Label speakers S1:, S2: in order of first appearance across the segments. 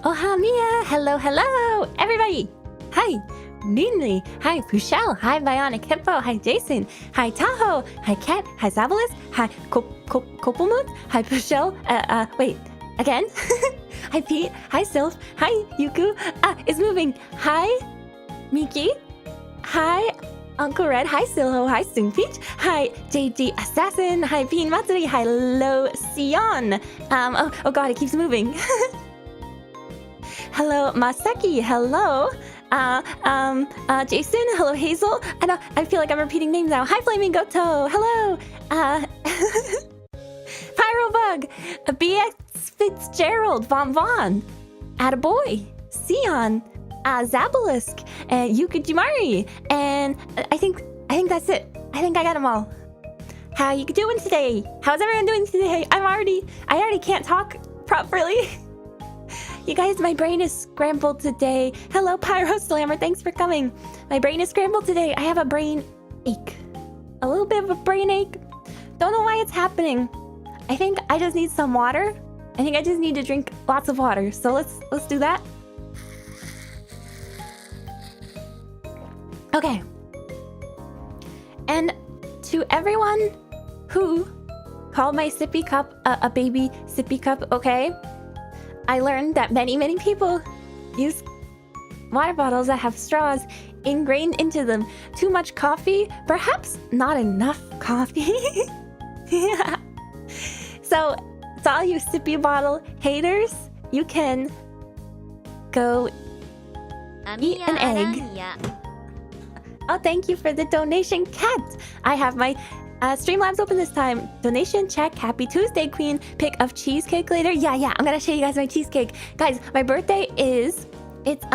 S1: Oh, hi, Mia. Hello, hello, everybody. Hi, Ninli. Hi, Pushel. Hi, Bionic Hippo. Hi, Jason. Hi, Tahoe. Hi, Cat. Hi, Zabalis. Hi, Kopelmoon. Hi, Pushel. Wait, again. Hi, Pete. Hi, Sylph. Hi, Yuku. It's moving. Hi, Miki. Hi, Uncle Red. Hi, Silho. Hi, Soonpeach. Hi, JD Assassin. Hi, Bean Matsuri. Hi, Lo Sion. Oh god, it keeps moving. Hello, Maseki. Hello. Jason. Hello, Hazel. I feel like I'm repeating names now. Hi, Flaming Goto. Hello. Pyrobug. BX Fitzgerald. Von. Attaboy. Sion. Zabalisk. And Yuka Jimari. And I think that's it. I think I got them all. How you doing today? How's everyone doing today? I already can't talk properly. You guys, my brain is scrambled today. Hello, Pyro Slammer. Thanks for coming. My brain is scrambled today. I have a brain ache. A little bit of a brain ache. Don't know why it's happening. I think I just need some water. I think I just need to drink lots of water. So let's do that. Okay. And to everyone who called my sippy cup a baby sippy cup, okay? I learned that many people use water bottles that have straws ingrained into them. Too much coffee, perhaps not enough coffee. Yeah. So, to all you sippy bottle haters, you can go eat an egg. Oh, thank you for the donation, Cat. I have my Streamlabs open this time. Donation check. Happy Tuesday, Queen. Pick of cheesecake later. Yeah. I'm gonna show you guys my cheesecake. Guys, my birthday is... It's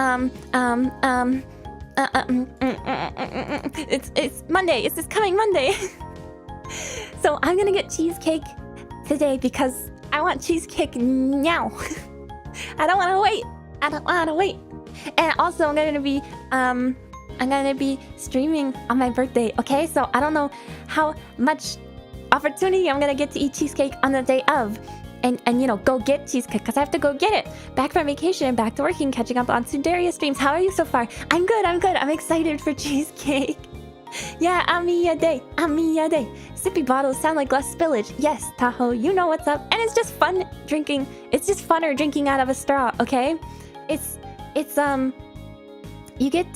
S1: Monday. It's this coming Monday. So I'm gonna get cheesecake today because I want cheesecake now. I don't wanna wait. And also I'm gonna be streaming on my birthday, okay? So I don't know how much opportunity I'm gonna get to eat cheesecake on the day of. And you know, go get cheesecake, because I have to go get it. Back from vacation and back to working, catching up on Tsunderia streams. How are you so far? I'm good. I'm excited for cheesecake. Yeah, Amiya day. Sippy bottles sound like less spillage. Yes, Tahoe, you know what's up. And it's just fun drinking. It's just funner drinking out of a straw, okay? It's You get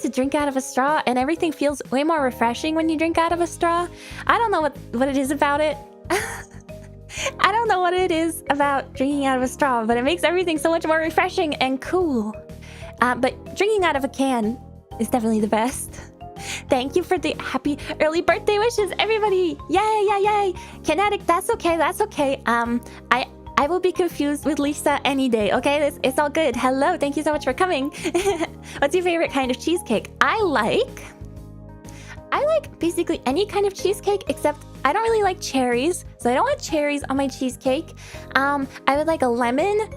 S1: to drink out of a straw, and everything feels way more refreshing when you drink out of a straw. I don't know what it is about it. I don't know what it is about drinking out of a straw, but it makes everything so much more refreshing and cool. But drinking out of a can is definitely the best. Thank you for the happy early birthday wishes, everybody! Yay! Kinetic, that's okay. I will be confused with Lisa any day, okay? It's all good. Hello, thank you so much for coming. What's your favorite kind of cheesecake? I like basically any kind of cheesecake, except I don't really like cherries, so I don't want cherries on my cheesecake. I would like a lemon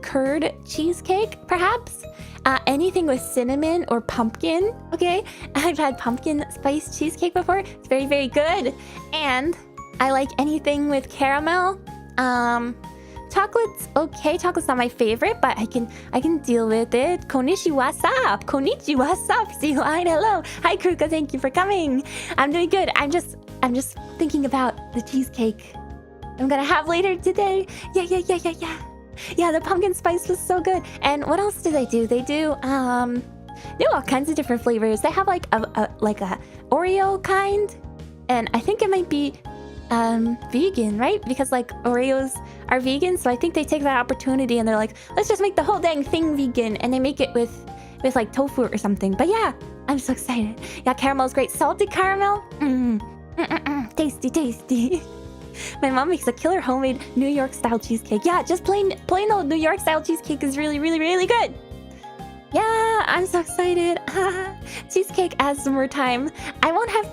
S1: curd cheesecake, perhaps. Anything with cinnamon or pumpkin, okay? I've had pumpkin spice cheesecake before. It's very, very good. And I like anything with caramel. Chocolate's okay. Chocolate's not my favorite, but I can deal with it. Konnichiwa sup. See you line. Hello. Hi, Kruka. Thank you for coming. I'm doing good. I'm just thinking about the cheesecake I'm gonna have later today. Yeah, the pumpkin spice was so good. And what else do they do? They do all kinds of different flavors. They have like a Oreo kind, and I think it might be vegan, right? Because like Oreos are vegan, so I think they take that opportunity and they're like, let's just make the whole dang thing vegan, and they make it with like tofu or something. But yeah, I'm so excited. Yeah, caramel's great. Salted caramel, tasty. My mom makes a killer homemade New York style cheesecake. Yeah, just plain old New York style cheesecake is really good. Yeah, I'm so excited. Cheesecake as more time. I won't have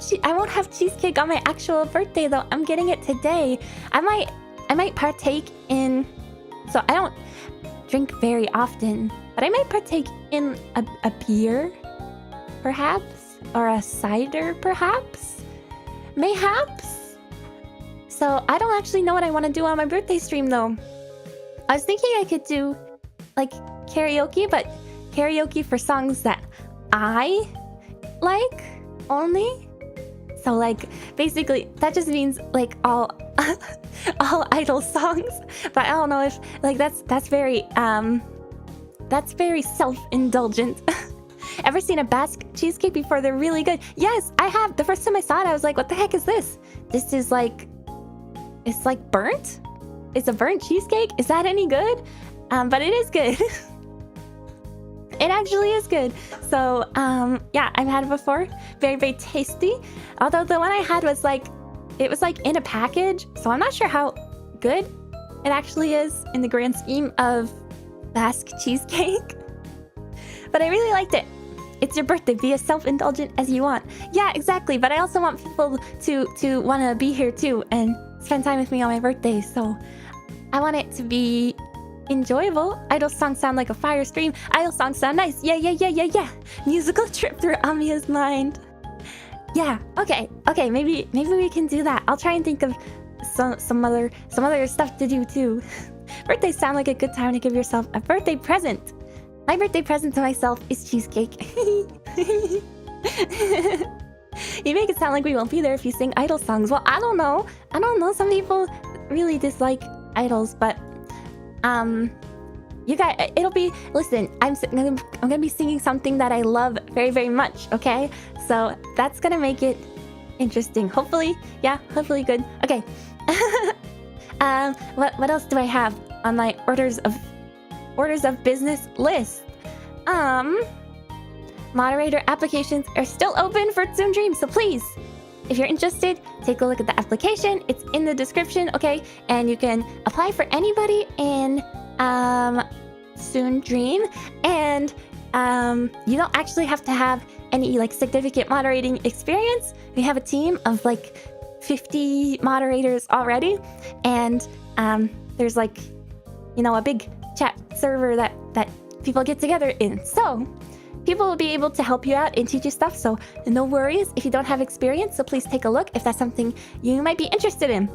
S1: cheesecake on my actual birthday though. I'm getting it today. I might partake in, so I don't drink very often, but I might partake in a beer, perhaps, or a cider, perhaps, mayhaps. So I don't actually know what I want to do on my birthday stream though. I was thinking I could do like karaoke, but karaoke for songs that I like only. So like basically that just means like all idol songs. But I don't know if like that's very self-indulgent. Ever seen a Basque cheesecake before? They're really good. Yes, I have. The first time I saw it, I was like, what the heck is this? This is like, it's like burnt? It's a burnt cheesecake? Is that any good? But it is good. It actually is good. So, yeah, I've had it before. Very, very tasty. Although the one I had was like, it was like in a package. So I'm not sure how good it actually is in the grand scheme of Basque cheesecake. But I really liked it. It's your birthday. Be as self-indulgent as you want. Yeah, exactly. But I also want people to want to be here too and spend time with me on my birthday. So I want it to be enjoyable. Idol songs sound like a fire stream. Idol songs sound nice. Yeah. Musical trip through Amiya's mind. Yeah. Okay. Maybe we can do that. I'll try and think of some other stuff to do too. Birthdays sound like a good time to give yourself a birthday present. My birthday present to myself is cheesecake. You make it sound like we won't be there if you sing idol songs. Well, I don't know. Some people really dislike idols, but you guys, it'll be. Listen, I'm gonna be singing something that I love very, very much. Okay, so that's gonna make it interesting. Hopefully, yeah. Hopefully, good. Okay. What else do I have on my orders of business list? Moderator applications are still open for Tsunderia, so please, if you're interested, take a look at the application. It's in the description, okay? And you can apply for anybody in Tsunderia, and you don't actually have to have any like significant moderating experience. We have a team of like 50 moderators already, and there's like, you know, a big chat server that people get together in. So people will be able to help you out and teach you stuff. So no worries if you don't have experience. So please take a look if that's something you might be interested in.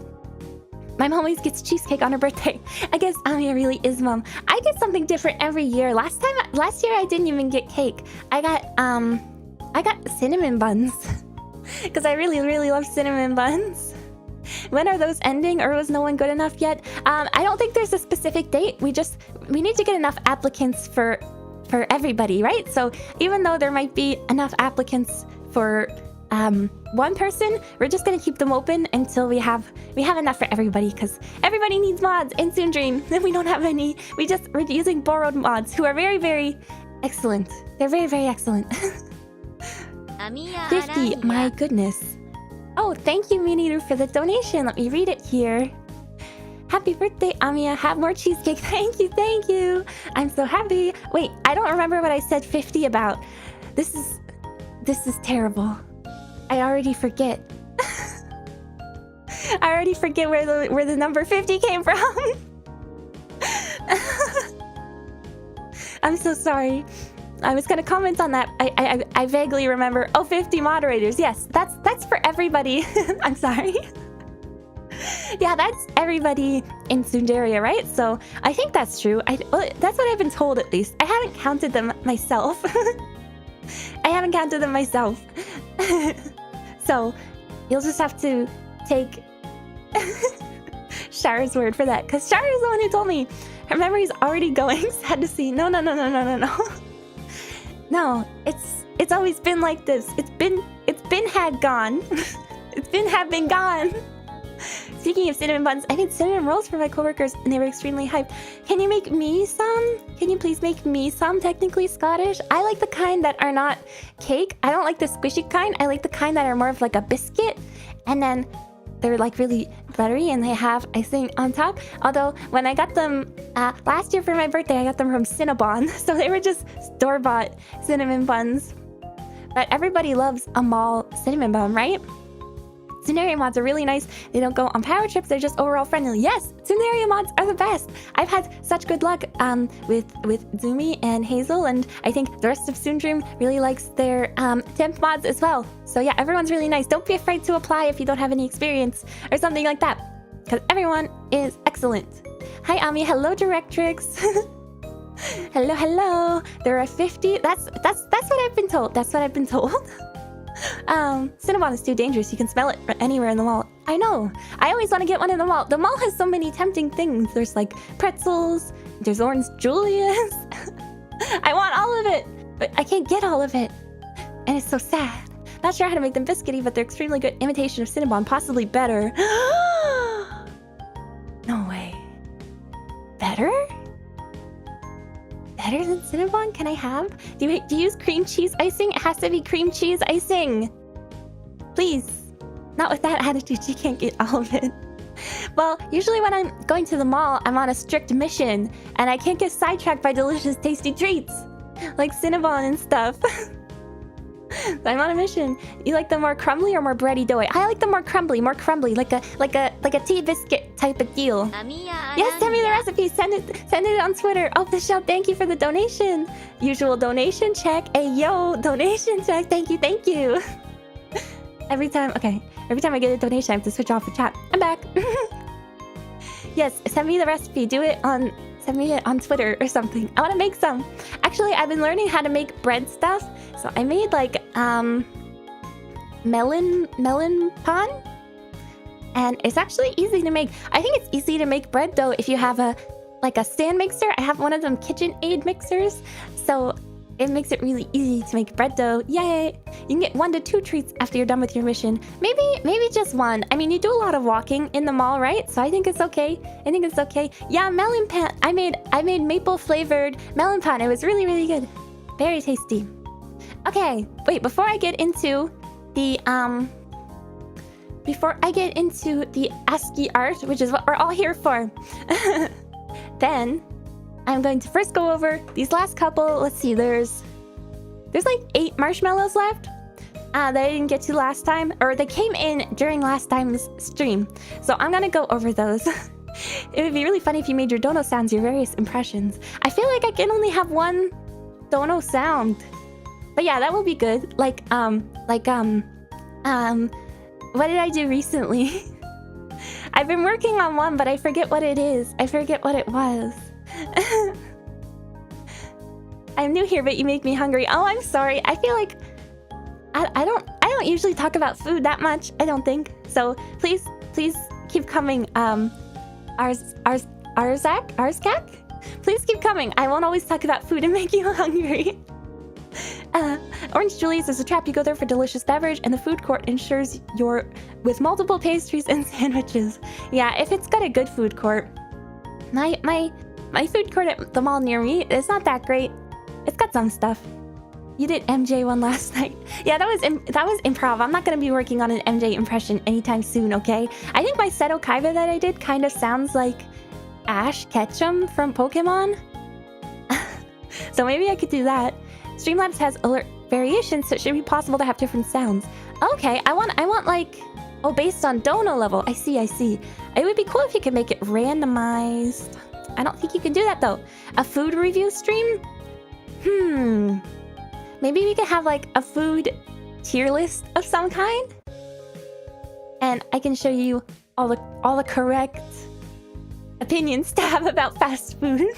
S1: My mom always gets cheesecake on her birthday. I guess Amiya really is mom. I get something different every year. Last year I didn't even get cake. I got cinnamon buns because I really, really love cinnamon buns. When are those ending, or was no one good enough yet? I don't think there's a specific date. We need to get enough applicants for everybody, right? So even though there might be enough applicants for one person, we're just gonna keep them open until we have enough for everybody, because everybody needs mods in Tsunderia, and we don't have any. We're using borrowed mods who are very, very excellent. They're very, very excellent.
S2: Amiya
S1: 50,
S2: Aranha.
S1: my goodness. Oh, thank you, Miniru, for the donation. Let me read it here. Happy birthday, Amiya. Have more cheesecake. Thank you. I'm so happy. Wait, I don't remember what I said 50 about. This is terrible. I already forget. I already forget where the number 50 came from. I'm so sorry. I was gonna comment on that. I vaguely remember. Oh, 50 moderators. Yes, that's for everybody. I'm sorry. Yeah, that's everybody in Tsunderia, right? So I think that's true. Well, that's what I've been told, at least. I haven't counted them myself. So you'll just have to take Shara's word for that, because Shara is the one who told me. Her memory's already going. Sad to see. No. No, it's always been like this. It's been had gone. It's been gone. Speaking of cinnamon buns, I made cinnamon rolls for my coworkers, and they were extremely hyped. Can you make me some? Can you please make me some? Technically Scottish. I like the kind that are not cake. I don't like the squishy kind. I like the kind that are more of like a biscuit, and then they're like really buttery, and they have icing on top. Although when I got them last year for my birthday, I got them from Cinnabon, so they were just store-bought cinnamon buns. But everybody loves a mall cinnamon bun, right? Tsunderia mods are really nice. They don't go on power trips. They're just overall friendly. Yes, Tsunderia mods are the best. I've had such good luck with Zumi and Hazel, and I think the rest of Tsunderia really likes their temp mods as well. So yeah, everyone's really nice. Don't be afraid to apply if you don't have any experience or something like that, because everyone is excellent. Hi, Ami. Hello, Directrix. Hello, hello. There are 50. That's what I've been told. That's what I've been told. Cinnabon is too dangerous. You can smell it anywhere in the mall. I know. I always want to get one in the mall. The mall has so many tempting things. There's like pretzels. There's orange Julius. I want all of it, but I can't get all of it. And it's so sad. Not sure how to make them biscuity, but they're extremely good imitation of Cinnabon. Possibly better. No way. Better? Better than Cinnabon? Can I have? Do you use cream cheese icing? It has to be cream cheese icing. Please. Not with that attitude, you can't get all of it. Well, usually when I'm going to the mall, I'm on a strict mission, and I can't get sidetracked by delicious, tasty treats, like Cinnabon and stuff. I'm on a mission. You like them more crumbly or more bready doughy? I like them more crumbly, like a tea biscuit type of deal.
S2: Amiya Aranha.
S1: Yes, send me the recipe. Send it on Twitter. Oh, Michelle, thank you for the donation. Usual donation check. Hey, yo, donation check. Thank you. Every time I get a donation, I have to switch off the chat. I'm back. Yes, send me the recipe. Send me it on Twitter or something. I want to make some. Actually, I've been learning how to make bread stuff. So I made like melon pan, and it's actually easy to make. I think it's easy to make bread dough if you have a stand mixer. I have one of them KitchenAid mixers, so it makes it really easy to make bread dough. Yay! You can get 1 to 2 treats after you're done with your mission. Maybe just 1. I mean, you do a lot of walking in the mall, right? So I think it's okay. Yeah, melon pan. I made maple flavored melon pan. It was really, really good. Very tasty. Okay, wait, before I get into the ASCII art, which is what we're all here for, then I'm going to first go over these last couple. Let's see, there's like 8 marshmallows left that I didn't get to last time, or they came in during last time's stream. So I'm gonna go over those. It would be really funny if you made your dono sounds your various impressions. I feel like I can only have 1 dono sound. But yeah, that will be good. What did I do recently? I've been working on one, but I forget what it is. I forget what it was. I'm new here, but you make me hungry. Oh, I'm sorry. I feel like I don't usually talk about food that much. I don't think so. Please keep coming. Arzak? Please keep coming. I won't always talk about food and make you hungry. Orange Julius is a trap. You go there for delicious beverage, and the food court ensures you're with multiple pastries and sandwiches. Yeah, if it's got a good food court. My food court at the mall near me, it's not that great. It's got some stuff. You did MJ one last night. Yeah, that was improv. I'm not gonna be working on an MJ impression anytime soon, okay? I think my Seto Kaiba that I did kind of sounds like Ash Ketchum from Pokemon. So maybe I could do that. Streamlabs has alert variations, so it should be possible to have different sounds. Okay, I want like, oh, based on dono level. I see. It would be cool if you could make it randomized. I don't think you can do that though. A food review stream? Maybe we could have like a food tier list of some kind, and I can show you all the correct opinions to have about fast food.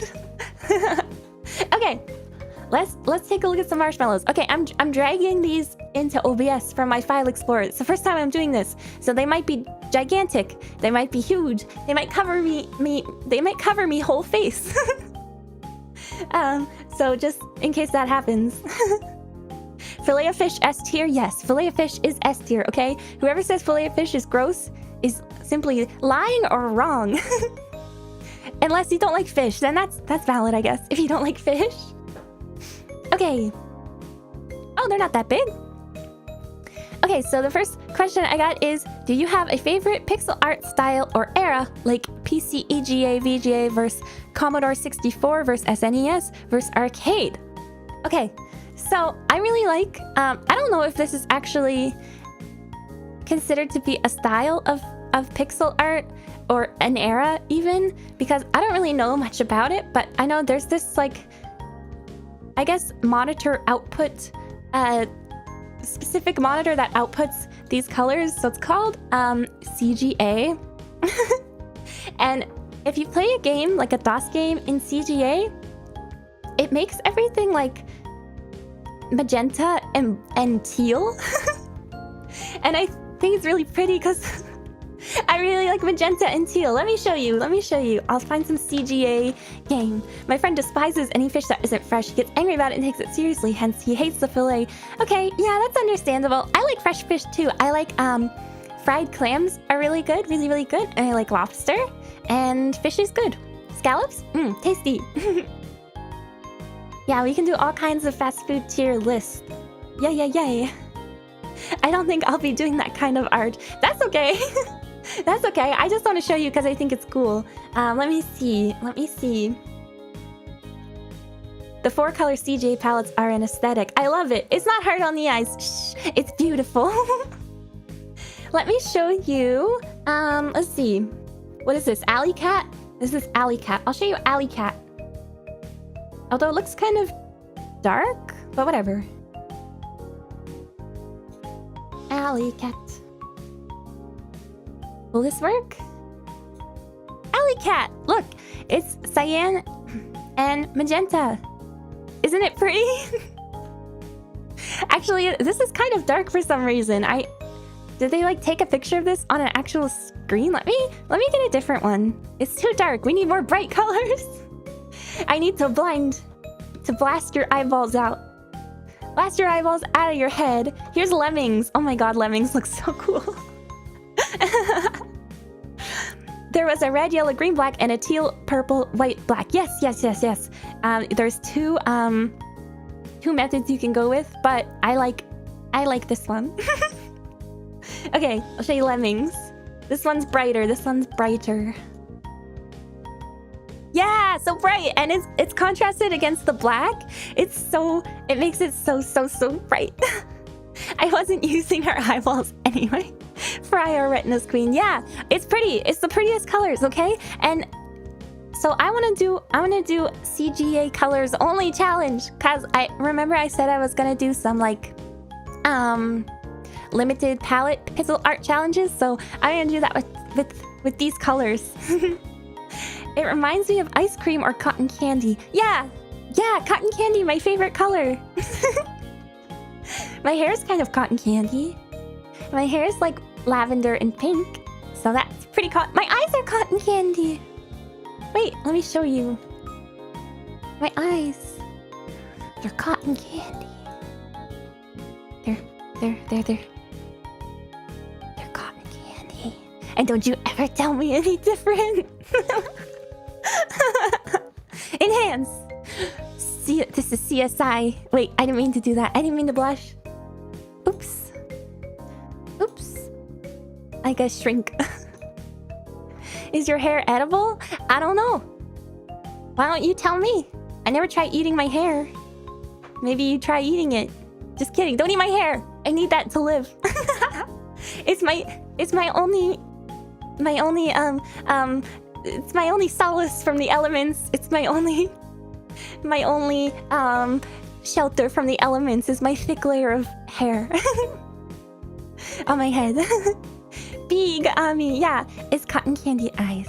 S1: Okay, let's take a look at some marshmallows. Okay, I'm dragging these into OBS from my file explorer. It's the first time I'm doing this, so they might be gigantic, they might be huge, they might cover me whole face. So just in case that happens. Fillet of fish S tier? Yes, fillet of fish is S tier, okay? Whoever says fillet of fish is gross is simply lying or wrong. Unless you don't like fish, then that's valid, I guess, if you don't like fish. Okay. Oh, they're not that big. Okay, so the first question I got is, do you have a favorite pixel art style or era, like PC, EGA, VGA versus Commodore 64 versus SNES versus arcade? Okay, so I really like, I don't know if this is actually considered to be a style of pixel art or an era even, because I don't really know much about it, but I know there's this like, I guess, monitor output, specific monitor that outputs these colors, so it's called CGA. And if you play a game, like a DOS game in CGA, it makes everything like magenta and teal. And I think it's really pretty because I really like magenta and teal. Let me show you. I'll find some CGA game. My friend despises any fish that isn't fresh. He gets angry about it and takes it seriously, hence he hates the fillet. Okay, yeah, that's understandable. I like fresh fish too. I like fried clams are really good, really good. And I like lobster, and fish is good. Scallops? Tasty. Yeah, we can do all kinds of fast food tier lists. Yay. I don't think I'll be doing that kind of art. That's okay. That's okay. I just want to show you because I think it's cool. Let me see. The 4-color CJ palettes are an aesthetic. I love it. It's not hard on the eyes. Shh, it's beautiful. Let me show you. Let's see. What is this? Alley Cat? This is Alley Cat. I'll show you Alley Cat. Although it looks kind of dark, but whatever. Alley Cat. Will this work? Alley Cat! Look! It's cyan and magenta. Isn't it pretty? Actually, this is kind of dark for some reason. Did they like take a picture of this on an actual screen? Let me get a different one. It's too dark. We need more bright colors. I need to blast your eyeballs out. Blast your eyeballs out of your head. Here's lemmings. Oh my god, lemmings look so cool. There was a red, yellow, green, black, and a teal, purple, white, black. Yes. There's two methods you can go with, but I like this one. Okay, I'll show you lemmings. This one's brighter. This one's brighter. Yeah, so bright, and it's contrasted against the black. It makes it so bright. I wasn't using her eyeballs anyway. Fry our retinas queen. Yeah, it's pretty. It's the prettiest colors, okay? And so I want to do CGA colors only challenge, cause I remember I said I was gonna do some like limited palette pixel art challenges. So I'm gonna do that with these colors. It reminds me of ice cream or cotton candy. Yeah, cotton candy, my favorite color. My hair is kind of cotton candy. My hair is like lavender and pink, so that's pretty my eyes are cotton candy. Wait, let me show you. My eyes, they're cotton candy. They're cotton candy. And don't you ever tell me any different. Enhance. See, this is CSI. Wait, I didn't mean to do that. I didn't mean to blush. Oops. I guess shrink. Is your hair edible? I don't know. Why don't you tell me? I never tried eating my hair. Maybe you try eating it. Just kidding. Don't eat my hair. I need that to live. It's my only solace from the elements. It's my only shelter from the elements is my thick layer of hair on my head. Big Ami, yeah, it's cotton candy eyes.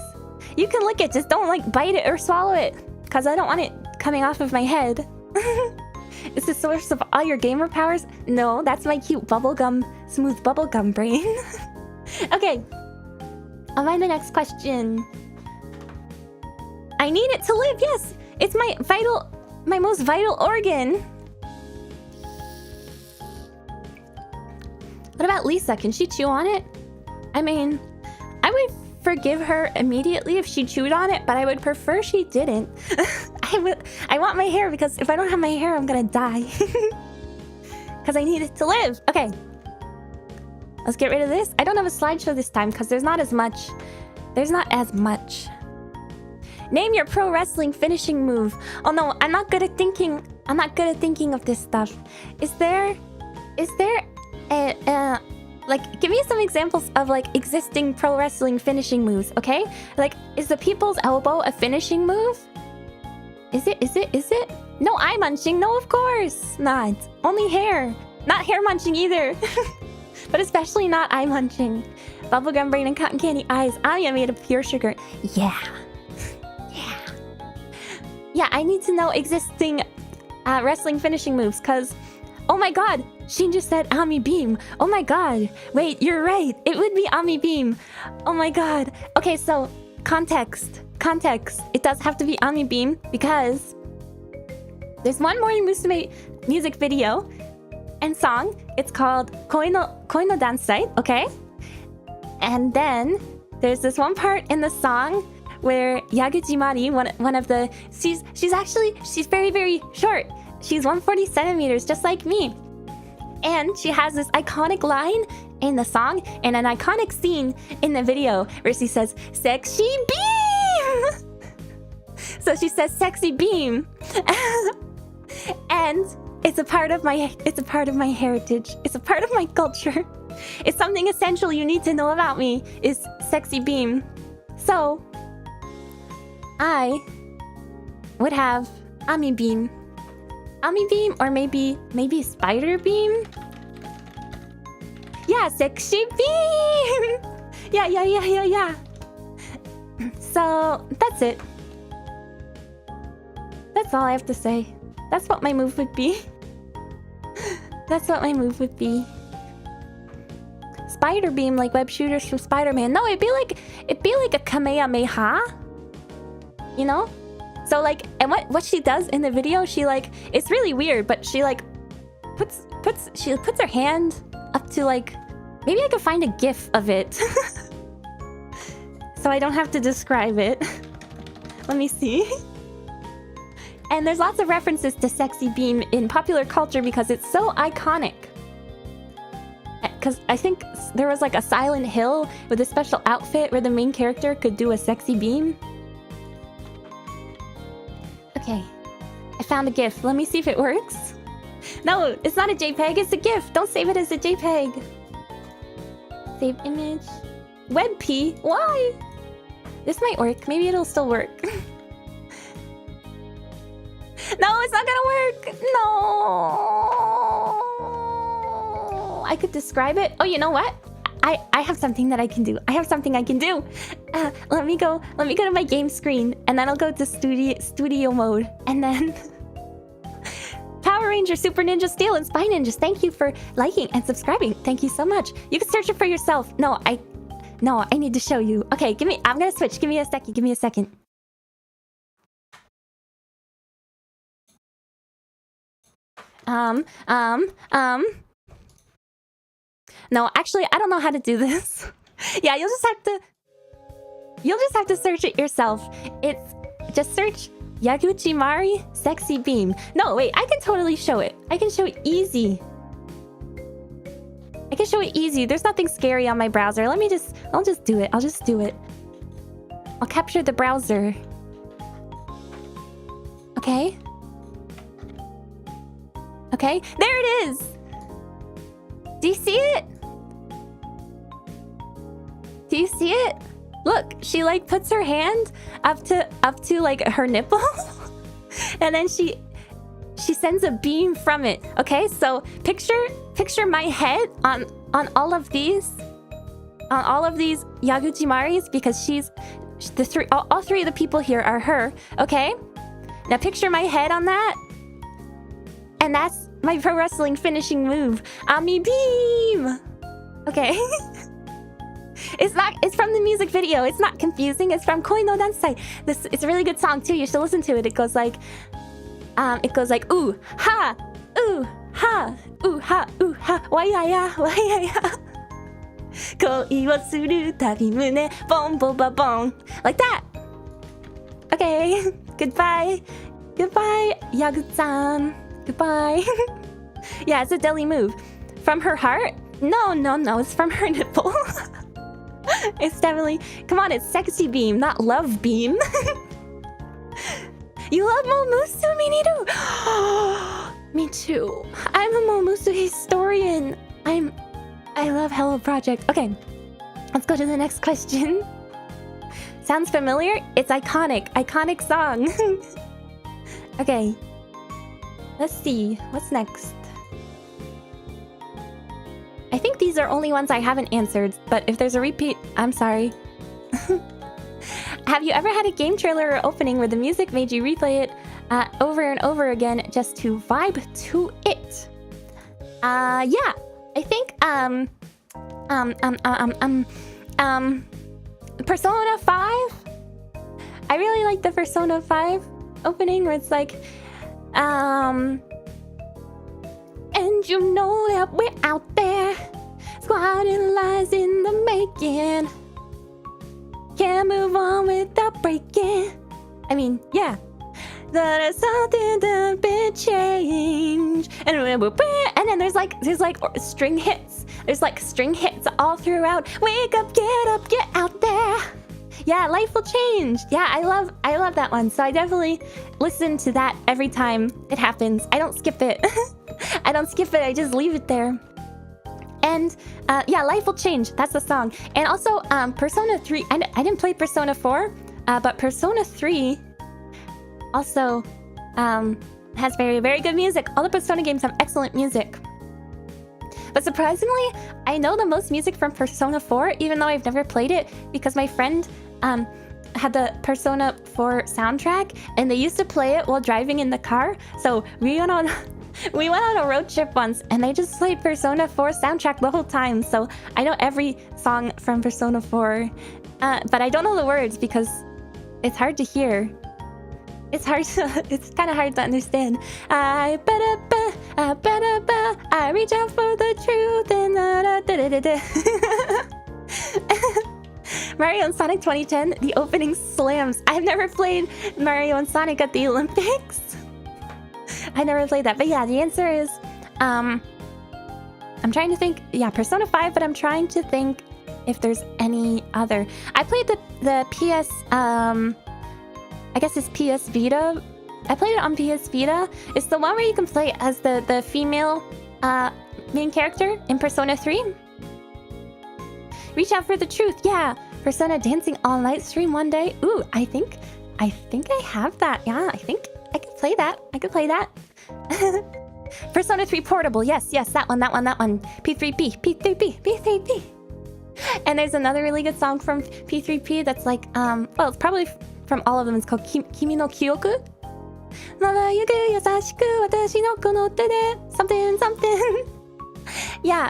S1: You can lick it, just don't like bite it or swallow it, cause I don't want it coming off of my head. Is the source of all your gamer powers? No, that's my cute smooth bubblegum brain. Okay, I'll find the next question. I need it to live, yes! It's my most vital organ. What about Lisa? Can she chew on it? I mean, I would forgive her immediately if she chewed on it, but I would prefer she didn't. I want my hair because if I don't have my hair, I'm gonna die. Because I need it to live. Okay. Let's get rid of this. I don't have a slideshow this time because there's not as much. Name your pro wrestling finishing move. Oh no, I'm not good at thinking of this stuff. Is there a like, give me some examples of like existing pro wrestling finishing moves, okay? Like, is the people's elbow a finishing move? Is it? No eye munching, no of course not. Only hair. Not hair munching either. But especially not eye munching. Bubblegum brain and cotton candy eyes. Amiya made of pure sugar. Yeah. Yeah, I need to know existing wrestling finishing moves, because... Oh my god! Shin just said Ami Beam. Oh my god. Wait, you're right. It would be Ami Beam. Oh my god. Okay, so context. Context. It does have to be Ami Beam because there's one more Musume music video and song. It's called Koi no Dansai, okay? And then there's this one part in the song where Yaguchi Mari, one of the... She's very, very short. She's 140 centimeters, just like me. And she has this iconic line in the song and an iconic scene in the video where she says, "Sexy beam!" So she says, "Sexy beam." And it's a part of my heritage. It's a part of my culture. It's something essential you need to know about me, is sexy beam. So I would have Ami Beam. Ami Beam, or maybe Spider Beam? Yeah, sexy beam! Yeah. So, that's it. That's all I have to say. That's what my move would be. That's what my move would be. Spider Beam, like web shooters from Spider-Man. No, it'd be like a Kamehameha. You know? So like, and what she does in the video, she like, it's really weird, but she like puts her hand up to like, maybe I could find a GIF of it. So I don't have to describe it. Let me see. And there's lots of references to sexy beam in popular culture because it's so iconic. Because I think there was like a Silent Hill with a special outfit where the main character could do a sexy beam. Okay, I found a GIF. Let me see if it works. No, it's not a JPEG, it's a GIF. Don't save it as a JPEG. Save image. WebP? Why? This might work. Maybe it'll still work. No, it's not gonna work. No. I could describe it. Oh, you know what? I have something that I can do. I have something I can do. Let me go to my game screen, and then I'll go to studio mode, and then Power Ranger, Super Ninja Steel, and Spy Ninjas. Thank you for liking and subscribing. Thank you so much. You can search it for yourself. No, I need to show you. Okay, I'm gonna switch. Give me a second. No, actually, I don't know how to do this. Yeah, you'll just have to search it yourself. It's just search Yaguchi Mari sexy beam. No, wait, I can totally show it. I can show it easy. There's nothing scary on my browser. I'll just do it. I'll capture the browser. Okay, there it is. Do you see it? Look, she like puts her hand up to like her nipple, and then she sends a beam from it. Okay, so picture my head on all of these Yaguchi Maris, because she's all three of the people here are her. Okay, now picture my head on that, and that's my pro wrestling finishing move, Ami Beam. Okay. It's from the music video. It's not confusing. It's from Koi no Dansai. It's a really good song too. You should listen to it. It goes like ooh ha, ooh ha, ooh ha, ooh ha, waya ya. Koi wo suru tabi mune bon bo ba bon. Like that. Okay. Goodbye, Yagu-san. Goodbye. Yeah, it's a deli move. From her heart? No, it's from her nipple. It's definitely... Come on, it's sexy beam, not love beam. You love Momusu, Miniru? Me too. I'm a Momusu historian. I love Hello Project. Okay, let's go to the next question. Sounds familiar? It's iconic. Iconic song. Okay. Let's see. What's next? I think these are only ones I haven't answered, but if there's a repeat, I'm sorry. Have you ever had a game trailer or opening where the music made you replay it over and over again just to vibe to it. Yeah, I think Persona 5. I really like the Persona 5 opening where it's like, and you know that we're out there, squatting lies in the making. Can't move on without breaking. I mean, yeah. There's something to be changed. And then there's like string hits. There's like string hits all throughout. Wake up, get out there. Yeah, life will change. Yeah, I love that one. So I definitely listen to that every time it happens. I don't skip it. I don't skip it. I just leave it there. And yeah, life will change. That's the song. And also Persona 3. I didn't play Persona 4, but Persona 3 also has very, very good music. All the Persona games have excellent music. But surprisingly, I know the most music from Persona 4, even though I've never played it, because my friend had the Persona 4 soundtrack, and they used to play it while driving in the car. So we went on a road trip once, and they just played Persona 4 soundtrack the whole time. So I know every song from Persona 4, but I don't know the words because it's hard to hear. It's kind of hard to understand. I reach out for the truth and Mario and Sonic 2010, the opening slams. I've never played Mario and Sonic at the Olympics. I never played that, but yeah, the answer is I'm trying to think. Yeah, Persona 5, but I'm trying to think if there's any other. I played the PS I guess it's PS Vita. I played it on PS Vita. It's the one where you can play as the female main character in Persona 3. Reach out for the truth. Yeah, Persona Dancing All Night stream one day. Ooh, I think I have that. Yeah, I think I could play that. Persona 3 Portable. Yes, that one. P3P. And there's another really good song from P3P that's like, well, it's probably from all of them. It's called Kimi no Kyoku. Something. Yeah,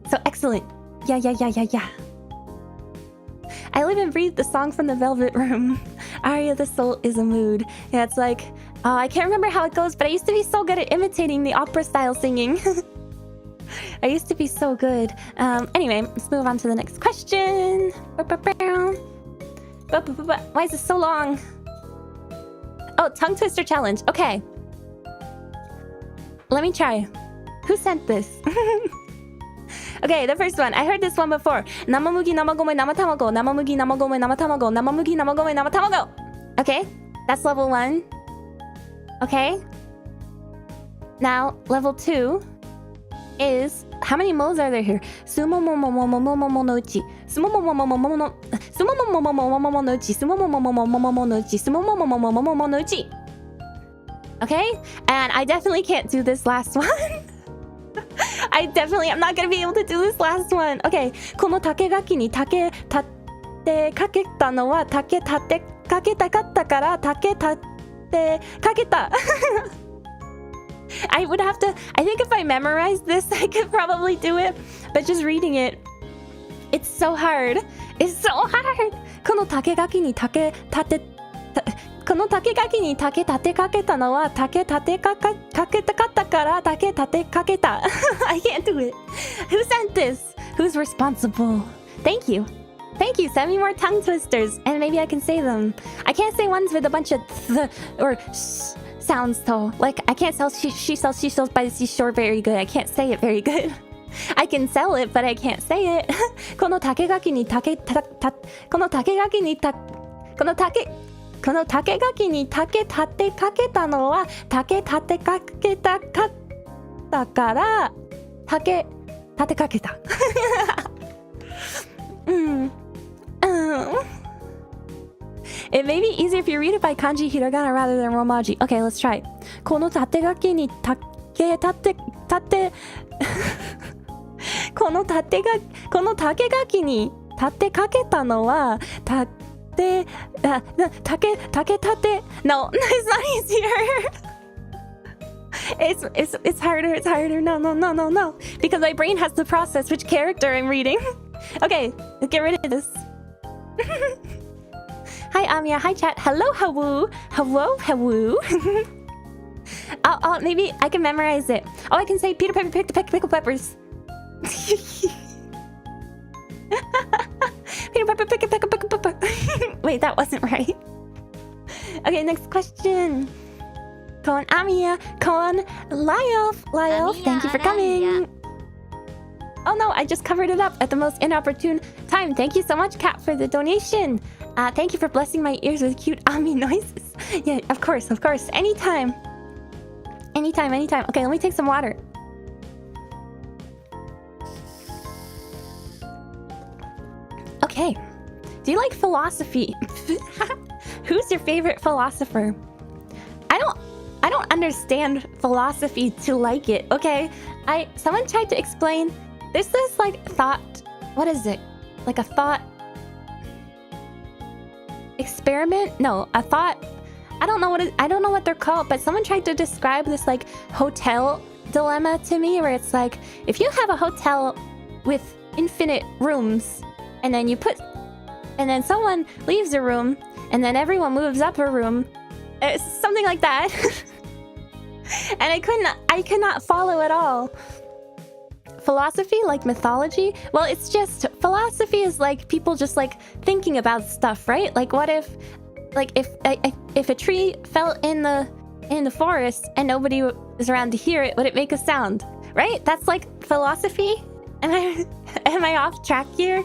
S1: so excellent. Yeah. I live and breathe the song from the Velvet Room. Aria the Soul is a mood. Yeah, it's like, I can't remember how it goes, but I used to be so good at imitating the opera style singing. I used to be so good. Anyway, let's move on to the next question. Why is this so long? Oh, tongue twister challenge. Okay. Let me try. Who sent this? Okay, the first one. I heard this one before. Namamugi, namagome, namatamago. Namamugi, namagome, namatamago. Namamugi, namagome, namatamago. Okay, that's level 1. Okay. Now, level 2 is... How many mo's are there here? Sumomomomomomomo no uchi. Sumomomomomomo no uchi. Sumomomomomomo no uchi. Sumomomomomomo no uchi. Okay? And I definitely can't do this last one. I'm not gonna be able to do this last one. Okay. この竹垣に竹立ってかけたのは竹立ってかけたかったから竹立ってかけた。I think if I memorized this, I could probably do it. But just reading it, it's so hard. It's so hard. この竹垣に竹立てかけたのは竹立てかけたかったから竹立てかけた。I can't do it. Who sent this? Who's responsible? Thank you. Send me more tongue twisters and maybe I can say them. I can't say ones with a bunch of th or sh sounds though. Like I can't sell she sells by the seashore very good. I can't say it very good. I can sell it, but I can't say it. この竹垣に竹立てかけたのは竹立てかけたかったから竹立てかけた。It may be easier if you read it by kanji hiragana rather than romaji. Okay, let's try it. この縦書きにこの竹書きに立てかけたのは Taketate. No, it's not easier. It's harder. It's harder. No. Because my brain has to process which character I'm reading. Okay, let's get rid of this. Hi Amiya. Hi chat. Hello, Hawu. Hello. Maybe I can memorize it. Oh, I can say Peter Pepper picked the pickle peppers. Peter Pepper picked pickle pepper. Wait, that wasn't right. Okay, next question. Kon Amiya. Kon Lyof. Thank you for coming. Oh no, I just covered it up at the most inopportune time. Thank you so much, Kat, for the donation. Thank you for blessing my ears with cute Ami noises. Yeah, of course. Anytime. Okay, let me take some water. Okay. Do you like philosophy? Who's your favorite philosopher? I don't understand philosophy to like it, okay? Someone tried to explain. There's this like thought, what is it? Like a thought experiment? No, a thought, I don't know what they're called, but someone tried to describe this like hotel dilemma to me where it's like, if you have a hotel with infinite rooms and then someone leaves a room and then everyone moves up a room, it's something like that. And I could not follow at all. Philosophy, like mythology? Well, it's just philosophy is like people just like thinking about stuff, right? Like what if a tree fell in the forest and nobody was around to hear it, would it make a sound? Right? That's like philosophy. Am I off track here?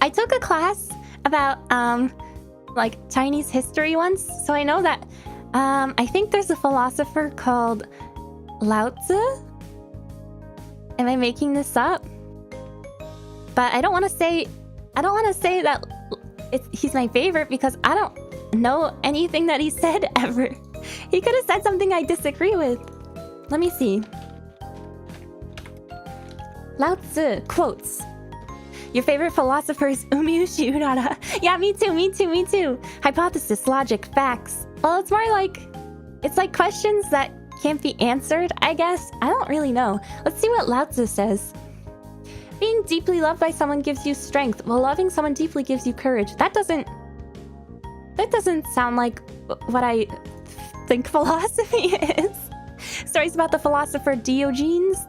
S1: I took a class about like Chinese history once, so I know that I think there's a philosopher called Lao Tzu. Am I making this up? But I don't want to say that he's my favorite because I don't know anything that he said ever. He could have said something I disagree with. Let me see. Lao Tzu quotes. Your favorite philosopher is Umiushi Urara. Yeah, me too. Hypothesis, logic, facts. Well, it's more like, it's like questions that can't be answered, I guess. I don't really know. Let's see what Lao Tzu says. Being deeply loved by someone gives you strength, while loving someone deeply gives you courage. That doesn't sound like what I think philosophy is. Stories about the philosopher Diogenes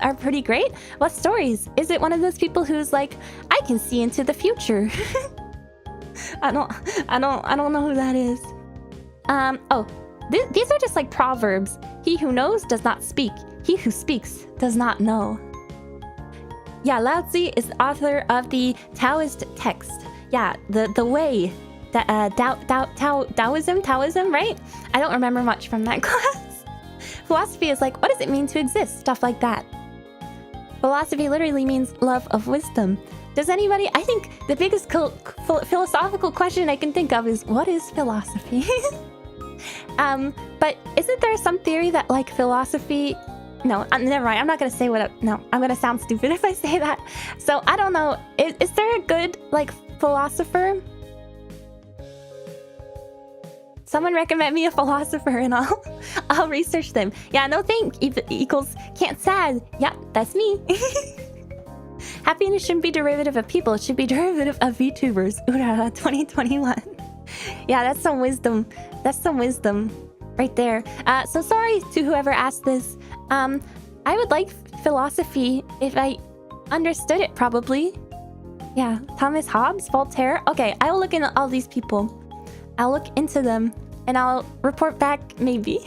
S1: are pretty great. What stories? Is it one of those people who's like, I can see into the future? I don't know who that is. These are just like proverbs. He who knows does not speak. He who speaks does not know. Yeah, Lao Tzu is the author of the Taoist text. Yeah, the way that Taoism, right? I don't remember much from that class. Philosophy is like, what does it mean to exist? Stuff like that. Philosophy literally means love of wisdom. Does anybody? I think the biggest philosophical question I can think of is, what is philosophy? But isn't there some theory that like philosophy? No, never mind. I'm not gonna say no, I'm gonna sound stupid if I say that. So I don't know. Is there a good like philosopher? Someone recommend me a philosopher and I'll research them. Yeah, no think equals can't sad. Yeah, that's me. Happiness shouldn't be derivative of people. It should be derivative of VTubers. Urara 2021. Yeah, that's some wisdom. That's some wisdom right there. So sorry to whoever asked this. I would like philosophy if I understood it probably. Yeah, Thomas Hobbes, Voltaire. Okay, I will look into all these people. I'll look into them and I'll report back maybe.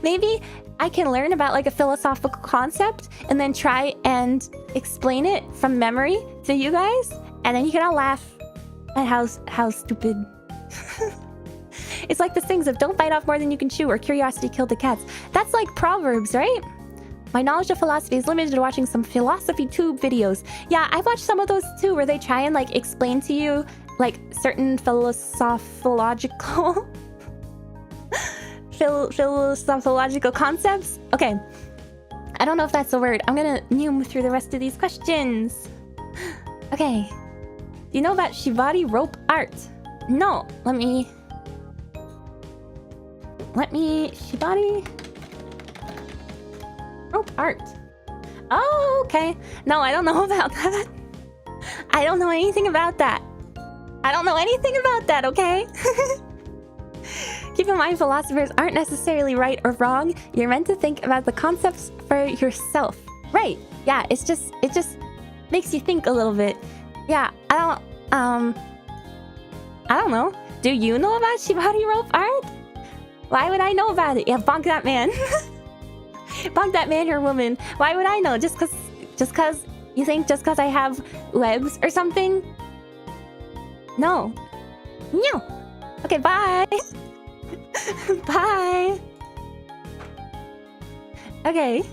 S1: Maybe I can learn about like a philosophical concept and then try and explain it from memory to you guys, and then you can all laugh at how stupid. It's like the things of don't bite off more than you can chew or curiosity killed the cats. That's like proverbs, right? My knowledge of philosophy is limited to watching some philosophy tube videos. Yeah, I've watched some of those too where they try and like explain to you like certain philosophical philosophical concepts. Okay, I don't know if that's a word. I'm gonna noom through the rest of these questions. Okay, Do you know about shibari rope art? No. Let me... Shibari... rope art. Oh, okay. No, I don't know about that. I don't know anything about that. I don't know anything about that, okay? Keep in mind, philosophers aren't necessarily right or wrong. You're meant to think about the concepts for yourself. Right. Yeah, it just makes you think a little bit. Yeah, I don't know. Do you know about shibari rope art? Why would I know about it? Yeah, bonk that man. Bonk that man or woman. Why would I know? Just cause you think just cause I have webs or something? No. No. Okay, bye. Bye. Okay.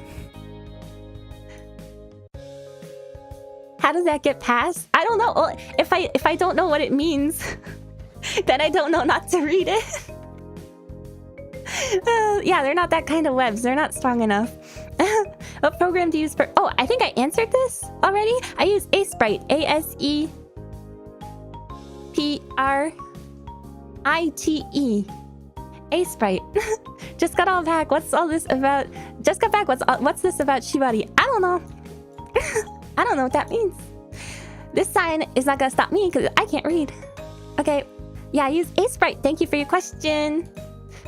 S1: How does that get passed? I don't know. Well, if I don't know what it means, then I don't know not to read it. Yeah, they're not that kind of webs. They're not strong enough. What program do you use for... Oh, I think I answered this already. I use ASCII. ASCII. ASCII. Just got all back. What's all this about? Just got back. What's this about shibari? I don't know. I don't know what that means. This sign is not gonna stop me because I can't read. Okay. Yeah, I use ASCII. Thank you for your question.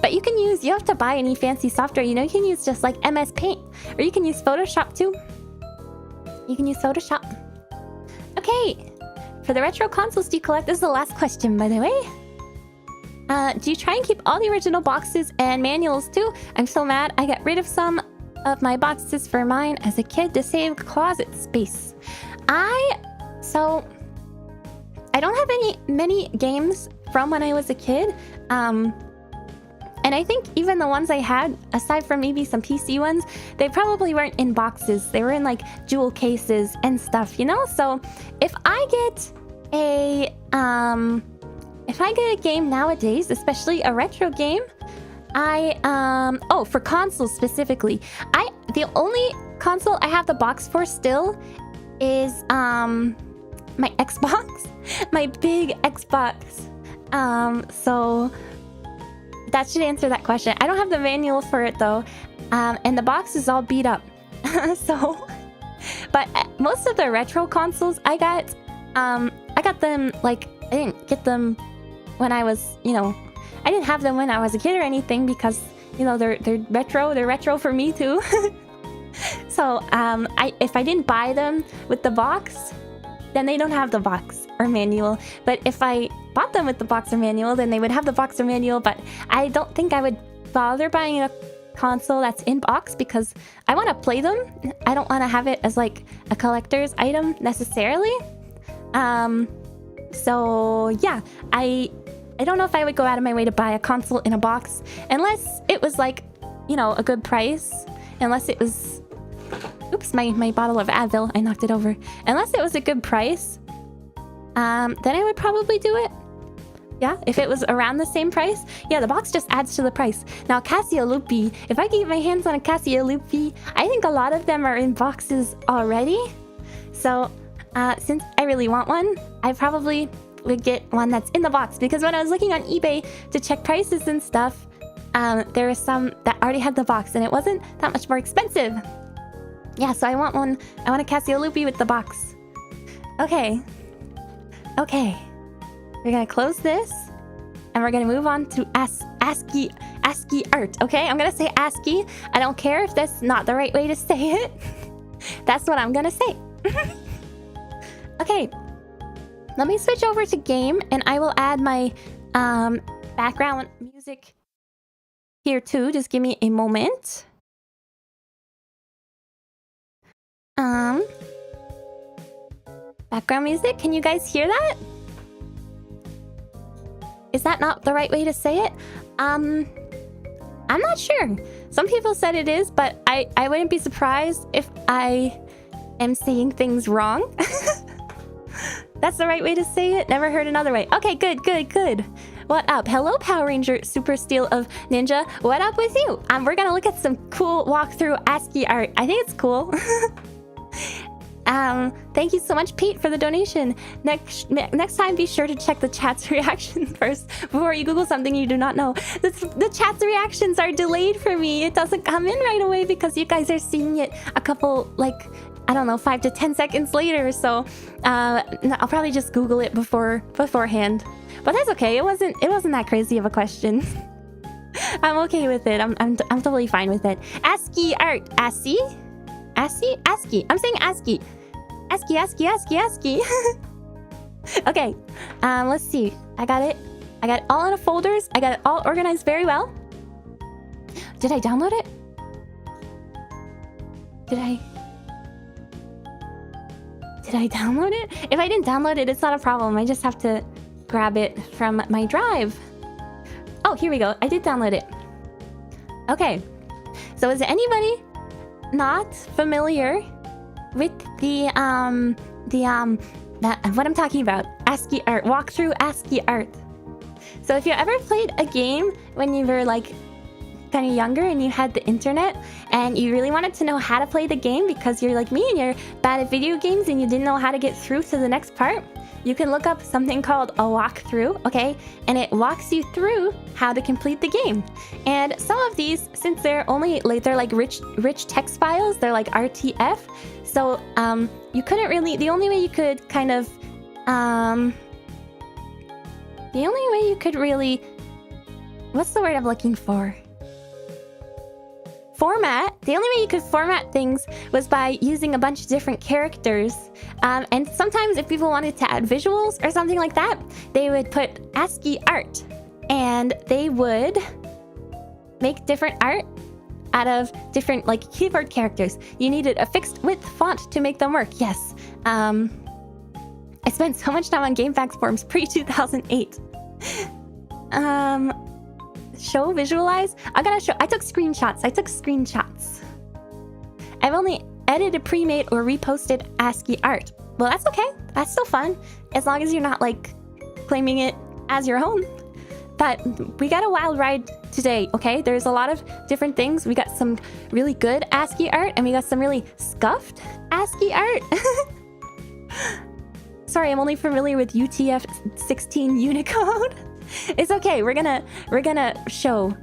S1: But you don't have to buy any fancy software. You know, you can use just like MS Paint. Or you can use Photoshop too. You can use Photoshop. Okay. For the retro consoles do you collect? This is the last question, by the way. Do you try and keep all the original boxes and manuals too? I'm so mad. I got rid of some of my boxes for mine as a kid to save closet space. So I don't have many games from when I was a kid. And I think even the ones I had, aside from maybe some PC ones, they probably weren't in boxes. They were in like jewel cases and stuff, you know? So if I get a game nowadays, especially a retro game, for consoles specifically, the only console I have the box for still is my Xbox, my big Xbox. So that should answer that question. I don't have the manual for it though, and the box is all beat up. But most of the retro consoles I got them like I didn't get them when I was, I didn't have them when I was a kid or anything because they're retro for me too. So if I didn't buy them with the box, then they don't have the box or manual. But if I bought them with the box or manual, then they would have the box or manual. But I don't think I would bother buying a console that's in box because I want to play them. I don't want to have it as like a collector's item necessarily. So yeah, I don't know if I would go out of my way to buy a console in a box unless it was like, a good price. Unless it was... Oops, my bottle of Advil, I knocked it over. Unless it was a good price, then I would probably do it. Yeah, if it was around the same price. Yeah, the box just adds to the price. Now, Cassiopeia, if I can get my hands on a Cassiopeia, I think a lot of them are in boxes already. So, since I really want one, I probably would get one that's in the box. Because when I was looking on eBay to check prices and stuff, there were some that already had the box, and it wasn't that much more expensive. Yeah, so I want one. I want a Cassiopeia with the box. Okay. Okay. We're gonna close this, and we're gonna move on to ASCII art. Okay, I'm gonna say ASCII. I don't care if that's not the right way to say it. That's what I'm gonna say. Okay. Let me switch over to game, and I will add my background music here too. Just give me a moment. Background music, can you guys hear that? Is that not the right way to say it? I'm not sure. Some people said it is, but I wouldn't be surprised if I am saying things wrong. That's the right way to say it? Never heard another way. Okay, good. What up? Hello, Power Ranger Super Steel of Ninja. What up with you? We're gonna look at some cool walkthrough ASCII art. I think it's cool. Thank you so much, Pete, for the donation. Next time, be sure to check the chat's reaction first before you Google something you do not know. The chat's reactions are delayed for me. It doesn't come in right away because you guys are seeing it a couple, like, I don't know, 5 to 10 seconds later. So I'll probably just Google it beforehand. But that's okay. It wasn't that crazy of a question. I'm okay with it. I'm totally fine with it. ASCII art. ASCII? ASCII? ASCII. I'm saying ASCII. ASCII, ASCII, ASCII, ASCII. Okay. Let's see. I got it. I got it all in a folders. I got it all organized very well. Did I download it? Did I download it? If I didn't download it, it's not a problem. I just have to grab it from my drive. Oh, here we go. I did download it. Okay. So is anybody not familiar with what I'm talking about? ASCII art. Walkthrough ASCII art. So if you ever played a game when you were like kind of younger and you had the internet and you really wanted to know how to play the game because you're like me and you're bad at video games and you didn't know how to get through to the next part, you can look up something called a walkthrough, okay? And it walks you through how to complete the game. And some of these, since they're only like they're like rich text files, they're like RTF. So you couldn't really, the only way you could really, what's the word I'm looking for? Format. The only way you could format things was by using a bunch of different characters. And sometimes if people wanted to add visuals or something like that, they would put ASCII art and they would make different art out of different like keyboard characters. You needed a fixed width font to make them work. Yes. I spent so much time on GameFAQs forums pre-2008. Show, visualize. I took screenshots. I've only edited, pre-made, or reposted ASCII art. Well, that's okay. That's still fun. As long as you're not like claiming it as your own. But we got a wild ride today, okay? There's a lot of different things. We got some really good ASCII art and we got some really scuffed ASCII art. Sorry, I'm only familiar with UTF-16 Unicode. It's okay. We're gonna show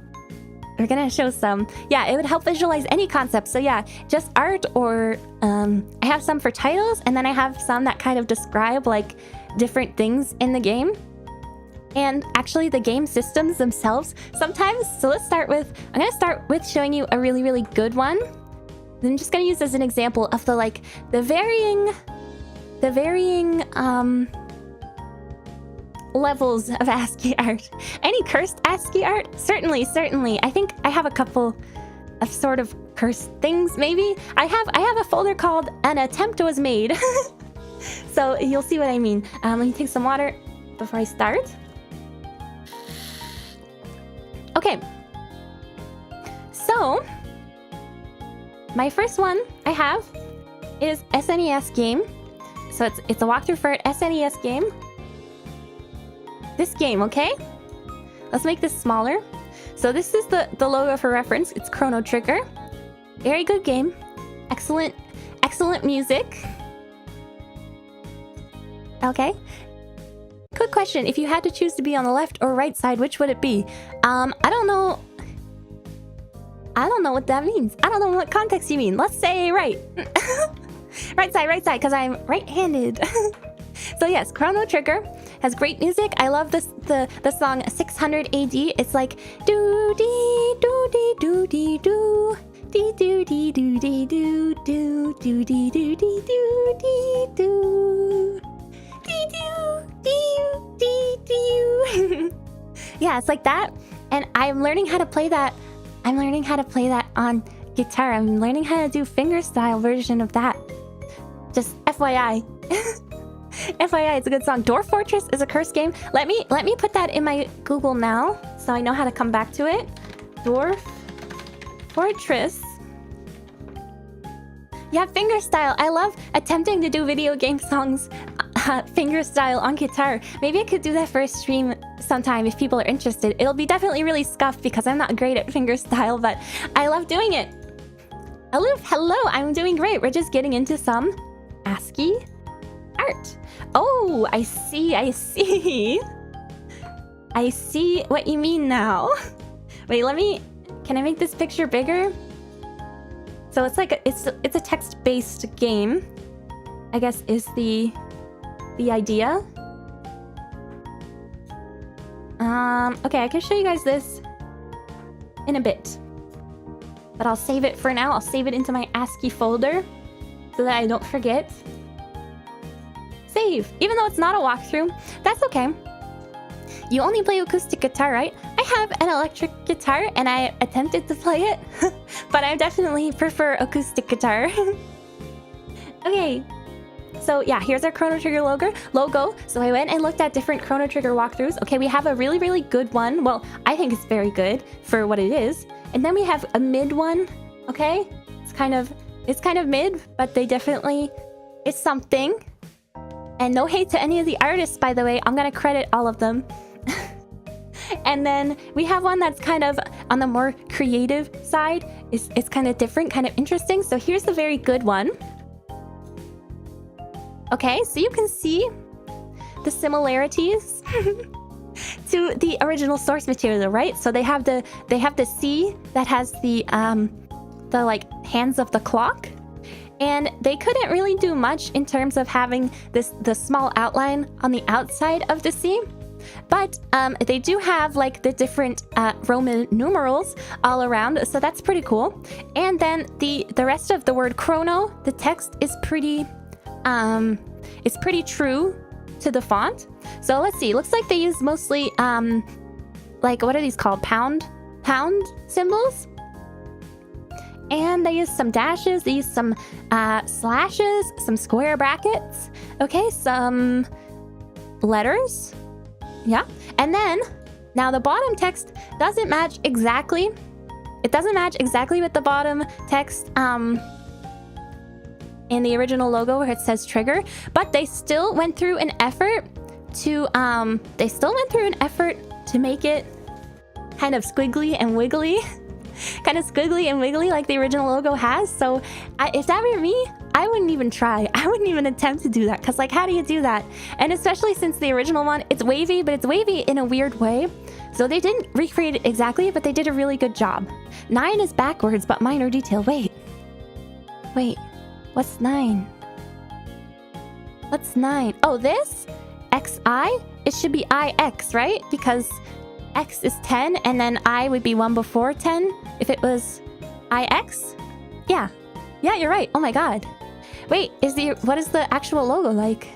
S1: some. Yeah, it would help visualize any concept. So yeah, just art or I have some for titles and then I have some that kind of describe like different things in the game. And actually the game systems themselves sometimes. So I'm gonna start with showing you a really, really good one. I'm just gonna use as an example of the varying levels of ASCII art. Any cursed ASCII art? Certainly. I think I have a couple of sort of cursed things, maybe. I have a folder called An Attempt Was Made. So you'll see what I mean. Let me take some water before I start. Okay. So, my first one I have is SNES game. So it's a walkthrough for an SNES game. This game, okay? Let's make this smaller. So this is the logo for reference. It's Chrono Trigger. Very good game. Excellent music. Okay. Quick question. If you had to choose to be on the left or right side, which would it be? I don't know what that means. I don't know what context you mean. Let's say right. Right side, because I'm right-handed. So yes, Chrono Trigger has great music. I love the song 600 AD. It's like do dee do dee do dee do dee do dee do dee do do do dee do dee do dee do dee do dee do. Yeah, it's like that. And I'm learning how to play that. I'm learning how to play that on guitar. I'm learning how to do fingerstyle version of that. Just FYI. FYI, it's a good song. Dwarf Fortress is a cursed game. Let me put that in my Google now, so I know how to come back to it. Dwarf Fortress. Yeah, fingerstyle. I love attempting to do video game songs fingerstyle on guitar. Maybe I could do that for a stream sometime if people are interested. It'll be definitely really scuffed because I'm not great at fingerstyle, but I love doing it. Hello, I'm doing great. We're just getting into some ASCII art. Oh, I see. I see what you mean now. Wait, can I make this picture bigger? So it's like it's a text-based game, I guess is the idea. Okay, I can show you guys this in a bit. But I'll save it for now. I'll save it into my ASCII folder so that I don't forget. Save! Even though it's not a walkthrough, that's okay. You only play acoustic guitar, right? I have an electric guitar and I attempted to play it, but I definitely prefer acoustic guitar. Okay. So yeah, here's our Chrono Trigger logo. So I went and looked at different Chrono Trigger walkthroughs. Okay, we have a really, really good one. Well, I think it's very good for what it is. And then we have a mid one, okay? It's kind of mid, but they definitely, it's something. And no hate to any of the artists, by the way. I'm gonna credit all of them. And then we have one that's kind of on the more creative side. It's kind of different, kind of interesting. So here's the very good one. Okay, so you can see the similarities to the original source material, right? So they have the C that has the like hands of the clock, and they couldn't really do much in terms of having the small outline on the outside of the C. But they do have like the different Roman numerals all around, so that's pretty cool. And then the rest of the word chrono, the text is pretty it's pretty true to the font. So let's see, looks like they use mostly like, what are these called? Pound symbols. And they use some dashes, they use some slashes, some square brackets, okay, some letters, yeah. And then now the bottom text doesn't match exactly. It doesn't match exactly with the bottom text in the original logo where it says trigger, but they still went through an effort to make it kind of squiggly and wiggly. Kind of squiggly and wiggly like the original logo has. So if that were me, I wouldn't even try. I wouldn't even attempt to do that, because like, how do you do that? And especially since the original one, it's wavy, but it's wavy in a weird way. So they didn't recreate it exactly, but they did a really good job. 9 is backwards, but minor detail. Wait, what's 9? What's 9? Oh, this? XI? It should be IX, right? Because X is 10, and then I would be 1 before 10 if it was IX? Yeah, you're right. Oh my god. Wait, what is the actual logo like?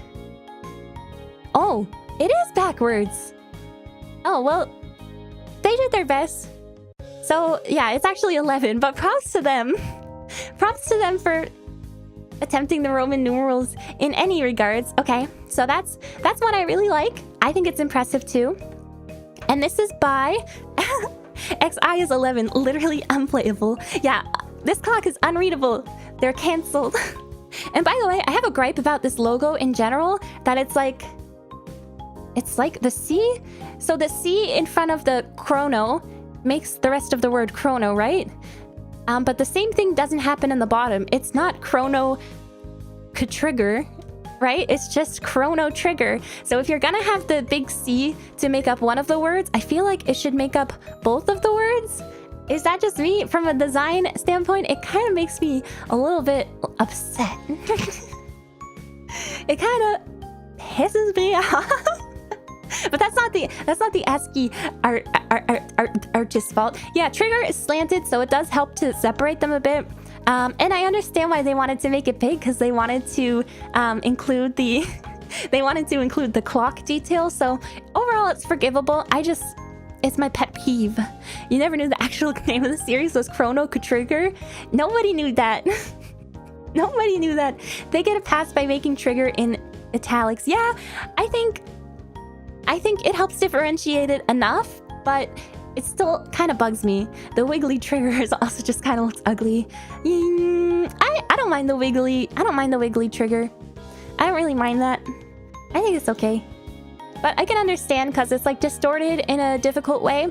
S1: Oh, it is backwards. Oh, well, they did their best. So yeah, it's actually 11, but props to them. Props to them for attempting the Roman numerals in any regards. Okay, so that's what I really like. I think it's impressive too. And this is by XI is 11, literally unplayable. Yeah, this clock is unreadable. They're canceled. And by the way, I have a gripe about this logo in general, that it's like the C. So the C in front of the chrono makes the rest of the word chrono, right? But the same thing doesn't happen in the bottom. It's not chrono trigger, right? It's just chrono trigger. So if you're gonna have the big C to make up one of the words, I feel like it should make up both of the words. Is that just me? From a design standpoint, it kind of makes me a little bit upset. It kind of pisses me off. But that's not the ASCII artist's fault. Yeah, trigger is slanted, so it does help to separate them a bit. And I understand why they wanted to make it big, because they wanted to include the clock detail. So overall, it's forgivable. It's my pet peeve. You never knew the actual name of the series was Chrono Trigger. Nobody knew that. Nobody knew that. They get a pass by making trigger in italics. Yeah, I think it helps differentiate it enough, but it still kind of bugs me. The wiggly triggers also just kind of looks ugly. I don't mind the wiggly trigger. I don't really mind that. I think it's okay. But I can understand, because it's like distorted in a difficult way.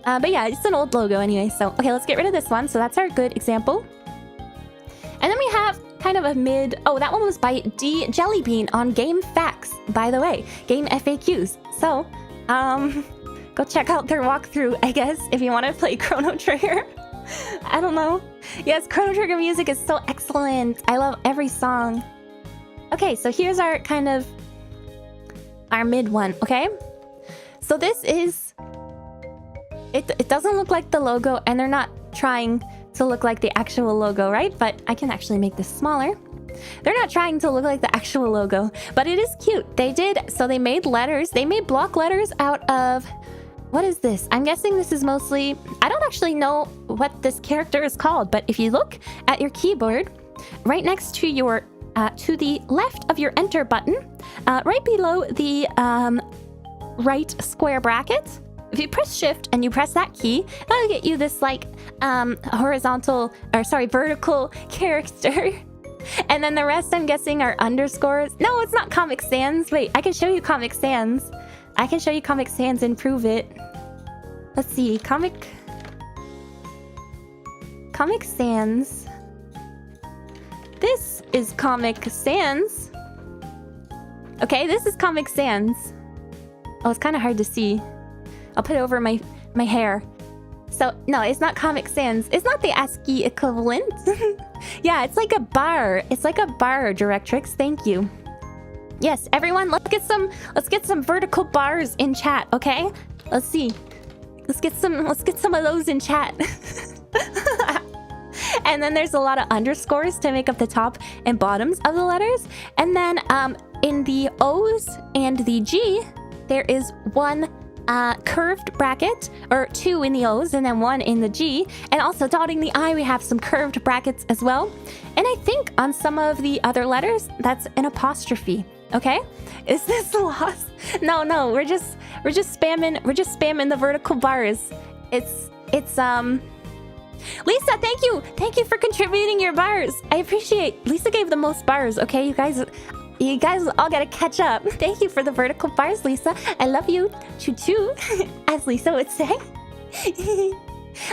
S1: But yeah, it's an old logo anyway. So okay, let's get rid of this one. So that's our good example. And then we have kind of a mid. Oh, that one was by D Jellybean on Game Facts, by the way, Game FAQs. So, go check out their walkthrough, I guess, if you want to play Chrono Trigger. I don't know. Yes, Chrono Trigger music is so excellent. I love every song. Okay, so here's our kind of our mid one, okay? So this is it doesn't look like the logo, and they're not trying to look like the actual logo, right? But I can actually make this smaller. They're not trying to look like the actual logo, but it is cute. They made letters. They made block letters out of, what is this? I'm guessing this is mostly, I don't actually know what this character is called, but if you look at your keyboard, right next to your, to the left of your enter button, right below the right square bracket, if you press shift and you press that key, that'll get you this like vertical character. And then the rest, I'm guessing, are underscores. No, it's not Comic Sans. Wait, I can show you Comic Sans. I can show you Comic Sans and prove it. Let's see, Comic Sans. This is Comic Sans. Okay, this is Comic Sans. Oh, it's kind of hard to see. I'll put it over my hair. So, no, it's not Comic Sans. It's not the ASCII equivalent. Yeah, it's like a bar. It's like a bar, Directrix. Thank you. Yes, everyone, let's get some vertical bars in chat, okay? Let's see. Let's get some of those in chat. And then there's a lot of underscores to make up the top and bottoms of the letters. And then in the O's and the G, there is one curved bracket, or two in the O's and then one in the G. And also dotting the I, we have some curved brackets as well. And I think on some of the other letters, that's an apostrophe. Okay? Is this lost? No, we're just spamming the vertical bars. It's Lisa, thank you for contributing your bars. I appreciate. Lisa gave the most bars. Okay, you guys all gotta catch up. Thank you for the vertical bars, Lisa. I love you. Choo choo, as Lisa would say.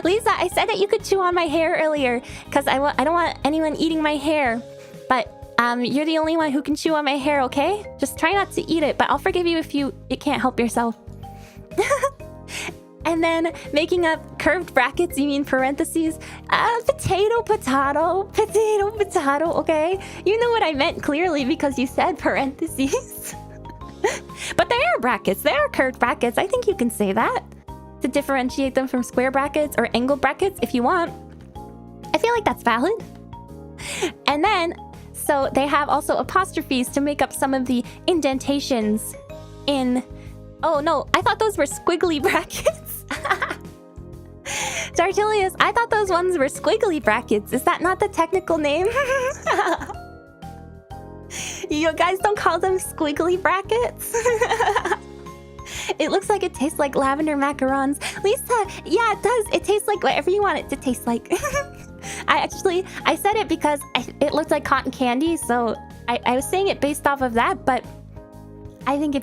S1: Lisa, I said that you could chew on my hair earlier because I don't want anyone eating my hair. But you're the only one who can chew on my hair, okay? Just try not to eat it, but I'll forgive you if you can't help yourself. And then making up curved brackets, you mean parentheses? Potato, okay? You know what I meant clearly because you said parentheses. But they are brackets. They are curved brackets. I think you can say that to differentiate them from square brackets or angle brackets if you want. I feel like that's valid. And then, so they have also apostrophes to make up some of the indentations in... Oh no, I thought those were squiggly brackets. Dartilius, I thought those ones were squiggly brackets. Is that not the technical name? You guys don't call them squiggly brackets? It looks like it tastes like lavender macarons. Lisa, yeah, it does. It tastes like whatever you want it to taste like. I said it because it looked like cotton candy, so I was saying it based off of that, but I think you're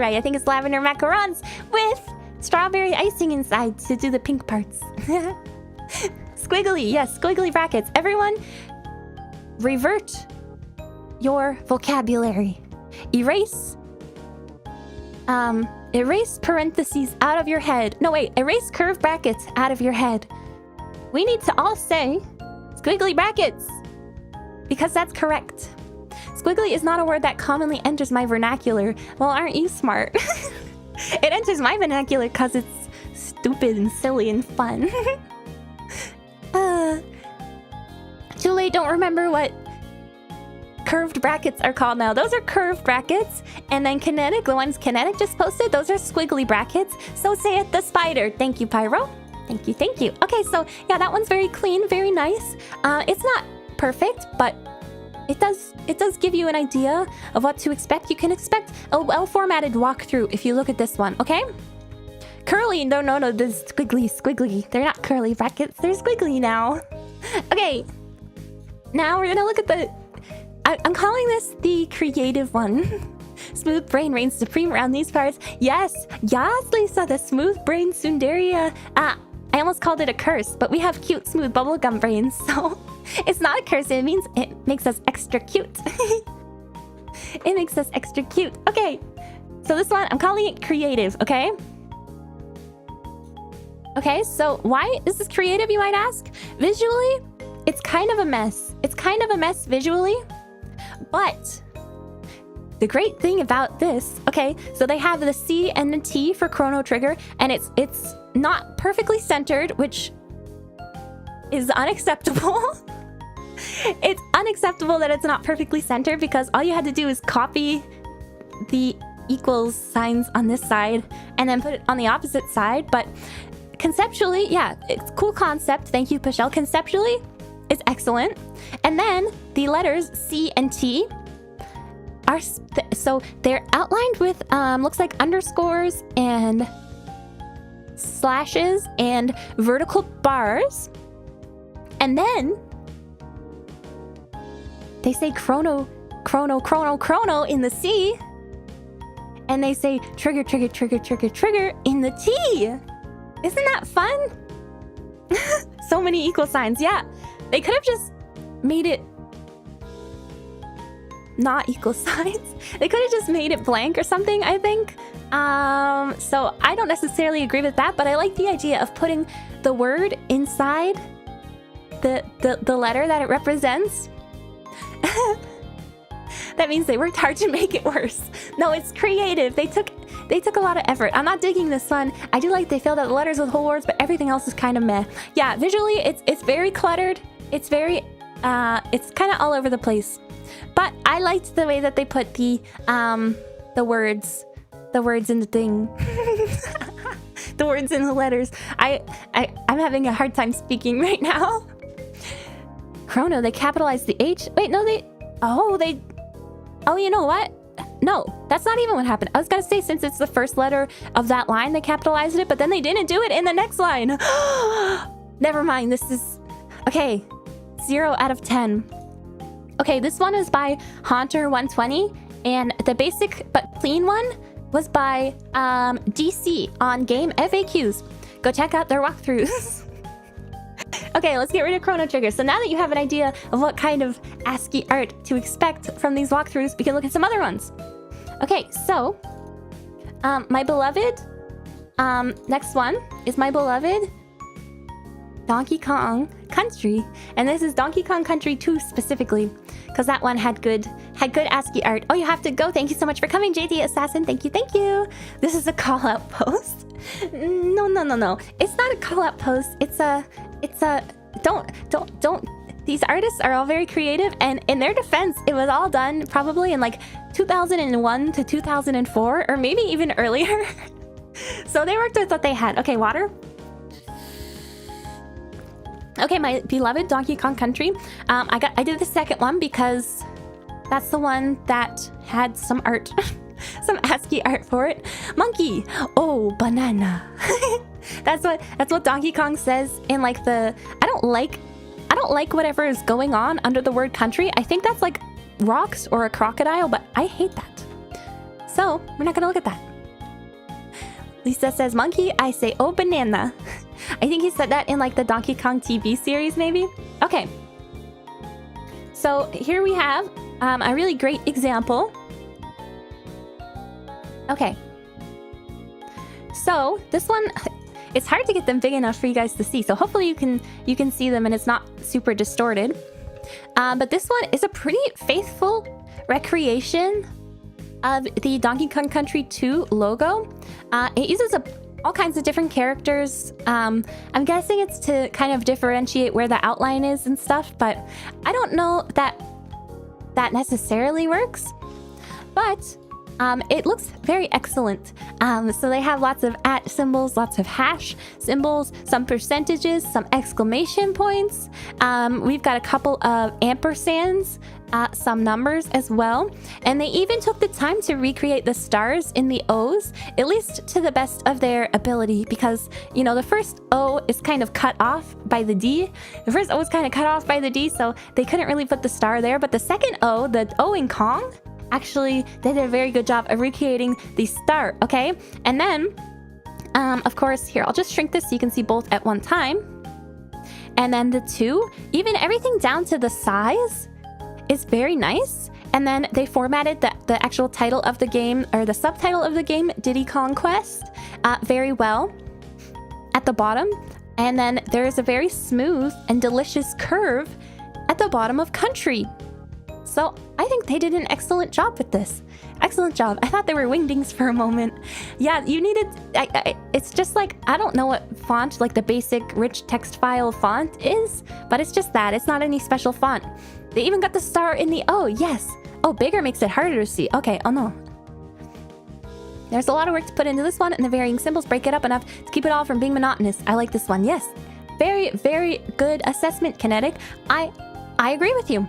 S1: right. I think it's lavender macarons with strawberry icing inside to do the pink parts. Squiggly, yes, squiggly brackets. Everyone, revert your vocabulary. Erase parentheses out of your head. No, wait, erase curved brackets out of your head. We need to all say squiggly brackets because that's correct. Squiggly is not a word that commonly enters my vernacular. Well, aren't you smart? It enters my vernacular because it's stupid and silly and fun. Julie, don't remember what curved brackets are called now. Those are curved brackets. And then Kinetic, the ones Kinetic just posted, those are squiggly brackets. So say it, the spider. Thank you, Pyro. Thank you. Okay, so yeah, that one's very clean, very nice. It's not perfect, but it does give you an idea of what to expect. You can expect a well-formatted walkthrough if you look at this one, okay? Curly, no, this squiggly. They're not curly brackets, they're squiggly now. Okay, now we're gonna look at I'm calling this the creative one. Smooth brain reigns supreme around these parts. Yes, Lisa, the smooth brain Tsunderia. I almost called it a curse, but we have cute, smooth bubblegum brains, so It's not a curse. It means it makes us extra cute. It makes us extra cute. Okay. So this one, I'm calling it creative, okay? Okay, so why is this creative, you might ask? Visually, it's kind of a mess. It's kind of a mess visually, but the great thing about this, okay, so they have the C and the T for Chrono Trigger, and it's not perfectly centered, which is unacceptable. It's unacceptable that it's not perfectly centered because all you had to do is copy the equals signs on this side and then put it on the opposite side. But conceptually, yeah, it's a cool concept. Thank you, Pashel. Conceptually, it's excellent. And then the letters C and T are so they're outlined with looks like underscores and slashes and vertical bars. And then they say chrono in the C. And they say trigger in the T. Isn't that fun? So many equal signs. Yeah, they could have just made it not equal signs. They could have just made it blank or something, I think. So I don't necessarily agree with that, but I like the idea of putting the word inside the letter that it represents. That means they worked hard to make it worse. No, it's creative. They took a lot of effort. I'm not digging this one. I do like they filled out the letters with whole words, but everything else is kind of meh. Yeah, visually it's very cluttered. It's very it's kind of all over the place. But I liked the way that they put the words in the thing. The words in the letters. I'm having a hard time speaking right now. Chrono, they capitalized the H. Wait, no, oh, you know what? No, that's not even what happened. I was gonna say, since it's the first letter of that line, they capitalized it, but then they didn't do it in the next line. Never mind, this is... Okay, 0 out of 10. Okay, this one is by Haunter120, and the basic but clean one was by DC on Game FAQs. Go check out their walkthroughs. Okay, let's get rid of Chrono Trigger. So now that you have an idea of what kind of ASCII art to expect from these walkthroughs, we can look at some other ones. Okay, so my beloved, next one is my beloved Donkey Kong Country, and this is Donkey Kong Country 2 specifically, because that one had good ASCII art. Oh, you have to go. Thank you so much for coming, JD Assassin. Thank you. This is a call out post. No. It's not a call out post. It's a don't. These artists are all very creative, and in their defense, it was all done probably in like 2001 to 2004, or maybe even earlier. So they worked with what they had. Okay, water. Okay, my beloved Donkey Kong Country. I did the second one because that's the one that had some art, some ASCII art for it. Monkey. Oh, banana. That's what Donkey Kong says in like the... I don't like whatever is going on under the word country. I think that's like rocks or a crocodile, but I hate that. So we're not gonna look at that. Lisa says monkey. I say oh, banana. I think he said that in like the Donkey Kong TV series, maybe. Okay. So here we have a really great example. Okay. So this one, it's hard to get them big enough for you guys to see. So hopefully you can see them and it's not super distorted. But this one is a pretty faithful recreation of the Donkey Kong Country 2 logo. It uses all kinds of different characters. I'm guessing it's to kind of differentiate where the outline is and stuff, but I don't know that necessarily works. But it looks very excellent. So they have lots of @ symbols, lots of hash symbols, some percentages, some exclamation points. We've got a couple of ampersands, some numbers as well. And they even took the time to recreate the stars in the O's, at least to the best of their ability, because, you know, the first O is kind of cut off by the D. The first O is kind of cut off by the D, so they couldn't really put the star there. But the second O, the O in Kong, actually they did a very good job of recreating the star, okay? And then, of course, here, I'll just shrink this so you can see both at one time. And then the 2, even everything down to the size is very nice. And then they formatted the actual title of the game, or the subtitle of the game, Diddy Kong Quest, very well at the bottom. And then there's a very smooth and delicious curve at the bottom of country. So I think they did an excellent job with this. Excellent job. I thought they were wingdings for a moment. Yeah, you needed... it's just like, I don't know what font, like the basic rich text file font is, but it's just that. It's not any special font. They even got the star in the O, yes. Oh, bigger makes it harder to see. Okay, oh no. There's a lot of work to put into this one, and the varying symbols break it up enough to keep it all from being monotonous. I like this one, yes. Very, very good assessment, Kinetic. I agree with you.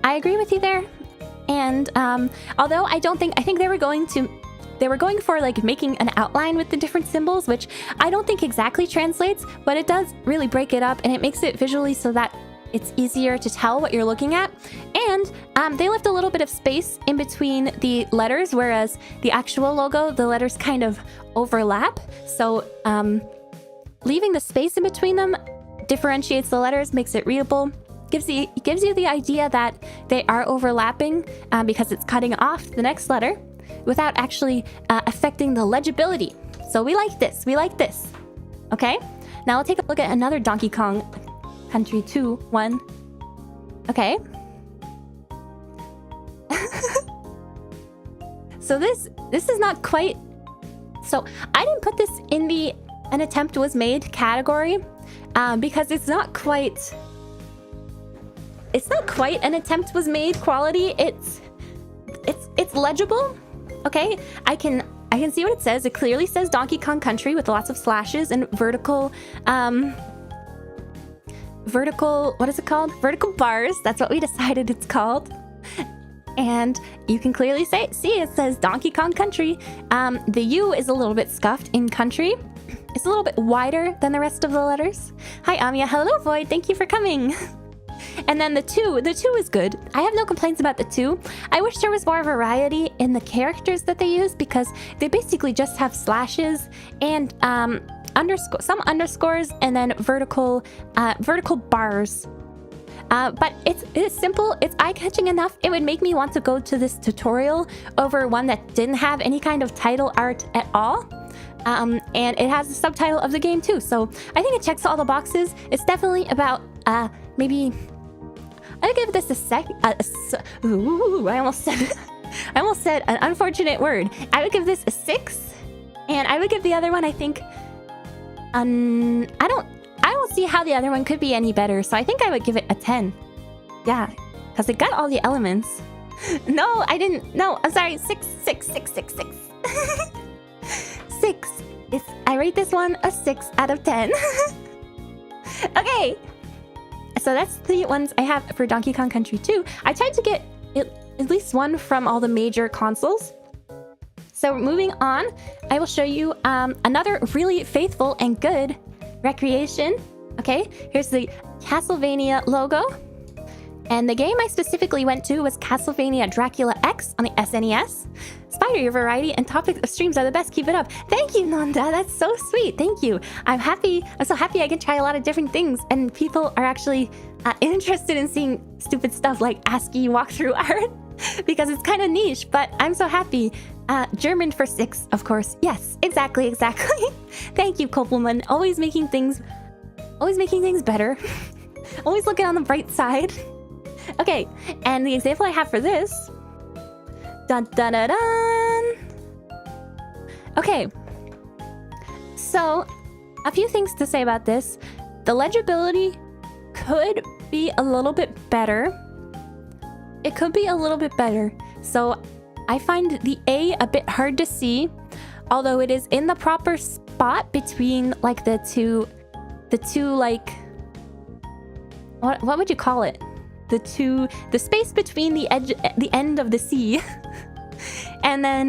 S1: I agree with you there. And although I think they were going for like making an outline with the different symbols, which I don't think exactly translates, but it does really break it up, and it makes it visually so that it's easier to tell what you're looking at. And they left a little bit of space in between the letters, whereas the actual logo, the letters kind of overlap. So leaving the space in between them differentiates the letters, makes it readable. Gives you the idea that they are overlapping because it's cutting off the next letter without actually affecting the legibility. So we like this. We like this. Okay? Now we'll take a look at another Donkey Kong Country 2 one. Okay. So this is not quite... So I didn't put this in the an attempt was made category because it's not quite an attempt was made quality. It's legible. Okay, I can see what it says. It clearly says Donkey Kong Country with lots of slashes and vertical what is it called? Vertical bars. That's what we decided it's called. And you can clearly see it says Donkey Kong Country. The U is a little bit scuffed in country. It's a little bit wider than the rest of the letters. Hi Amiya, hello Void, thank you for coming. And then the 2 is good. I have no complaints about the 2. I wish there was more variety in the characters that they use, because they basically just have slashes and some underscores and then vertical bars. But it's simple, it's eye-catching enough. It would make me want to go to this tutorial over one that didn't have any kind of title art at all. And it has the subtitle of the game too. So I think it checks all the boxes. It's definitely about maybe... I would give this a sec... ooh, I almost said an unfortunate word. I would give this a 6. And I would give the other one, I think... I don't see how the other one could be any better. So I think I would give it a 10. Yeah, because it got all the elements. No, I didn't. No, I'm sorry. 6. 6. I rate this one a 6 out of 10. Okay. So that's the ones I have for Donkey Kong Country 2. I tried to get at least one from all the major consoles. So moving on, I will show you another really faithful and good recreation. Okay, here's the Castlevania logo. And the game I specifically went to was Castlevania Dracula X on the SNES. Spider, your variety and topic of streams are the best. Keep it up. Thank you, Nanda. That's so sweet. Thank you. I'm so happy I can try a lot of different things, and people are actually interested in seeing stupid stuff like ASCII walkthrough art because it's kind of niche, but I'm so happy. German for 6, of course. Yes, exactly. Thank you, Kopelman. Always making things better. Always looking on the bright side. Okay, and the example I have for this... Dun dun dun dun! Okay, so a few things to say about this. The legibility could be a little bit better. It could be a little bit better. So I find the A bit hard to see, although it is in the proper spot between like the two like... What would you call it? The space between the end of the C. And then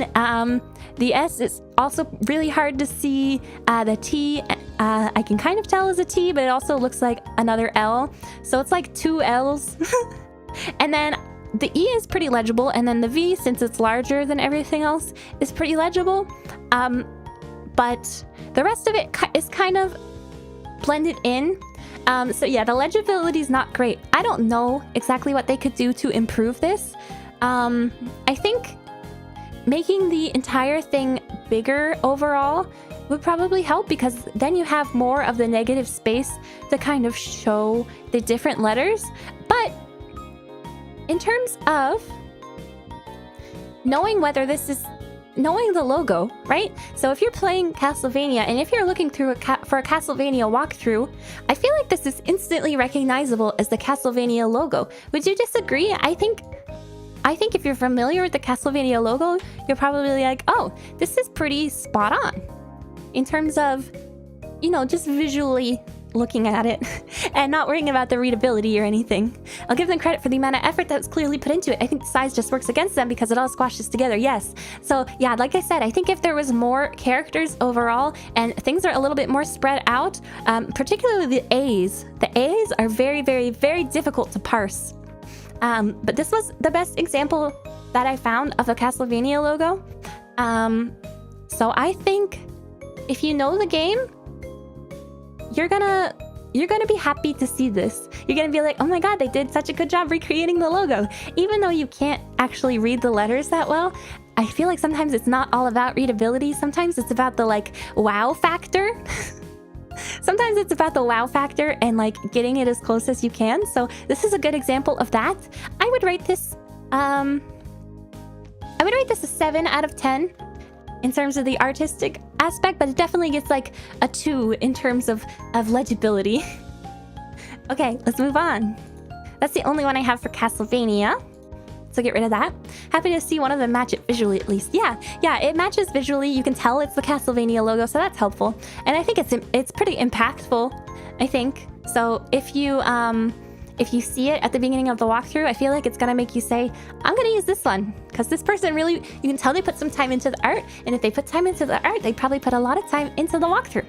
S1: the S is also really hard to see. The T, I can kind of tell is a T, but it also looks like another L. So it's like 2 L's. And then the E is pretty legible. And then the V, since it's larger than everything else, is pretty legible. But the rest of it is kind of blended in. So yeah, the legibility is not great. I don't know exactly what they could do to improve this. I think making the entire thing bigger overall would probably help, because then you have more of the negative space to kind of show the different letters. But in terms of knowing whether this is knowing the logo, right? So if you're playing Castlevania and if you're looking through for a Castlevania walkthrough, I feel like this is instantly recognizable as the Castlevania logo. Would you disagree? I think if you're familiar with the Castlevania logo, you're probably like, oh, this is pretty spot on in terms of, you know, just visually looking at it and not worrying about the readability or anything. I'll give them credit for the amount of effort that was clearly put into it. I think the size just works against them because it all squashes together. Yes. So yeah, like I said, I think if there was more characters overall and things are a little bit more spread out, particularly the A's are very, very, very difficult to parse. But this was the best example that I found of a Castlevania logo. So I think if you know the game, you're gonna be happy to see this. You're gonna be like, oh my god, they did such a good job recreating the logo. Even though you can't actually read the letters that well, I feel like sometimes it's not all about readability. Sometimes it's about the like wow factor. Sometimes it's about the wow factor and like getting it as close as you can. So this is a good example of that. I would rate this a 7 out of 10 in terms of the artistic aspect, but it definitely gets like a 2 in terms of legibility. Okay, let's move on. That's the only one I have for Castlevania, so get rid of that. Happy to see one of them match it visually at least. Yeah, it matches visually. You can tell it's the Castlevania logo, so that's helpful. And I think it's pretty impactful, I think. So if you see it at the beginning of the walkthrough, I feel like it's gonna make you say, I'm gonna use this one. Because this person really, you can tell they put some time into the art, and if they put time into the art, they probably put a lot of time into the walkthrough.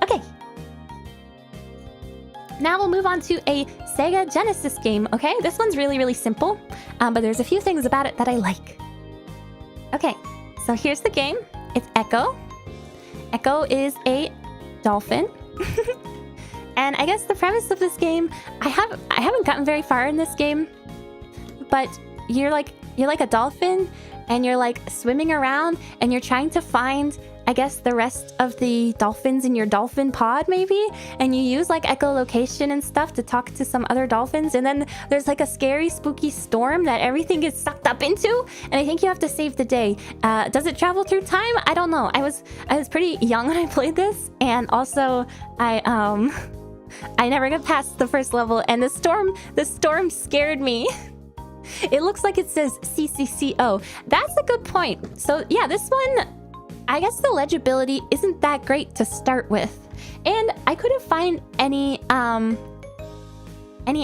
S1: Okay. Now we'll move on to a Sega Genesis game, okay? This one's really, really simple, but there's a few things about it that I like. Okay, so here's the game. It's Echo. Echo is a dolphin. And I guess the premise of this game, I haven't gotten very far in this game, but you're like a dolphin and you're like swimming around and you're trying to find, I guess, the rest of the dolphins in your dolphin pod maybe, and you use like echolocation and stuff to talk to some other dolphins, and then there's like a scary spooky storm that everything gets sucked up into, and I think you have to save the day. Does it travel through time? I don't know. I was pretty young when I played this, and also I never got past the first level, and the storm scared me. It looks like it says CCCO. That's a good point. So yeah, this one, I guess the legibility isn't that great to start with. And I couldn't find any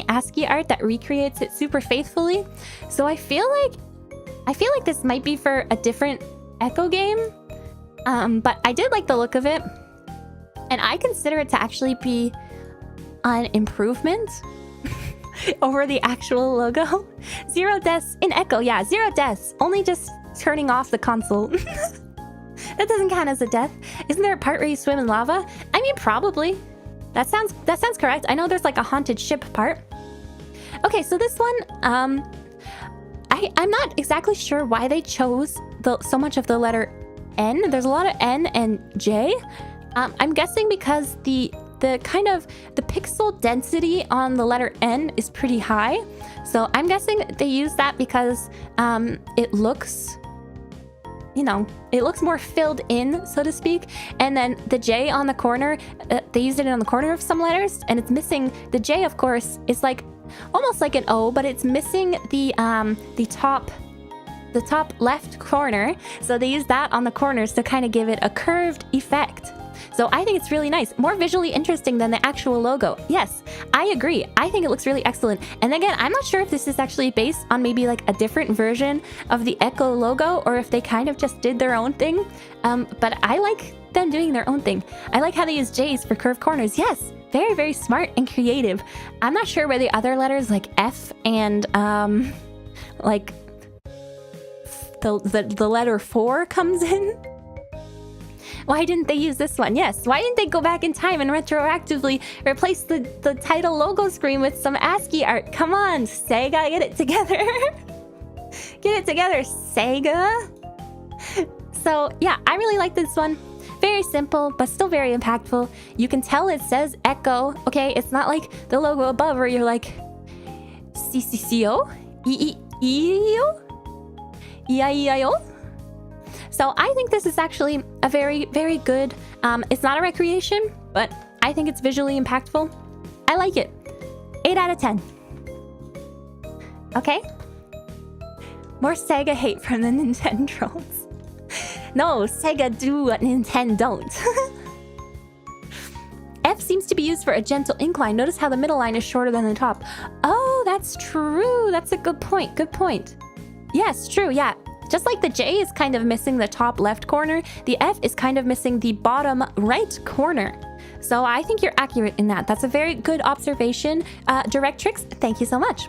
S1: ASCII art that recreates it super faithfully. So I feel like this might be for a different Echo game. But I did like the look of it. And I consider it to actually be an improvement over the actual logo. 0 deaths in Echo. Yeah, 0 deaths. Only just turning off the console. That doesn't count as a death. Isn't there a part where you swim in lava? I mean, probably. That sounds correct. I know there's like a haunted ship part. Okay, so this one, I'm not exactly sure why they chose so much of the letter N. There's a lot of N and J. I'm guessing because the kind of the pixel density on the letter N is pretty high. So I'm guessing they use that because it looks, you know, it looks more filled in, so to speak. And then the J on the corner, they used it on the corner of some letters, and it's missing the J, of course, is like almost like an O, but it's missing the top left corner. So they use that on the corners to kind of give it a curved effect. So I think it's really nice. More visually interesting than the actual logo. Yes, I agree. I think it looks really excellent. And again, I'm not sure if this is actually based on maybe like a different version of the Echo logo, or if they kind of just did their own thing. But I like them doing their own thing. I like how they use J's for curved corners. Yes, very, very smart and creative. I'm not sure where the other letters like F and like the letter 4 comes in. Why didn't they use this one? Yes, why didn't they go back in time and retroactively replace the title logo screen with some ASCII art? Come on, Sega, get it together. Get it together, Sega. So yeah, I really like this one. Very simple, but still very impactful. You can tell it says Echo. Okay, it's not like the logo above where you're like CCCO? E-E-E-O? E-I-E-I-O? So I think this is actually a very, very good, it's not a recreation, but I think it's visually impactful. I like it. 8 out of 10. Okay? More Sega hate from the Nintendo trolls. No, Sega do what Nintendo don't. F seems to be used for a gentle incline. Notice how the middle line is shorter than the top. Oh, that's true. That's a good point. Good point. Yes, true. Yeah. Just like the J is kind of missing the top left corner, the F is kind of missing the bottom right corner. So I think you're accurate in that. That's a very good observation. Directrix, thank you so much.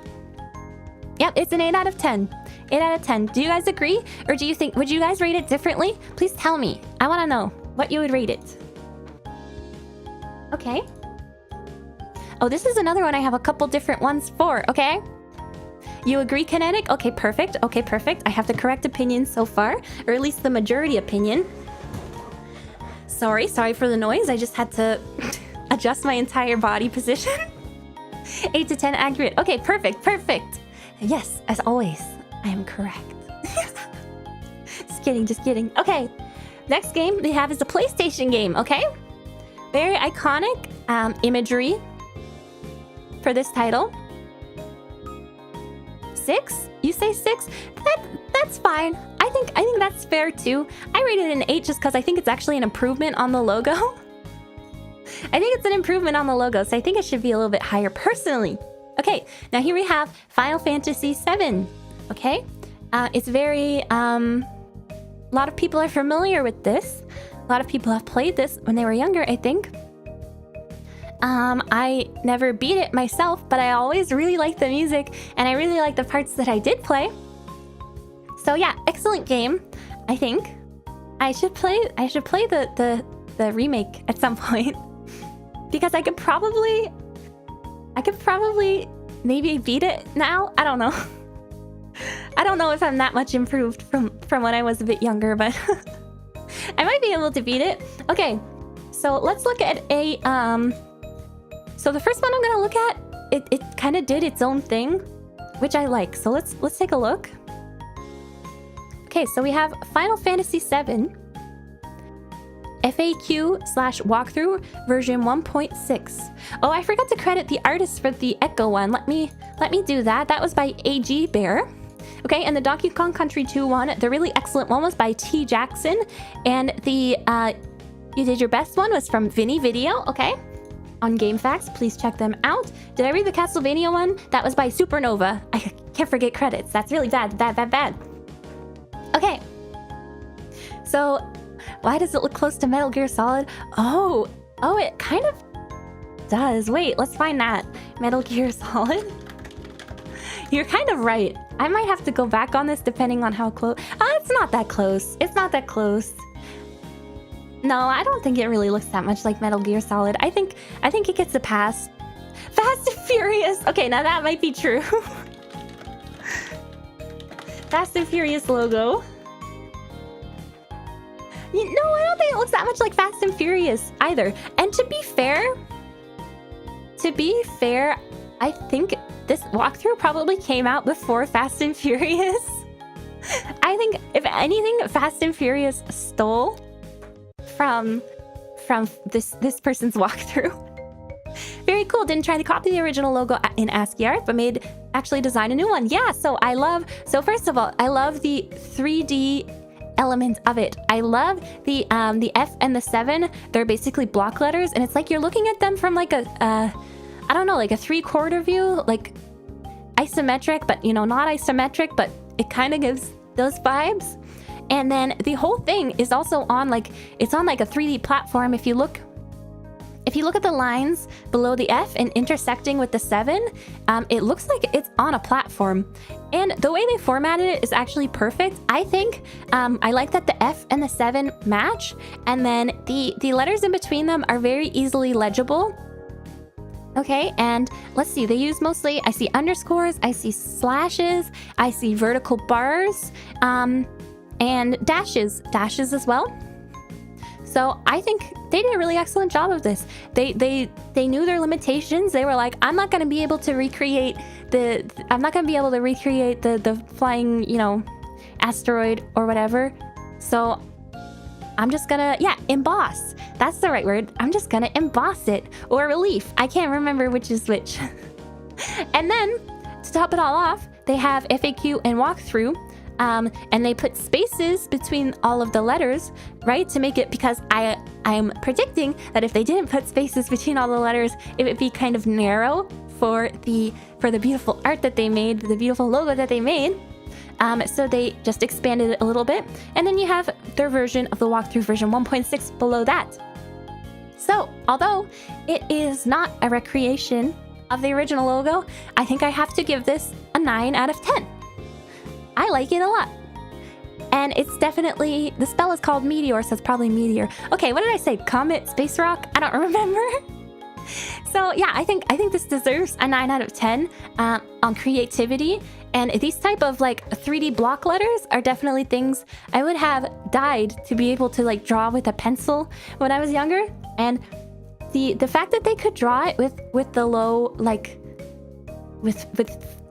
S1: Yep, it's an 8 out of 10. 8 out of 10. Do you guys agree? Or do you think, would you guys rate it differently? Please tell me. I want to know what you would rate it. Okay. Oh, this is another one I have a couple different ones for, okay? You agree, Kinetic? Okay, perfect. Okay, perfect. I have the correct opinion so far, or at least the majority opinion. Sorry for the noise. I just had to adjust my entire body position. 8 to 10 accurate. Okay, perfect. Yes, as always, I am correct. Just kidding. Okay, next game they have is a PlayStation game, okay? Very iconic imagery for this title. 6? You say 6? That's fine. I think that's fair too. I rated it an 8 just because I think it's actually an improvement on the logo. I think it's an improvement on the logo, so I think it should be a little bit higher personally. Okay, now here we have Final Fantasy VII. Okay, it's very a lot of people are familiar with this. A lot of people have played this when they were younger, I think. I never beat it myself, but I always really liked the music, and I really like the parts that I did play. So yeah, excellent game. I think I should play the remake at some point because I could probably maybe beat it now. I don't know. I don't know if I'm that much improved from when I was a bit younger, but I might be able to beat it. Okay, so let's look at a so the first one I'm gonna look at, it kind of did its own thing, which I like. So let's take a look. Okay, so we have Final Fantasy VII FAQ/walkthrough version 1.6. Oh, I forgot to credit the artist for the Echo one. Let me do that. That was by AG Bear. Okay, and the Donkey Kong Country 2 one, the really excellent one, was by T Jackson, and the You Did Your Best one was from Vinny Video. Okay, on GameFAQs, please check them out. Did I read the Castlevania one? That was by Supernova. I can't forget credits. That's really bad. Okay, so why does it look close to Metal Gear Solid? Oh, it kind of does. Wait, let's find that. Metal Gear Solid? You're kind of right. I might have to go back on this depending on how close. It's not that close. It's not that close. No, I don't think it really looks that much like Metal Gear Solid. I think it gets a pass. Fast and Furious. Okay, now that might be true. Fast and Furious logo. No, I don't think it looks that much like Fast and Furious either. And to be fair, I think this walkthrough probably came out before Fast and Furious. I think, if anything, Fast and Furious stole from this person's walkthrough. Very cool. Didn't try to copy the original logo in ASCII art, but actually design a new one. Yeah, so first of all, I love the 3D element of it. I love the F and the 7. They're basically block letters, and it's like you're looking at them from like a I don't know, like a 3/4 view, like isometric, but not isometric, but it kind of gives those vibes. And then the whole thing is also on like a 3D platform. If you look if you look at the lines below the F and intersecting with the 7, it looks like it's on a platform. And the way they formatted it is actually perfect. I think I like that the F and the 7 match, and then the letters in between them are very easily legible. Okay, and let's see, they use mostly, I see underscores, I see slashes, I see vertical bars, and dashes as well. So I think they did a really excellent job of this. They knew their limitations. They were like, I'm not going to be able to recreate the flying, you know, asteroid or whatever. So I'm just gonna, emboss. That's the right word. I'm just gonna emboss it, or relief. I can't remember which is which. And then to top it all off, they have FAQ and walkthrough. And they put spaces between all of the letters, right? To make it, because I'm predicting that if they didn't put spaces between all the letters, it would be kind of narrow for the beautiful art that they made, the beautiful logo that they made. So they just expanded it a little bit. And then you have their version of the walkthrough version 1.6 below that. So although it is not a recreation of the original logo, I think I have to give this a 9 out of 10. I like it a lot. And it's definitely, the spell is called Meteor, so it's probably Meteor. Okay, what did I say? Comet, Space Rock? I don't remember. So yeah, I think this deserves a 9 out of 10 on creativity. And these type of like 3D block letters are definitely things I would have died to be able to like draw with a pencil when I was younger. And the fact that they could draw it with the low, like with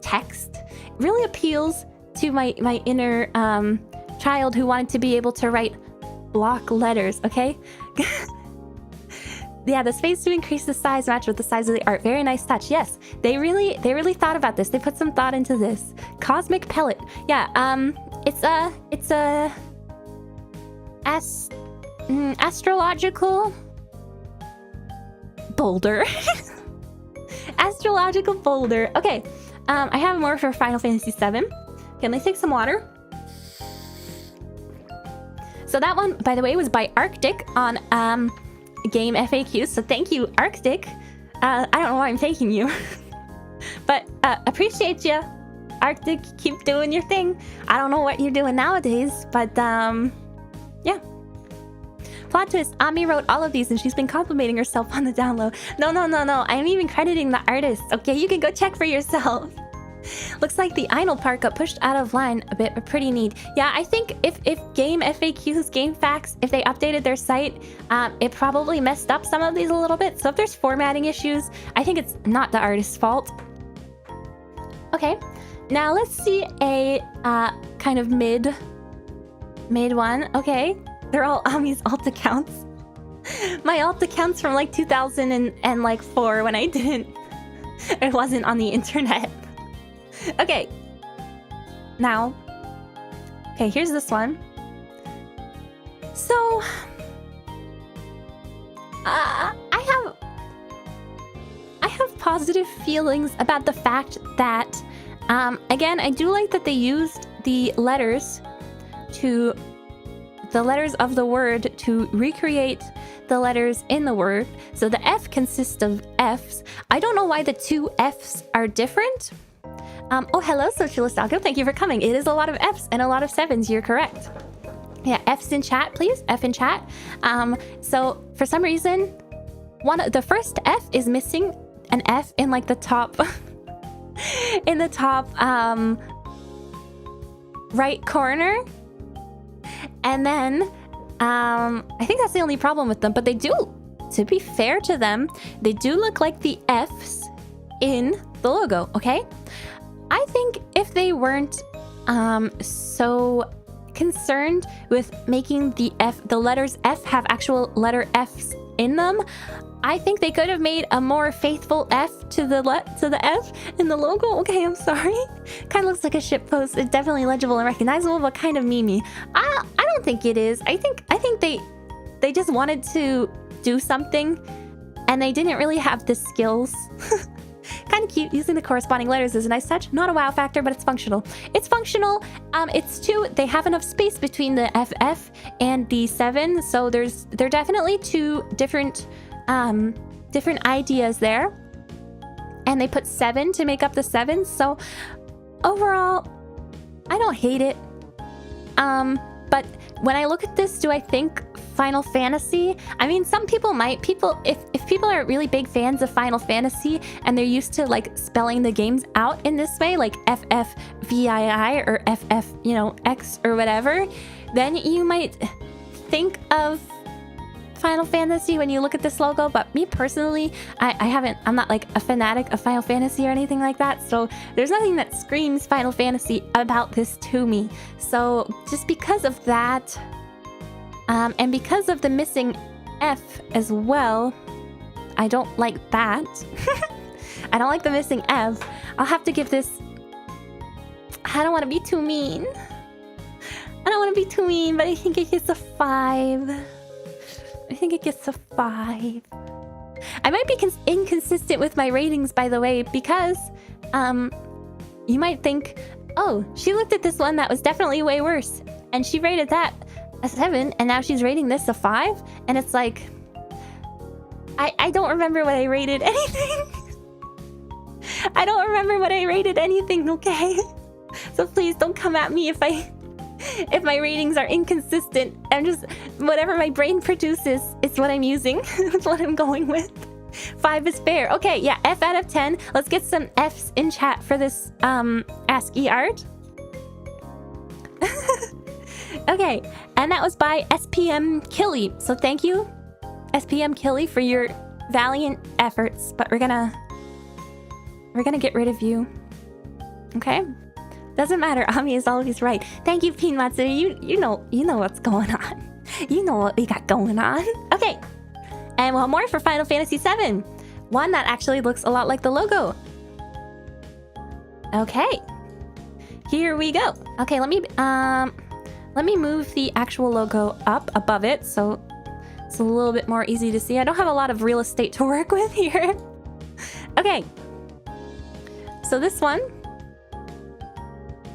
S1: text really appeals to my inner child who wanted to be able to write block letters, okay? Yeah, the space to increase the size match with the size of the art. Very nice touch. Yes, they really thought about this. They put some thought into this. Cosmic pellet. Yeah, it's a astrological boulder. Astrological boulder. Okay, I have more for Final Fantasy VII. Okay, let me take some water. So that one, by the way, was by Arctic on Game FAQ. So thank you, Arctic. I don't know why I'm taking you, but appreciate you, Arctic. Keep doing your thing. I don't know what you're doing nowadays, but yeah. Plot twist, Ami wrote all of these and she's been complimenting herself on the download. No. I'm even crediting the artist. Okay, you can go check for yourself. Looks like the Einl part got pushed out of line a bit, but pretty neat. Yeah, I think if Game FAQs, Game Facts, if they updated their site, it probably messed up some of these a little bit. So if there's formatting issues, I think it's not the artist's fault. Okay, now let's see a kind of mid one. Okay, they're all Ami's alt accounts. My alt accounts from like 2004 when it wasn't on the internet. Okay, now, okay, here's this one. So, I have positive feelings about the fact that, again, I do like that they used the letters of the word to recreate the letters in the word. So the F consists of Fs. I don't know why the two Fs are different. Oh, hello, Socialist Algo. Thank you for coming. It is a lot of Fs and a lot of 7s. You're correct. Yeah, Fs in chat, please. F in chat. So for some reason, the first F is missing an F in like the top, in the top right corner. And then I think that's the only problem with them. But they do, to be fair to them, they do look like the Fs in the logo. Okay. I think if they weren't so concerned with making the letters F have actual letter Fs in them, I think they could have made a more faithful F to the F in the logo. Okay, I'm sorry. Kind of looks like a shitpost. It's definitely legible and recognizable, but kind of memey. I don't think it is. I think they just wanted to do something, and they didn't really have the skills. Kind of cute. Using the corresponding letters is a nice touch. Not a wow factor, but it's functional. It's functional. They have enough space between the FF and the 7, so they're definitely two different different ideas there. And they put 7 to make up the 7. So overall, I don't hate it. But when I look at this, do I think Final Fantasy? I mean, some people might. If people are really big fans of Final Fantasy and they're used to like spelling the games out in this way, like FFVII or FF, X or whatever, then you might think of Final Fantasy when you look at this logo. But me personally, I'm not like a fanatic of Final Fantasy or anything like that, so there's nothing that screams Final Fantasy about this to me. So just because of that, and because of the missing F as well, I don't like that. I don't like the missing F. I'll have to give this, I don't want to be too mean, but I think it gets a 5. I think it gets a 5. I might be inconsistent with my ratings, by the way, because you might think, oh, she looked at this one that was definitely way worse, and she rated that a 7, and now she's rating this a 5, and it's like, I don't remember what I rated anything. I don't remember what I rated anything, okay? So please don't come at me if my ratings are inconsistent. I'm just, whatever my brain produces is what I'm using. That's what I'm going with. 5 is fair. Okay, yeah, F out of 10. Let's get some Fs in chat for this ASCII art. Okay, and that was by SPM Killy. So thank you, SPM Killy, for your valiant efforts. But we're gonna get rid of you. Okay? Doesn't matter. Ami is always right. Thank you, Pinmatsu. You know what's going on. You know what we got going on. Okay. And one more for Final Fantasy VII. One that actually looks a lot like the logo. Okay. Here we go. Okay, let me move the actual logo up above it so it's a little bit more easy to see. I don't have a lot of real estate to work with here. Okay. So this one,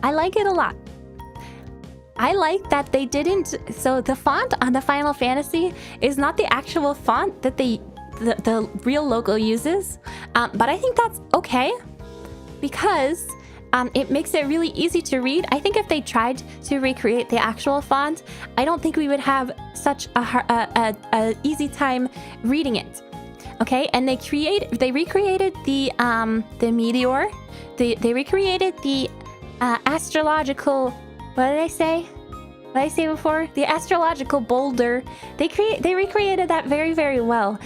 S1: I like it a lot. I like that they didn't... So the font on the Final Fantasy is not the actual font that the real logo uses. But I think that's okay because it makes it really easy to read. I think if they tried to recreate the actual font, I don't think we would have such a easy time reading it. Okay, and they recreated the meteor. They recreated the astrological, what did I say? What did I say before? The astrological boulder. They recreated that very, very well.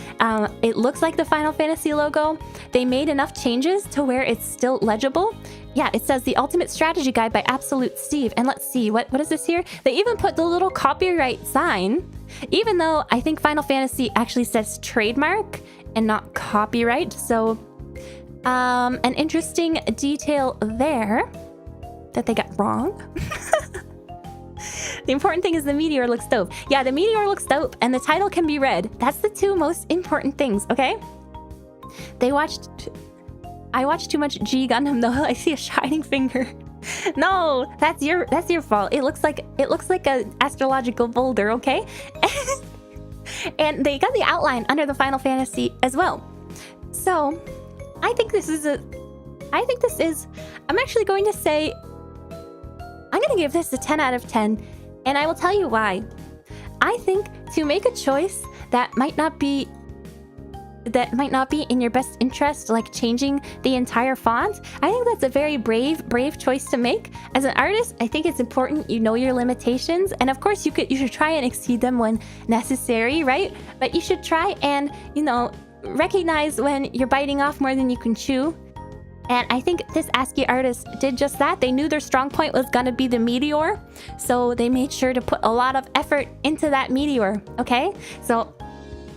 S1: It looks like the Final Fantasy logo. They made enough changes to where it's still legible. Yeah, it says the Ultimate Strategy Guide by Absolute Steve. And let's see, what is this here? They even put the little copyright sign, even though I think Final Fantasy actually says trademark and not copyright. So an interesting detail there that they got wrong. The important thing is the meteor looks dope. Yeah, the meteor looks dope and the title can be read. That's the two most important things, okay? I watched too much G Gundam though. I see a shining finger. No, that's your fault. It looks like an astrological boulder, okay? And they got the outline under the Final Fantasy as well. So, I'm actually going to say, I'm going to give this a 10 out of 10, and I will tell you why. I think to make a choice that might not be in your best interest, like changing the entire font, I think that's a very brave choice to make. As an artist, I think it's important you know your limitations, and of course you should try and exceed them when necessary, right? But you should try and, recognize when you're biting off more than you can chew. And I think this ASCII artist did just that. They knew their strong point was gonna be the meteor, so they made sure to put a lot of effort into that meteor, okay? So,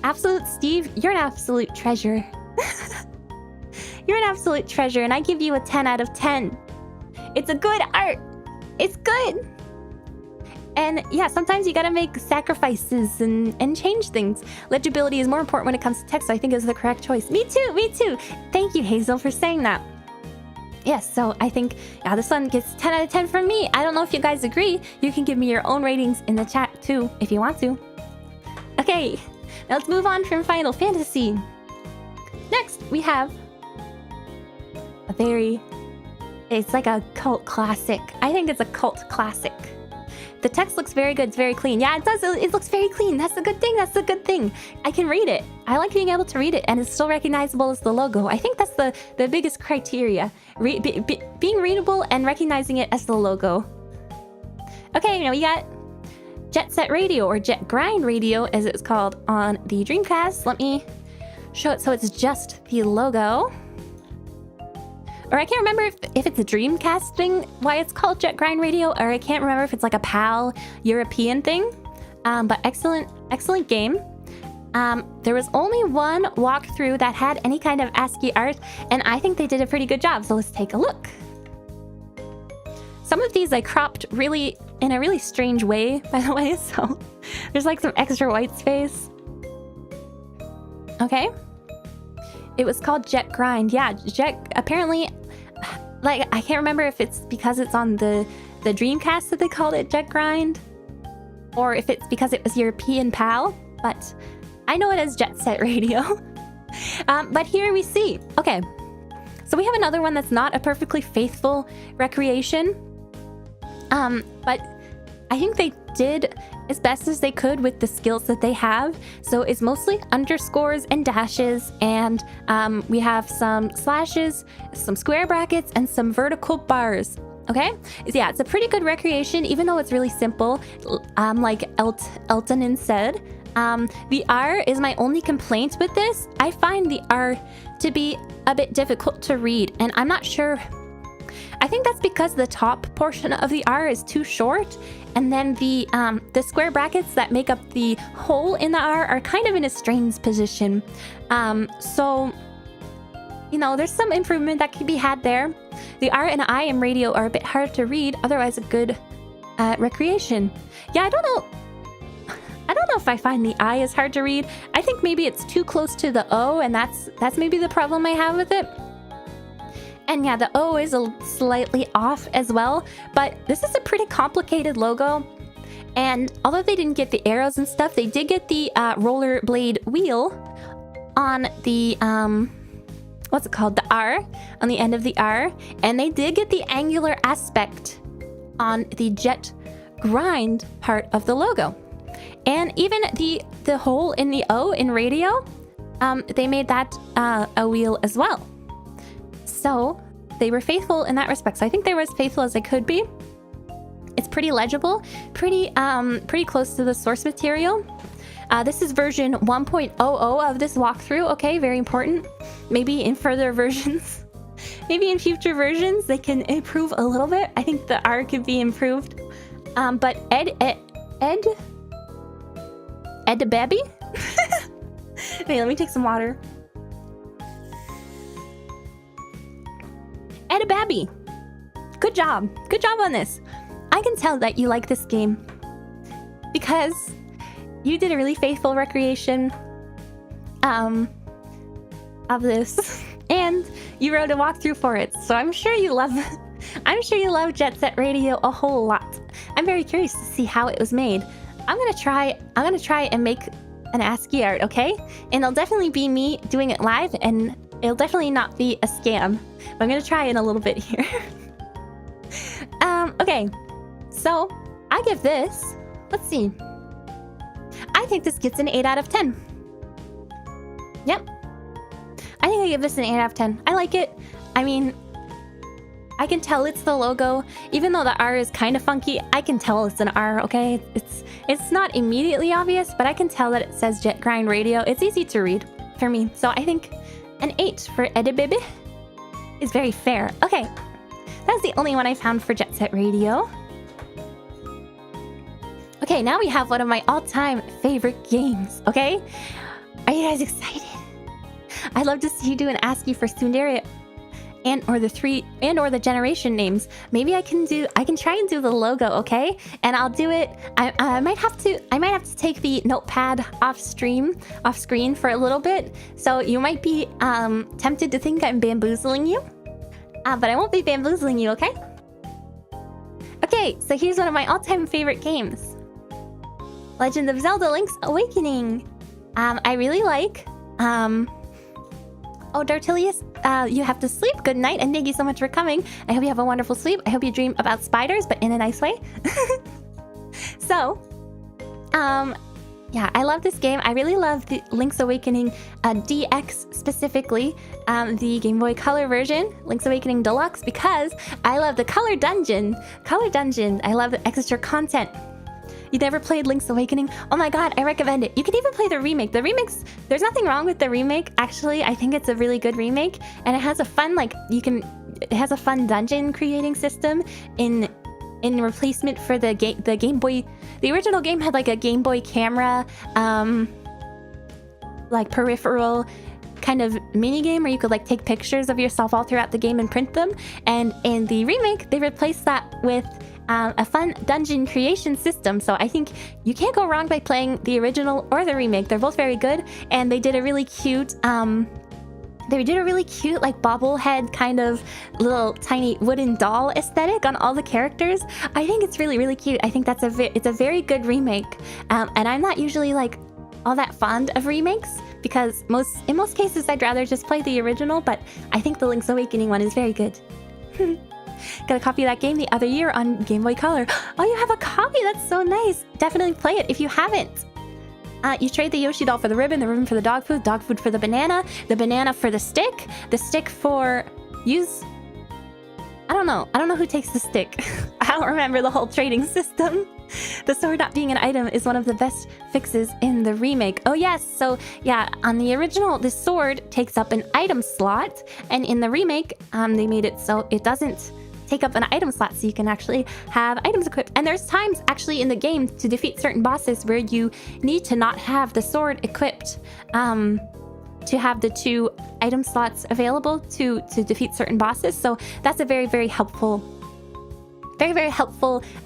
S1: Absolute Steve, you're an absolute treasure. You're an absolute treasure, and I give you a 10 out of 10. It's a good art. It's good. And yeah, sometimes you gotta make sacrifices and change things. Legibility is more important when it comes to text, so I think it's the correct choice. Me too. Thank you, Hazel, for saying that. Yes, so I think this one gets 10 out of 10 from me. I don't know if you guys agree. You can give me your own ratings in the chat too, if you want to. Okay, Now let's move on from Final Fantasy. Next, we have it's like a cult classic. I think it's a cult classic. The text looks very good. It's very clean. Yeah, it does. It looks very clean. That's a good thing. That's a good thing. I can read it. I like being able to read it, and it's still recognizable as the logo. I think that's the biggest criteria. Being readable and recognizing it as the logo. Okay, now we got Jet Set Radio, or Jet Grind Radio, as it's called on the Dreamcast. Let me show it so it's just the logo. Or I can't remember if it's a Dreamcast thing, why it's called Jet Grind Radio, or I can't remember if it's like a PAL European thing. But excellent game. There was only one walkthrough that had any kind of ASCII art, and I think they did a pretty good job, so let's take a look. Some of these I cropped in a really strange way, by the way, so there's like some extra white space. Okay. It was called Jet Grind. Yeah, apparently, like, I can't remember if it's because it's on the Dreamcast that they called it Jet Grind, or if it's because it was European PAL, but I know it as Jet Set Radio. But here we see. Okay, so we have another one that's not a perfectly faithful recreation, but I think they did as best as they could with the skills that they have. So it's mostly underscores and dashes, and we have some slashes, some square brackets, and some vertical bars. Okay, so yeah, it's a pretty good recreation, even though it's really simple, like Eltonin said. The R is my only complaint with this. I find the R to be a bit difficult to read, and I'm not sure. I think that's because the top portion of the R is too short, and then the square brackets that make up the hole in the R are kind of in a strange position. So, you know, there's some improvement that can be had there. The R and I in radio are a bit hard to read, otherwise a good recreation. Yeah, I don't know if I find the I is hard to read. I think maybe it's too close to the O, and that's maybe the problem I have with it. And yeah, the O is slightly off as well, but this is a pretty complicated logo. And although they didn't get the arrows and stuff, they did get the rollerblade wheel on the, what's it called? The R, on the end of the R. And they did get the angular aspect on the Jet Grind part of the logo. And even the hole in the O in radio, they made that a wheel as well. So they were faithful in that respect. So I think they were as faithful as they could be. It's pretty legible, pretty close to the source material. This is version 1.00 of this walkthrough. Okay, very important. Maybe in further versions, maybe in future versions, they can improve a little bit. I think the R could be improved. But Ed Baby? Wait, let me take some water. Ed Babby, good job on this. I can tell that you like this game because you did a really faithful recreation of this, and you wrote a walkthrough for it. So I'm sure you love Jet Set Radio a whole lot. I'm very curious to see how it was made. I'm gonna try and make an ASCII art, okay? And it'll definitely be me doing it live, and it'll definitely not be a scam. But I'm gonna try in a little bit here. Okay, so I give this, let's see. I think this gets an 8 out of 10. Yep. I think I give this an 8 out of 10. I like it. I mean, I can tell it's the logo. Even though the R is kind of funky, I can tell it's an R, okay? It's not immediately obvious, but I can tell that it says Jet Grind Radio. It's easy to read for me. So I think an 8 for Edibibi is very fair. Okay, that's the only one I found for Jet Set Radio. Okay, now we have one of my all-time favorite games, okay? Are you guys excited? I'd love to see you do an ASCII for Tsunderia or the generation names. Maybe I can try and do the logo, okay? And I'll do it. I might have to take the notepad off screen for a little bit. So you might be tempted to think I'm bamboozling you. But I won't be bamboozling you, okay? Okay, so here's one of my all-time favorite games. Legend of Zelda Link's Awakening. I really like... Oh, Dartilius, you have to sleep. Good night, and thank you so much for coming. I hope you have a wonderful sleep. I hope you dream about spiders, but in a nice way. So, yeah, I love this game. I really love the Link's Awakening DX specifically, the Game Boy Color version, Link's Awakening Deluxe, because I love the Color Dungeon. Color Dungeon, I love the extra content. You never played Link's Awakening? Oh my god, I recommend it. You can even play the remake. The remakes, there's nothing wrong with the remake. Actually, I think it's a really good remake, and it has a fun, it has a fun dungeon creating system in replacement for the Game Boy. The original game had like a Game Boy camera, like peripheral kind of mini game where you could like take pictures of yourself all throughout the game and print them. And in the remake, they replaced that with a fun dungeon creation system. So I think you can't go wrong by playing the original or the remake. They're both very good, and they did a really cute like bobblehead kind of little tiny wooden doll aesthetic on all the characters. I think it's really, really cute. I think that's it's a very good remake. And I'm not usually like all that fond of remakes because in most cases I'd rather just play the original, but I think the Link's Awakening one is very good. Got a copy of that game the other year on Game Boy Color. Oh, you have a copy? That's so nice. Definitely play it if you haven't. You trade the Yoshi doll for the ribbon for the dog food for the banana for the stick for use... I don't know who takes the stick. I don't remember the whole trading system. The sword not being an item is one of the best fixes in the remake. Oh yes, so yeah, on the original, the sword takes up an item slot, and in the remake, they made it so it doesn't take up an item slot, so you can actually have items equipped. And there's times actually in the game to defeat certain bosses where you need to not have the sword equipped to have the 2 item slots available to defeat certain bosses. So that's a very, very helpful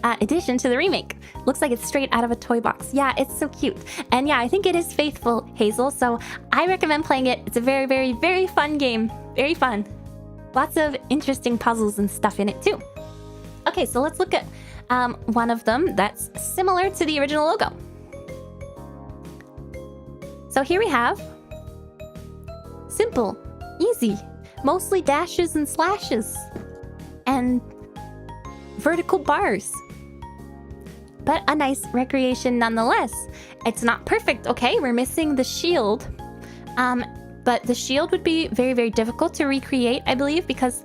S1: addition to the remake. Looks like it's straight out of a toy box. Yeah, it's so cute. And yeah, I think it is faithful, Hazel, so I recommend playing it. It's a very, very, very fun game. Very fun. Lots of interesting puzzles and stuff in it too. Okay, so let's look at one of them that's similar to the original logo. So here we have simple, easy, mostly dashes and slashes, and vertical bars. But a nice recreation nonetheless. It's not perfect, okay? We're missing the shield. But the shield would be very, very difficult to recreate, I believe, because,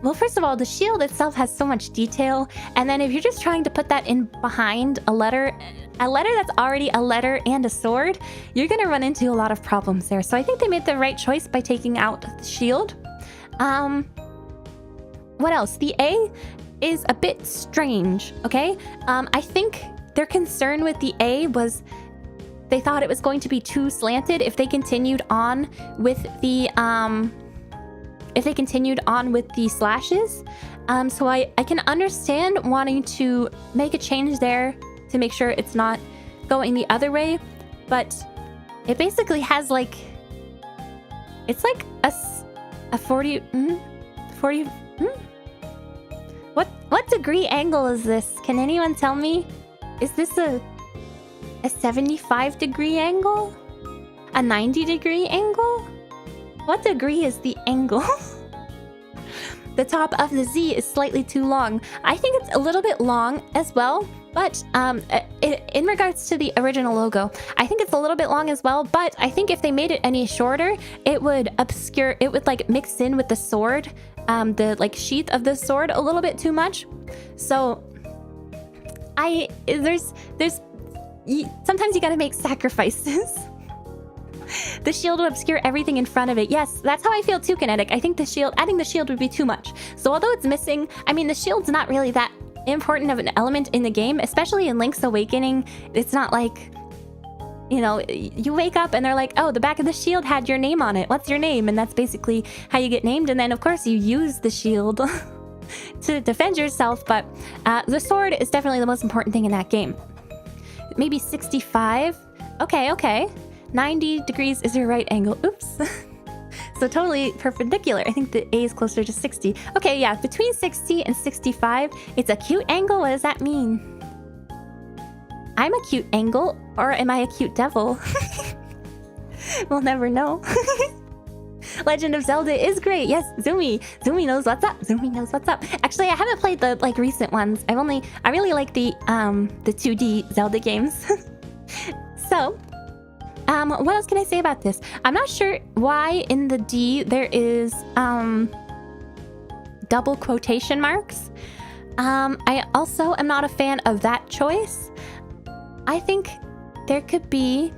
S1: well, first of all, the shield itself has so much detail, and then if you're just trying to put that in behind a letter that's already a letter and a sword, you're gonna run into a lot of problems there. So I think they made the right choice by taking out the shield. What else? The A is a bit strange, okay? I think their concern with the A was they thought it was going to be too slanted if they continued on with the slashes. So I can understand wanting to make a change there to make sure it's not going the other way, but it basically has like, it's like a 40 what degree angle is this? Can anyone tell me? Is this a 75 degree angle? A 90 degree angle? What degree is the angle? The top of the Z is slightly too long. I think it's a little bit long as well, but in regards to the original logo, I think it's a little bit long as well, but I think if they made it any shorter, it would like mix in with the sword, the like sheath of the sword a little bit too much. So sometimes you gotta make sacrifices. The shield will obscure everything in front of it. Yes, that's how I feel too, Kinetic. I think adding the shield would be too much. So although it's missing, I mean, the shield's not really that important of an element in the game, especially in Link's Awakening. It's not like, you know, you wake up and they're like, oh, the back of the shield had your name on it. What's your name? And that's basically how you get named. And then, of course, you use the shield to defend yourself. But the sword is definitely the most important thing in that game. Maybe 65. Okay. 90 degrees is your right angle. Oops. So totally perpendicular. I think the A is closer to 60. Okay, yeah, between 60 and 65. It's a cute angle. What does that mean? I'm a cute angle, or am I a cute devil? We'll never know. Legend of Zelda is great. Yes, Zumi knows what's up. Zumi knows what's up. Actually, I haven't played the like recent ones. I really like the 2D Zelda games. So, what else can I say about this? I'm not sure why in the D there is double quotation marks. I also am not a fan of that choice. I think there could be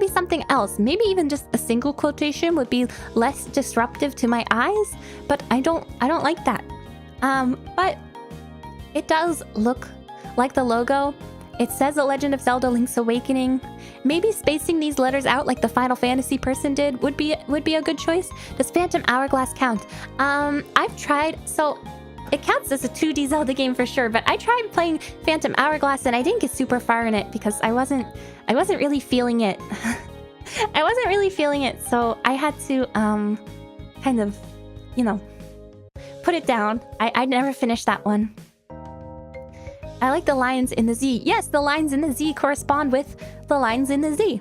S1: something else. Maybe even just a single quotation would be less disruptive to my eyes, but I don't like that. But it does look like the logo. It says The Legend of Zelda Link's Awakening. Maybe spacing these letters out like the Final Fantasy person did would be a good choice. Does Phantom Hourglass count? I've tried, so it counts as a 2D Zelda game for sure, but I tried playing Phantom Hourglass and I didn't get super far in it because I wasn't really feeling it. I wasn't really feeling it, so I had to kind of, put it down. I never finished that one. I like the lines in the Z. Yes, the lines in the Z correspond with the lines in the Z.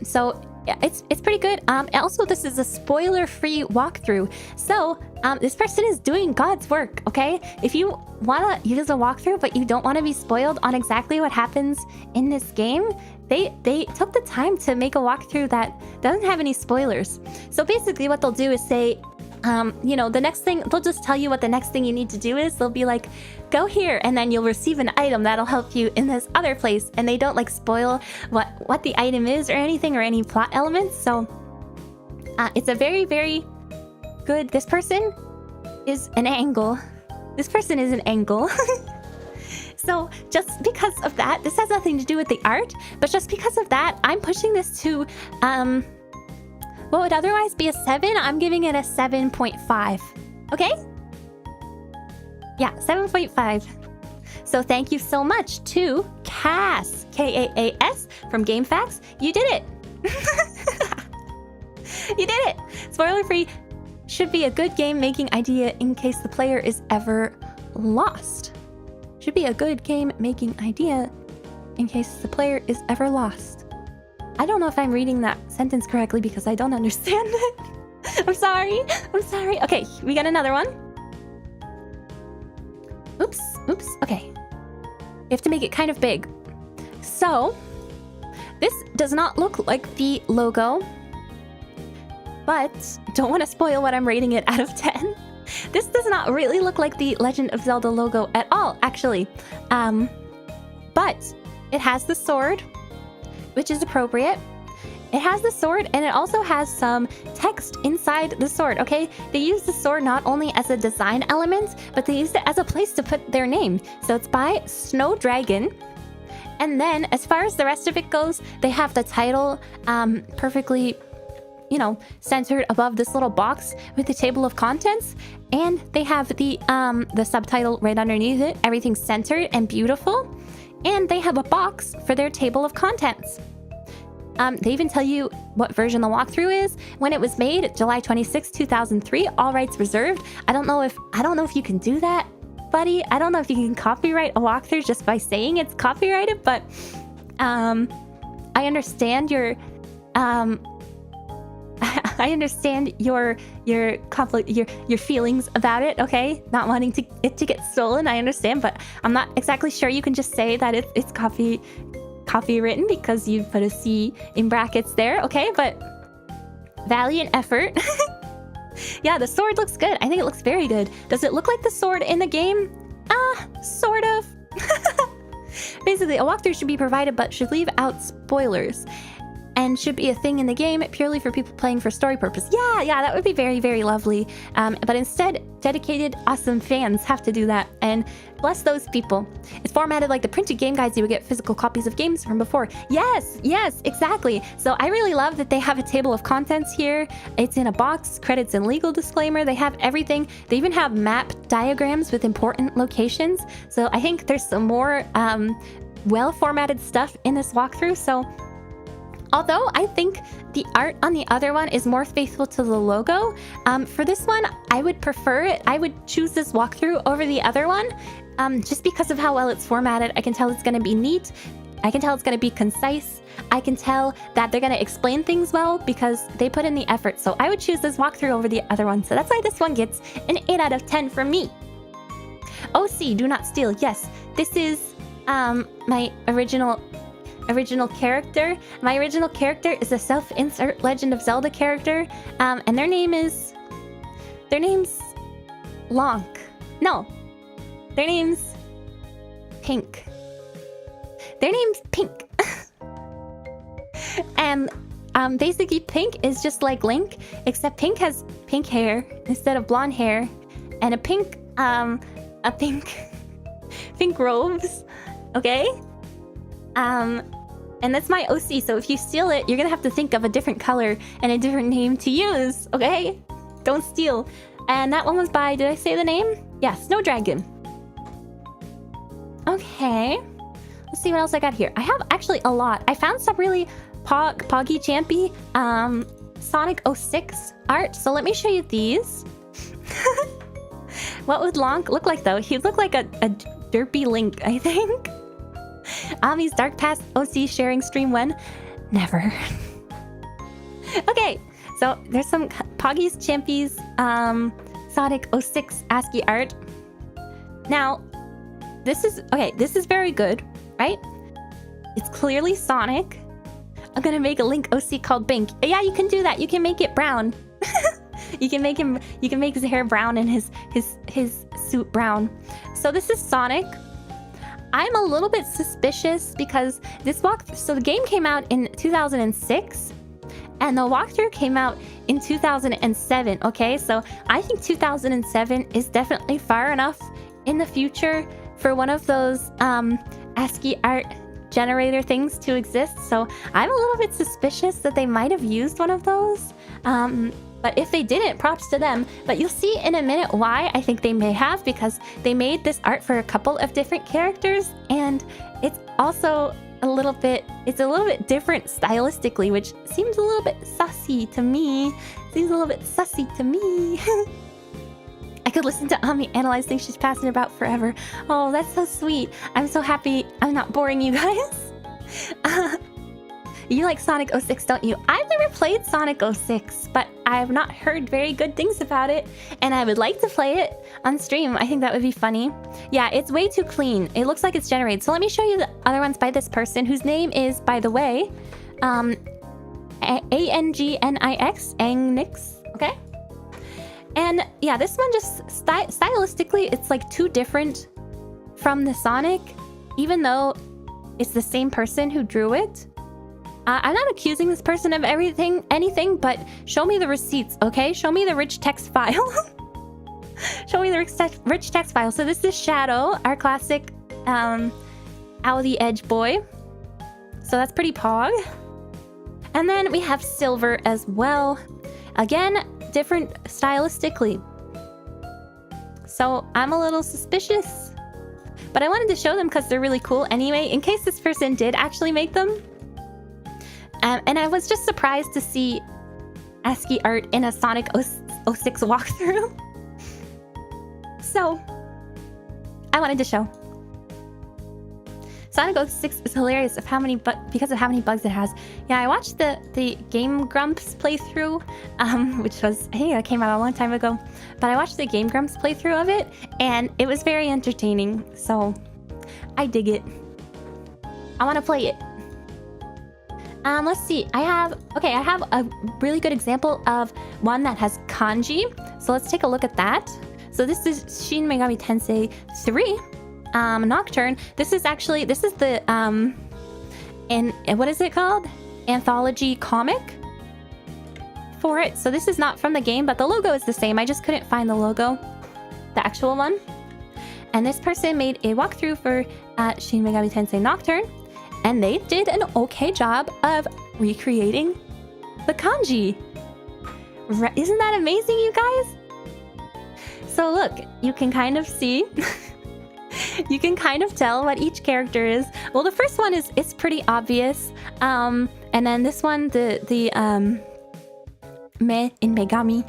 S1: So yeah, it's pretty good. Also, this is a spoiler-free walkthrough. So this person is doing God's work, okay? If you want to use a walkthrough, but you don't want to be spoiled on exactly what happens in this game, they took the time to make a walkthrough that doesn't have any spoilers. So basically what they'll do is say, the next thing, they'll just tell you what the next thing you need to do is. They'll be like, go here, and then you'll receive an item that'll help you in this other place. And they don't like spoil what the item is or anything or any plot elements. So it's a very, very good. This person is an angle. This person is an angle. So just because of that, this has nothing to do with the art, but just because of that, I'm pushing this to what would otherwise be a 7, I'm giving it a 7.5. Okay? Yeah, 7.5. So thank you so much to Kaas, Kaas, from GameFAQs. You did it. You did it. Spoiler-free should be a good game-making idea in case the player is ever lost. Should be a good game-making idea in case the player is ever lost. I don't know if I'm reading that sentence correctly because I don't understand it. I'm sorry. Okay, we got another one. Oops. Okay. You have to make it kind of big. So, this does not look like the logo, but don't want to spoil what I'm rating it out of 10. This does not really look like the Legend of Zelda logo at all, actually. But it has the sword, which is appropriate. It has the sword, and it also has some text inside the sword, okay? They use the sword not only as a design element, but they used it as a place to put their name. So it's by Snow Dragon. And then, as far as the rest of it goes, they have the title perfectly, centered above this little box with the table of contents. And they have the subtitle right underneath it. Everything's centered and beautiful. And they have a box for their table of contents. They even tell you what version the walkthrough is, when it was made, July 26, 2003, all rights reserved. I don't know if you can do that, buddy. I don't know if you can copyright a walkthrough just by saying it's copyrighted, but I understand your your feelings about it, okay? Not wanting it to get stolen, I understand, but I'm not exactly sure you can just say that it's copywritten because you put a C in brackets there, okay? But valiant effort. Yeah, the sword looks good. I think it looks very good. Does it look like the sword in the game? Sort of. Basically, a walkthrough should be provided but should leave out spoilers. And should be a thing in the game purely for people playing for story purpose. Yeah, that would be very, very lovely. But instead, dedicated, awesome fans have to do that. And bless those people. It's formatted like the printed game guides you would get physical copies of games from before. Yes, exactly. So I really love that they have a table of contents here. It's in a box, credits and legal disclaimer. They have everything. They even have map diagrams with important locations. So I think there's some more well-formatted stuff in this walkthrough. So although I think the art on the other one is more faithful to the logo, for this one, I would prefer it. I would choose this walkthrough over the other one, just because of how well it's formatted. I can tell it's going to be neat. I can tell it's gonna be concise. I can tell that they're gonna explain things well because they put in the effort. So I would choose this walkthrough over the other one. So that's why this one gets an 8 out of 10 from me. OC, do not steal. Yes, this is my original character. My original character is a self-insert Legend of Zelda character, and their name's Lonk. No, their name's Pink. Their name's Pink. And basically Pink is just like Link, except Pink has pink hair instead of blonde hair, and a pink robes. Okay? And that's my OC, so if you steal it, you're gonna have to think of a different color and a different name to use, okay? Don't steal. And that one was by, did I say the name? Yeah, Snow Dragon. Okay. Let's see what else I got here. I have actually a lot. I found some really Poggy Champy Sonic 06 art, so let me show you these. What would Lonk look like though? He'd look like a derpy Link, I think. Ami's Dark Past OC sharing stream when? Never. Okay, so there's some Poggy's Champies Sonic 06 ASCII art. Now, this is very good, right? It's clearly Sonic. I'm gonna make a Link OC called Bink. Yeah, you can do that. You can make it brown. You can make his hair brown and his suit brown. So this is Sonic. I'm a little bit suspicious because so the game came out in 2006 and the walkthrough came out in 2007, okay? So I think 2007 is definitely far enough in the future for one of those ASCII art generator things to exist. So I'm a little bit suspicious that they might have used one of those. But if they didn't, props to them. But you'll see in a minute why I think they may have, because they made this art for a couple of different characters, and it's also a little bit different stylistically, which seems a little bit sussy to me. I could listen to Ami analyze things she's passionate about forever. Oh, that's so sweet. I'm so happy I'm not boring you guys. You like Sonic 06, don't you? I've never played Sonic 06, but I have not heard very good things about it, and I would like to play it on stream. I think that would be funny. Yeah, it's way too clean. It looks like it's generated. So let me show you the other ones by this person, whose name is, by the way, A-N-G-N-I-X, Angnix, okay? And yeah, this one just stylistically, it's like too different from the Sonic, even though it's the same person who drew it. I'm not accusing this person of anything, but show me the receipts, okay? Show me the rich text file. Show me the rich text file. So this is Shadow, our classic Ow the Edge boy. So that's pretty pog. And then we have Silver as well. Again, different stylistically. So I'm a little suspicious. But I wanted to show them because they're really cool anyway, in case this person did actually make them. And I was just surprised to see ASCII art in a Sonic 06 walkthrough. So, I wanted to show. Sonic 06 is hilarious because of how many bugs it has. Yeah, I watched the Game Grumps playthrough, which was, I think that came out a long time ago. But I watched the Game Grumps playthrough of it, and it was very entertaining. So, I dig it. I want to play it. Let's see. I have a really good example of one that has kanji. So let's take a look at that. So this is Shin Megami Tensei 3 Nocturne. This is the what is it called? Anthology comic for it. So this is not from the game, but the logo is the same. I just couldn't find the logo, the actual one. And this person made a walkthrough for Shin Megami Tensei Nocturne. And they did an okay job of recreating the kanji. Isn't that amazing, you guys? So look, you can kind of see, you can kind of tell what each character is. Well, the first one is pretty obvious. And then this one, the Me in Megami,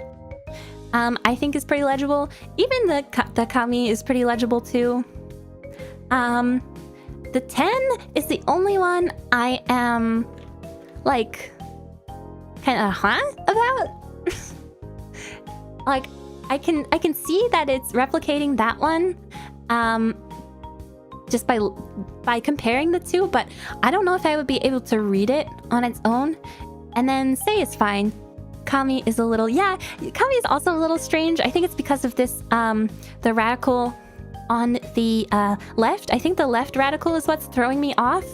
S1: I think is pretty legible. Even the Kami is pretty legible too. The 10 is the only one I am like kind of about. Like I can see that it's replicating that one just by comparing the two, but I don't know if I would be able to read it on its own and then say it's fine. Kami is a little, Kami is also a little strange. I think it's because of this the radical on the left. I think the left radical is what's throwing me off.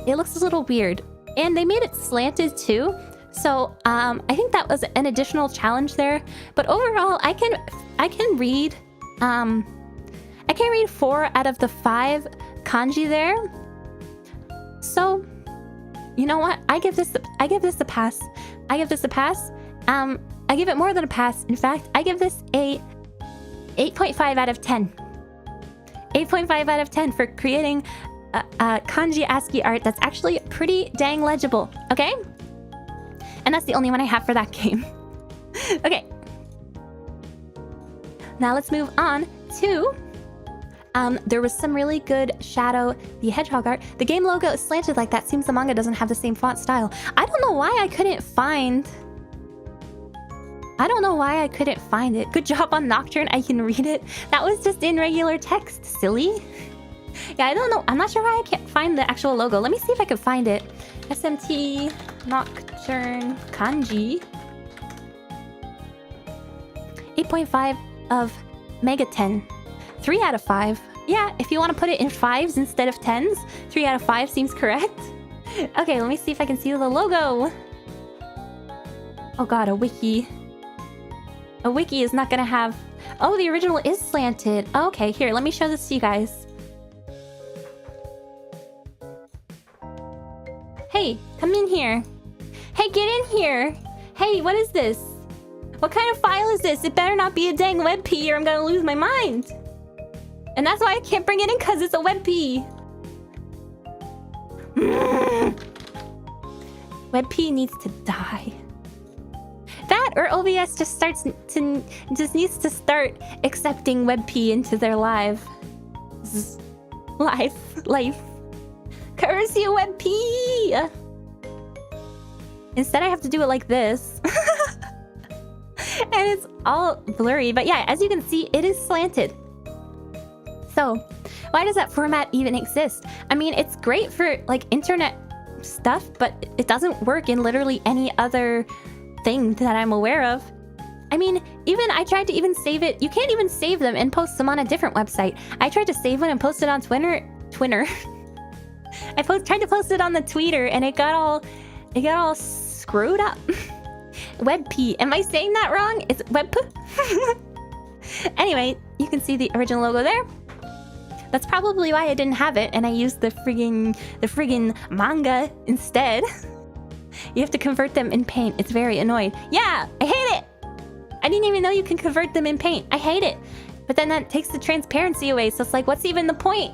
S1: It looks a little weird, and they made it slanted too, so I think that was an additional challenge there. But overall, I can read 4 out of the 5 kanji there. So you know what? I give this a pass. I give it more than a pass. In fact, I give this a 8.5 out of 10. 8.5 out of 10 for creating kanji ASCII art that's actually pretty dang legible, okay? And that's the only one I have for that game. Okay. Now let's move on to... there was some really good Shadow the Hedgehog art. The game logo is slanted like that. Seems the manga doesn't have the same font style. I don't know why I couldn't find it. Good job on Nocturne. I can read it. That was just in regular text, silly. Yeah, I don't know. I'm not sure why I can't find the actual logo. Let me see if I can find it. SMT Nocturne Kanji. 8.5 of Mega 10. 3 out of 5. Yeah, if you want to put it in 5s instead of 10s, 3 out of 5 seems correct. Okay, let me see if I can see the logo. Oh god, a wiki. A wiki is not gonna have... Oh, the original is slanted. Okay, here, let me show this to you guys. Hey, come in here. Hey, get in here. Hey, what is this? What kind of file is this? It better not be a dang WebP or I'm gonna lose my mind. And that's why I can't bring it in, because it's a WebP. WebP needs to die. That or OBS just needs to start accepting WebP into their life. Courtesy of WebP. Instead I have to do it like this. And it's all blurry, but yeah, as you can see, it is slanted. So, why does that format even exist? I mean, it's great for like internet stuff, but it doesn't work in literally any other thing that I'm aware of. I mean, even I tried to even save it. You can't even save them and post them on a different website. I tried to save one and post it on Twitter. I tried to post it on the Tweeter and it got all screwed up. WebP. Am I saying that wrong? It's WebP. Anyway, you can see the original logo there. That's probably why I didn't have it, and I used the friggin' manga instead. You have to convert them in Paint. It's very annoying. Yeah, I hate it. I didn't even know you can convert them in Paint. I hate it. But then that takes the transparency away, so it's like, what's even the point?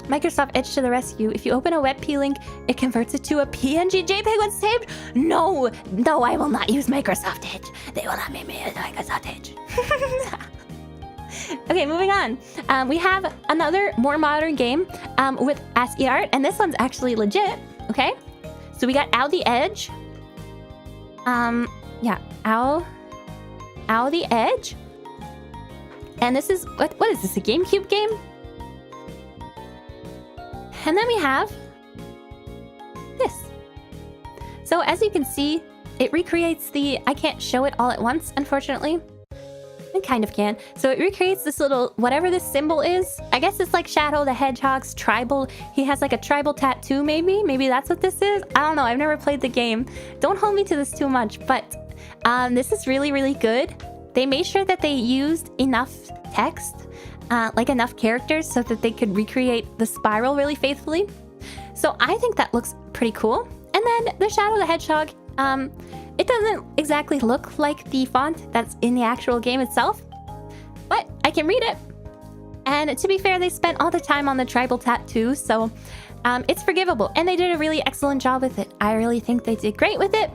S1: Microsoft Edge to the rescue. If you open a WebP link, it converts it to a PNG JPEG when saved. No, I will not use Microsoft Edge. They will not make me use Microsoft Edge. Okay, moving on. We have another more modern game with ASCII art, and this one's actually legit. Okay, so we got Ow the Edge. Yeah, Ow the Edge. And this is what is this? A GameCube game? And then we have this. So as you can see, it recreates the... I can't show it all at once, unfortunately. I kind of can. So it recreates this little... whatever this symbol is. I guess it's like Shadow the Hedgehog's tribal... He has like a tribal tattoo, maybe? Maybe that's what this is? I don't know. I've never played the game. Don't hold me to this too much. But this is really, really good. They made sure that they used enough text... like enough characters so that they could recreate the spiral really faithfully. So I think that looks pretty cool. And then the Shadow the Hedgehog, it doesn't exactly look like the font that's in the actual game itself, but I can read it. And to be fair, they spent all the time on the tribal tattoo, so it's forgivable. And they did a really excellent job with it. I really think they did great with it.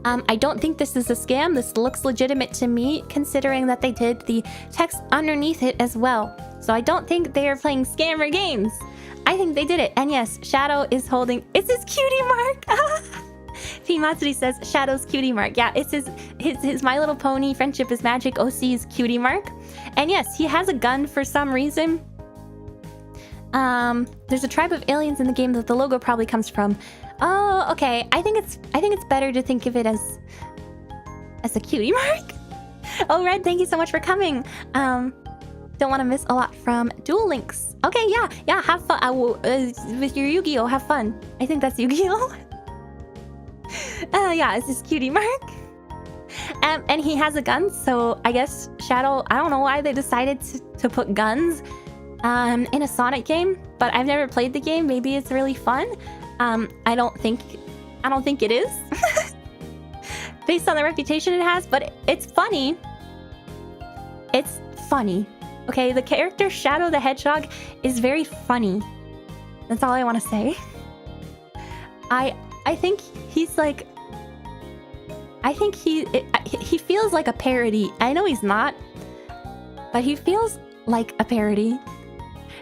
S1: I don't think this is a scam. This looks legitimate to me, considering that they did the text underneath it as well. So I don't think they are playing scammer games. I think they did it. And yes, Shadow is holding... It's his cutie mark! P. Matsuri says, Shadow's cutie mark. Yeah, it's his My Little Pony Friendship is Magic OC's cutie mark. And yes, he has a gun for some reason. There's a tribe of aliens in the game that the logo probably comes from. Oh, okay. I think it's better to think of it as a cutie mark. Oh, Red, thank you so much for coming. Don't want to miss a lot from Duel Links. Okay, yeah, have fun. With your Yu-Gi-Oh, have fun. I think that's Yu-Gi-Oh. Yeah, it's his cutie mark. And he has a gun, so I guess Shadow, I don't know why they decided to put guns in a Sonic game, but I've never played the game. Maybe it's really fun. I don't think it is. Based on the reputation it has, but it's funny. It's funny. Okay, the character Shadow the Hedgehog is very funny. That's all I want to say. I think he's like... I think he feels like a parody. I know he's not, but he feels like a parody.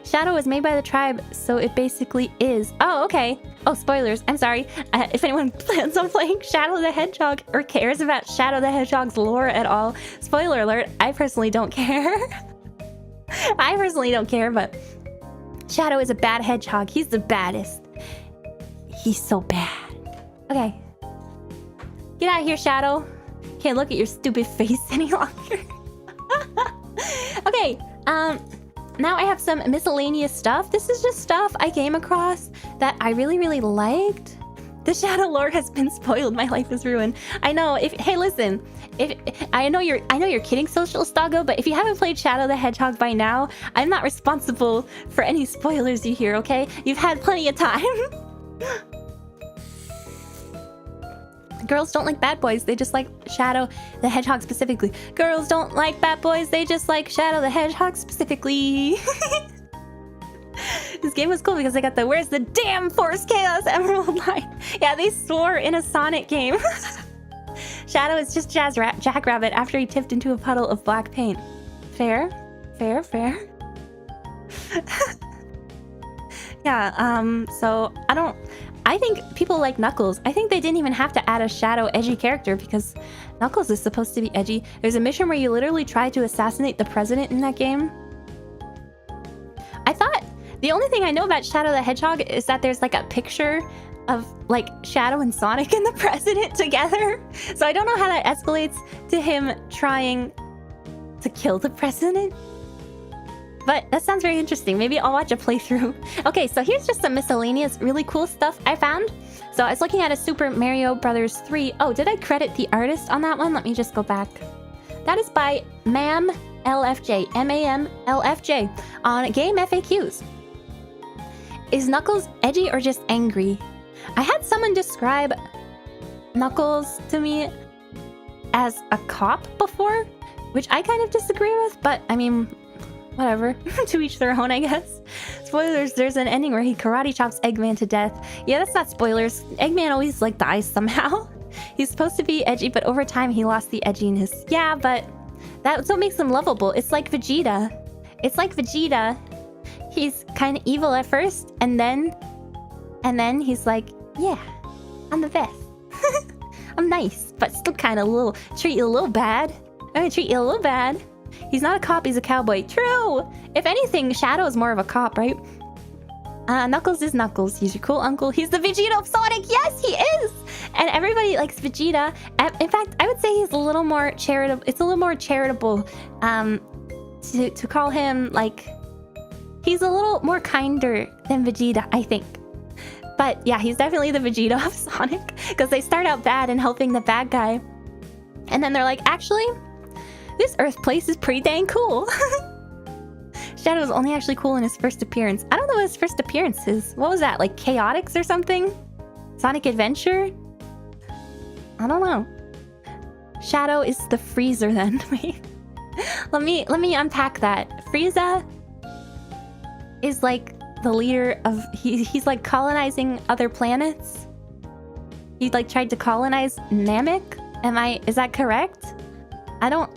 S1: Shadow was made by the tribe, so it basically is. Oh, okay. Oh, spoilers. I'm sorry. If anyone plans on playing Shadow the Hedgehog or cares about Shadow the Hedgehog's lore at all, spoiler alert, I personally don't care. I personally don't care, but Shadow is a bad hedgehog. He's the baddest. He's so bad. Okay. Get out of here, Shadow. Can't look at your stupid face any longer. Okay, now I have some miscellaneous stuff. This is just stuff I came across that I really, really liked. The Shadow lore has been spoiled. My life is ruined. I know. Hey, listen. I know you're kidding, Social Stago, but if you haven't played Shadow the Hedgehog by now, I'm not responsible for any spoilers you hear. Okay? You've had plenty of time. Girls don't like bad boys. They just like Shadow the Hedgehog specifically. Girls don't like bad boys. They just like Shadow the Hedgehog specifically. This game was cool because they got the "Where's the damn Force Chaos Emerald" line. Yeah, they swore in a Sonic game. Shadow is just Jackrabbit after he tipped into a puddle of black paint. Fair. Yeah, so I think people like Knuckles. I think they didn't even have to add a Shadow edgy character because Knuckles is supposed to be edgy. There's a mission where you literally try to assassinate the president in that game. I thought the only thing I know about Shadow the Hedgehog is that there's like a picture of like Shadow and Sonic and the president together. So I don't know how that escalates to him trying to kill the president. But that sounds very interesting. Maybe I'll watch a playthrough. Okay, so here's just some miscellaneous really cool stuff I found. So I was looking at a Super Mario Brothers 3. Oh, did I credit the artist on that one? Let me just go back. That is by MAMLFJ. MAMLFJ on Game FAQs. Is Knuckles edgy or just angry? I had someone describe Knuckles to me as a cop before, which I kind of disagree with, but I mean, whatever. To each their own, I guess. Spoilers, there's an ending where he karate chops Eggman to death. Yeah, that's not spoilers. Eggman always like dies somehow. He's supposed to be edgy, but over time he lost the edginess. Yeah, but that's what makes him lovable. It's like Vegeta. He's kind of evil at first, and then he's like, yeah, I'm the best. I'm nice, but still kind of treat you a little bad. I'm gonna treat you a little bad. He's not a cop, he's a cowboy. True! If anything, Shadow is more of a cop, right? Knuckles is Knuckles. He's your cool uncle. He's the Vegeta of Sonic! Yes, he is! And everybody likes Vegeta. In fact, I would say he's a little more charitable. It's a little more charitable to call him, like... He's a little more kinder than Vegeta, I think. But yeah, he's definitely the Vegeta of Sonic. Because they start out bad and helping the bad guy. And then they're like, actually... this Earth place is pretty dang cool. Shadow was only actually cool in his first appearance. I don't know what his first appearance is. What was that, like Chaotix or something? Sonic Adventure? I don't know. Shadow is the Freezer then. Let me unpack that. Frieza is like the leader of... He's like colonizing other planets. He like tried to colonize Namek. Is that correct? I don't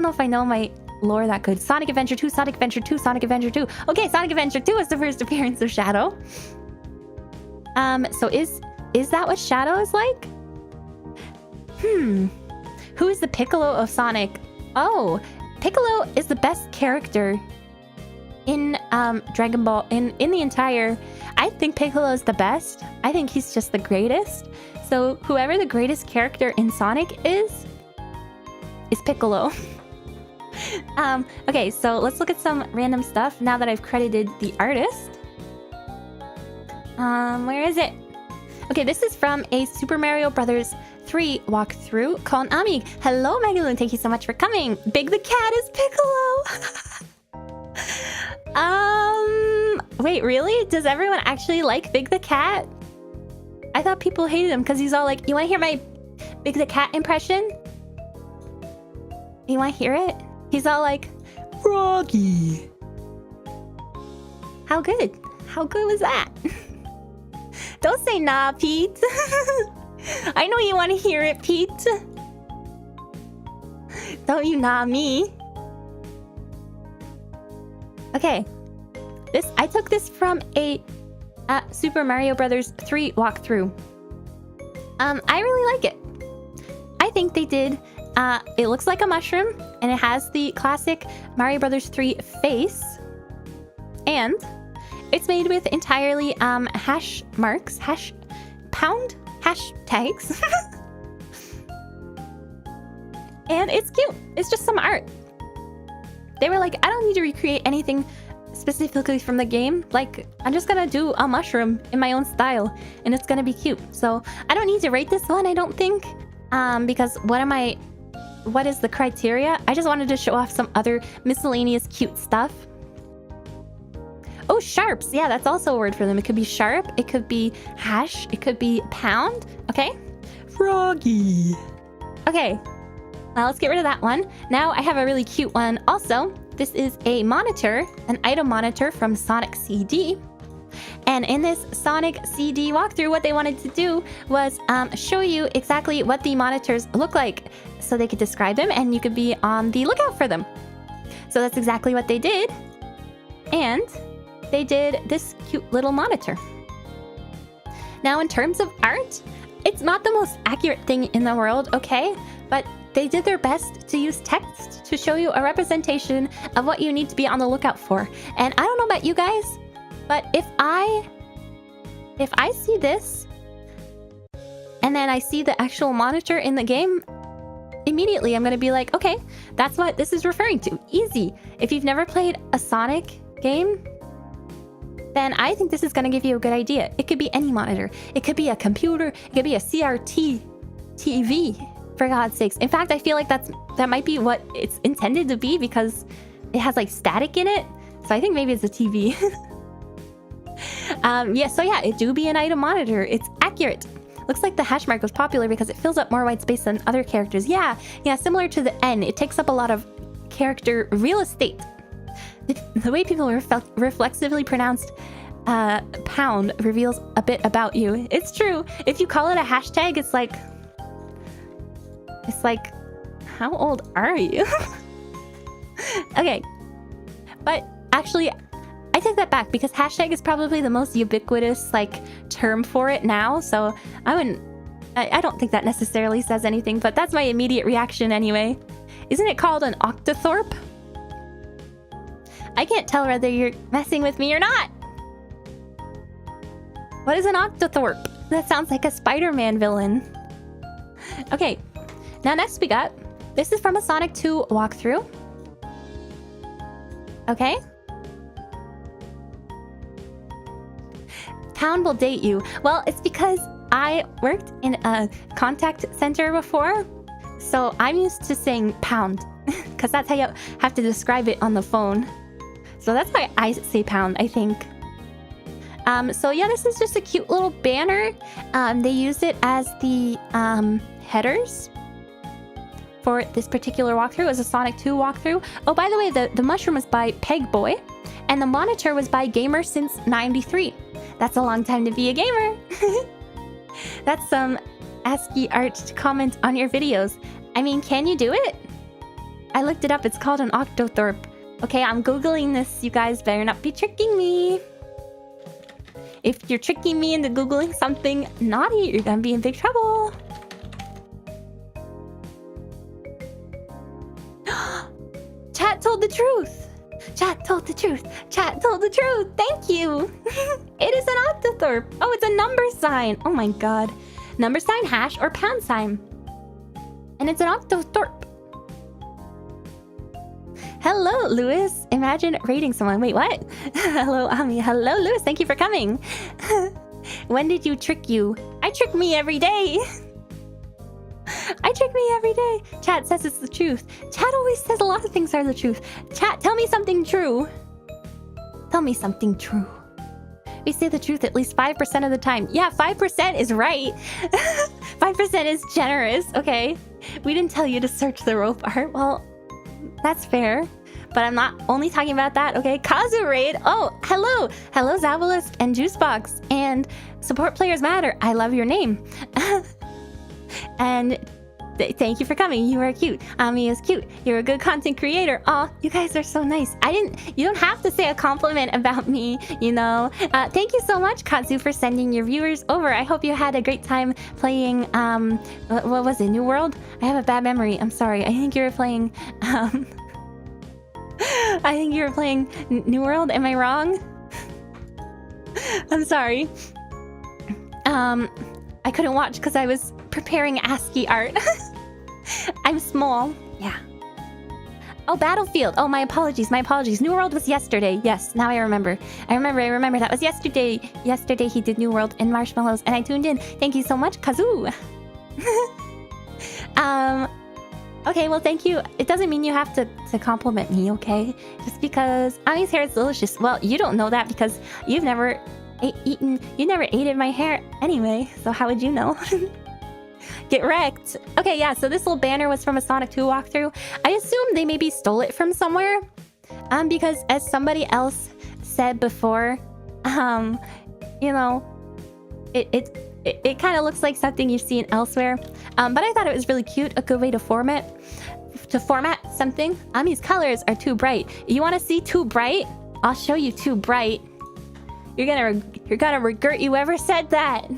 S1: know if I know my lore that good. Sonic Adventure 2, Sonic Adventure 2, Sonic Adventure 2. Okay, Sonic Adventure 2 is the first appearance of Shadow. So is that what Shadow is like? Who is the Piccolo of Sonic? Oh, Piccolo is the best character in Dragon Ball in the entire. I think Piccolo is the best. I think he's just the greatest. So whoever the greatest character in Sonic is Piccolo. Okay, so let's look at some random stuff now that I've credited the artist. Where is it? Okay, this is from a Super Mario Brothers 3 walkthrough called Ami. Hello, Megaloon. Thank you so much for coming. Big the Cat is Piccolo. Wait, really? Does everyone actually like Big the Cat? I thought people hated him because he's all like, you want to hear my Big the Cat impression? You want to hear it? He's all like, Froggy. How good? How good was that? Don't say nah, Pete. I know you want to hear it, Pete. Don't you nah me. Okay. I took this from a Super Mario Brothers 3 walkthrough. I really like it. I think they did. It looks like a mushroom, and it has the classic Mario Brothers 3 face. And it's made with entirely hash marks, hashtags. And it's cute. It's just some art. They were like, I don't need to recreate anything specifically from the game. Like, I'm just gonna do a mushroom in my own style, and it's gonna be cute. So I don't need to rate this one, I don't think. Because what is the criteria? I just wanted to show off some other miscellaneous cute stuff. Oh, sharps. Yeah, that's also a word for them. It could be sharp. It could be hash. It could be pound. Okay. Froggy. Okay. Now let's get rid of that one. Now I have a really cute one also. This is a monitor, an item monitor from Sonic CD. And in this Sonic CD walkthrough, what they wanted to do was show you exactly what the monitors look like so they could describe them and you could be on the lookout for them. So that's exactly what they did. And they did this cute little monitor. Now, in terms of art, it's not the most accurate thing in the world, okay? But they did their best to use text to show you a representation of what you need to be on the lookout for. And I don't know about you guys, but if I see this and then I see the actual monitor in the game, immediately I'm going to be like, okay, that's what this is referring to. Easy. If you've never played a Sonic game, then I think this is going to give you a good idea. It could be any monitor. It could be a computer. It could be a CRT TV, for God's sakes. In fact, I feel like that might be what it's intended to be because it has like static in it. So I think maybe it's a TV. Yeah, it do be an item monitor. It's accurate. Looks like the hash mark was popular because it fills up more white space than other characters. Yeah, similar to the N. It takes up a lot of character real estate. The way people reflexively pronounced pound reveals a bit about you. It's true. If you call it a hashtag, it's like, how old are you? Okay. But actually, I take that back because hashtag is probably the most ubiquitous term for it now. So I don't think that necessarily says anything, but that's my immediate reaction anyway. Isn't it called an octothorpe? I can't tell whether you're messing with me or not. What is an octothorpe? That sounds like a Spider-Man villain. Okay, now next we got, this is from a Sonic 2 walkthrough. Okay. Pound will date you. Well, it's because I worked in a contact center before, so I'm used to saying pound, because that's how you have to describe it on the phone. So that's why I say pound, I think. So yeah, this is just a cute little banner. They used it as the headers for this particular walkthrough. It was a Sonic 2 walkthrough. Oh, by the way, the mushroom was by Pegboy, and the monitor was by Gamer Since 93. That's a long time to be a gamer. That's some ASCII art to comment on your videos. I mean, can you do it? I looked it up. It's called an octothorpe. Okay, I'm Googling this. You guys better not be tricking me. If you're tricking me into Googling something naughty, you're gonna be in big trouble. Chat told the truth. Chat told the truth. Chat told the truth. Thank you. It is an octothorpe. Oh, it's a number sign. Oh my god. Number sign, hash, or pound sign. And it's an octothorpe. Hello, Lewis. Imagine rating someone. Wait, what? Hello, Ami. Hello, Lewis. Thank you for coming. When did you trick you? I trick me every day. I trick me every day. Chat says it's the truth. Chat always says a lot of things are the truth. Chat, tell me something true. Tell me something true. We say the truth at least 5% of the time. Yeah, 5% is right. 5% is generous, okay? We didn't tell you to search the rope art. Well, that's fair. But I'm not only talking about that, okay? Kazu Raid. Oh, hello. Hello, Zabalist and Juicebox. And Support Players Matter. I love your name. And thank you for coming. You are cute. Ami is cute. You're a good content creator. Aw, you guys are so nice. You don't have to say a compliment about me, you know. Thank you so much, Kazu, for sending your viewers over. I hope you had a great time playing, what was it, New World? I have a bad memory. I'm sorry. I think you were playing, New World. Am I wrong? I'm sorry. I couldn't watch because I was preparing ASCII art. I'm small. Yeah. Oh, Battlefield. Oh, my apologies. My apologies. New World was yesterday. Yes, now I remember. I remember. That was yesterday. Yesterday he did New World and Marshmallows, and I tuned in. Thank you so much, Kazoo. Okay, well, thank you. It doesn't mean you have to compliment me, okay? Just because Ami's hair is delicious. Well, you don't know that because you've never ate my hair anyway, so how would you know? Get wrecked. Okay, yeah, so this little banner was from a Sonic 2 walkthrough. I assume they maybe stole it from somewhere. Because as somebody else said before, you know, it kind of looks like something you've seen elsewhere. But I thought it was really cute, a good way to format something. Ami's colors are too bright. You want to see too bright? I'll show you too bright. You're gonna regret you ever said that.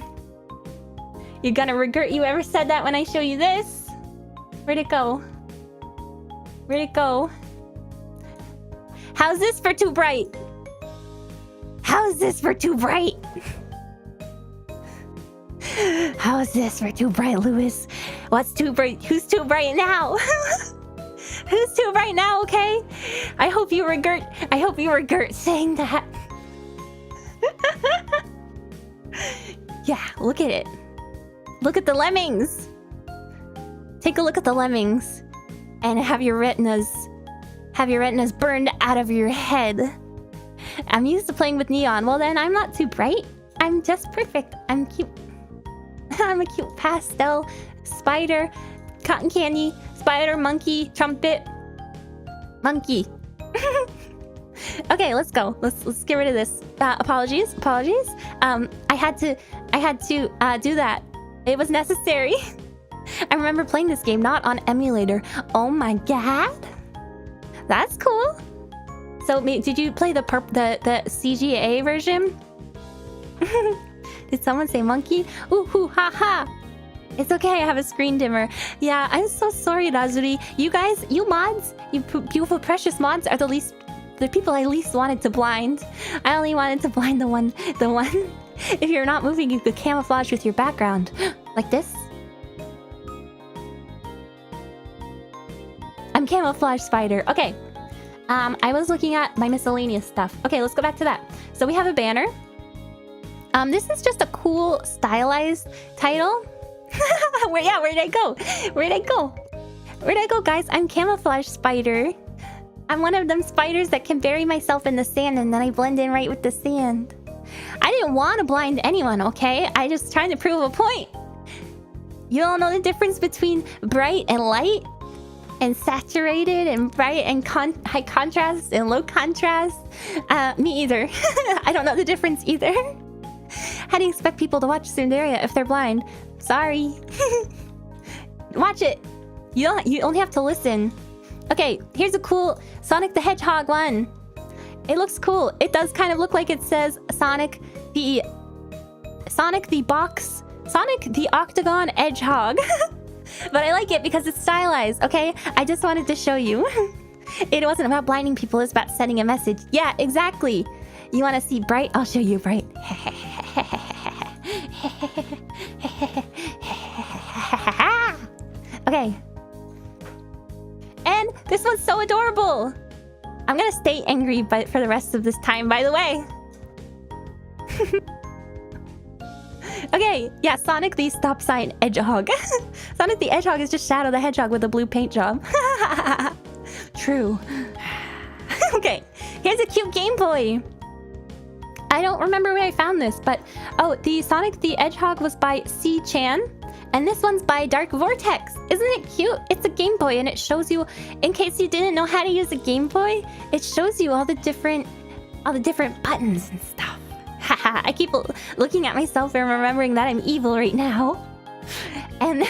S1: You're gonna regret you ever said that when I show you this. Where'd it go? Where'd it go? How's this for too bright? How's this for too bright? How is this for too bright, Lewis? What's too bright? Who's too bright now? Who's too bright now, okay? I hope you regret saying that. Yeah, look at it. Look at the lemmings. Take a look at the lemmings and have your retinas burned out of your head. I'm used to playing with neon. Well, then I'm not too bright. I'm just perfect. I'm cute. I'm a cute pastel spider, cotton candy, spider, monkey, trumpet, monkey. Okay, let's go. Let's get rid of this. Apologies. I had to do that. It was necessary. I remember playing this game not on emulator. Oh my god, that's cool. So, did you play the CGA version? Did someone say monkey? Ooh, hoo, ha, ha. It's okay, I have a screen dimmer. Yeah, I'm so sorry, Razuri. You guys, you mods, you beautiful, precious mods are the people I least wanted to blind. I only wanted to blind the one. If you're not moving, you could camouflage with your background. Like this. I'm camouflage spider. Okay. I was looking at my miscellaneous stuff. Okay, let's go back to that. So we have a banner. This is just a cool stylized title. Where'd I go, guys? I'm camouflage spider. I'm one of them spiders that can bury myself in the sand and then I blend in right with the sand. I didn't want to blind anyone, okay? I just trying to prove a point. You don't know the difference between bright and light? And saturated and bright and high contrast and low contrast? Me either. I don't know the difference either. How do you expect people to watch Tsunderia if they're blind? Sorry. Watch it. You only have to listen. Okay, here's a cool Sonic the Hedgehog one. It looks cool. It does kind of look like it says Sonic the Octagon Hedgehog. But I like it because it's stylized, okay? I just wanted to show you. It wasn't about blinding people, it's about sending a message. Yeah, exactly. You want to see bright? I'll show you bright. Okay. And this one's so adorable. I'm gonna stay angry for the rest of this time, by the way. Okay, yeah, Sonic the Stop Sign Hedgehog. Sonic the Hedgehog is just Shadow the Hedgehog with a blue paint job. True. Okay, here's a cute Game Boy. I don't remember where I found this, but oh, the Sonic the Hedgehog was by C-Chan, and this one's by Dark Vortex. Isn't it cute? It's a Game Boy, and it shows you, in case you didn't know how to use a Game Boy, it shows you all the different buttons and stuff. Haha, I keep looking at myself and remembering that I'm evil right now. And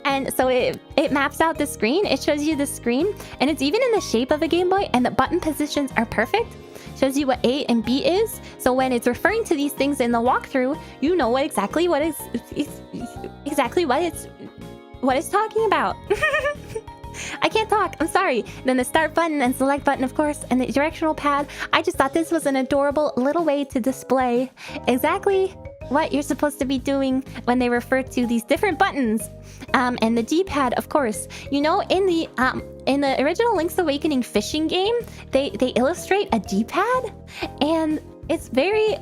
S1: and so it maps out the screen. It shows you the screen, and it's even in the shape of a Game Boy, and the button positions are perfect. Shows you what A and B is. So when it's referring to these things in the walkthrough, you know exactly what it's talking about. I can't talk, I'm sorry. Then the start button and select button, of course, and the directional pad. I just thought this was an adorable little way to display exactly what you're supposed to be doing when they refer to these different buttons. And the D-pad, of course. You know, in the original Link's Awakening fishing game, they illustrate a D-pad, and it's very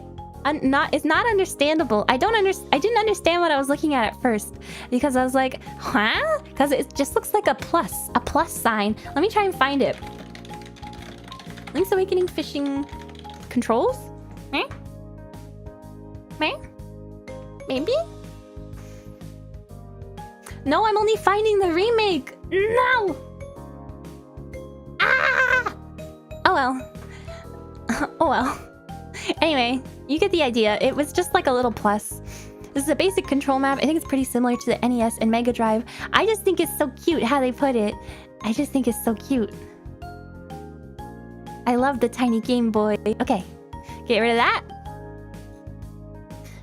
S1: it's not understandable. I didn't understand what I was looking at first, because I was like, huh? Because it just looks like a plus sign. Let me try and find it. Link's Awakening fishing controls? Eh? Eh? Maybe? No, I'm only finding the remake. No! Ah! Oh well. Oh well. Anyway, you get the idea. It was just like a little plus. This is a basic control map. I think it's pretty similar to the NES and Mega Drive. I just think it's so cute how they put it. I just think it's so cute. I love the tiny Game Boy. Okay, get rid of that.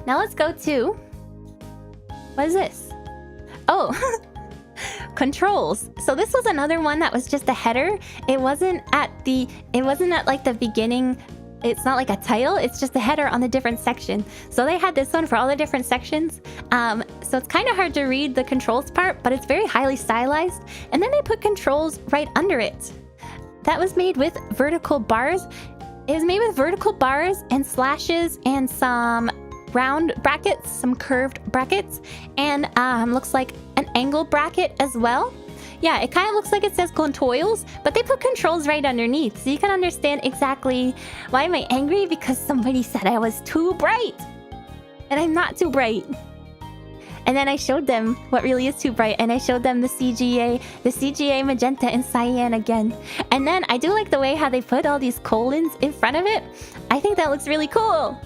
S1: Now let's go to... what is this? Oh, controls. So this was another one that was just a header. It wasn't at like the beginning. It's not like a title, it's just a header on the different section. So they had this one for all the different sections. So it's kind of hard to read the controls part, but it's very highly stylized. And then they put controls right under it. That was made with vertical bars. It was made with vertical bars and slashes and some round brackets, some curved brackets, and looks like an angle bracket as well. Yeah, it kind of looks like it says controls, but they put controls right underneath, so you can understand exactly why am I angry, because somebody said I was too bright. And I'm not too bright. And then I showed them what really is too bright, and I showed them the CGA magenta and cyan again. And then I do like the way how they put all these colons in front of it. I think that looks really cool.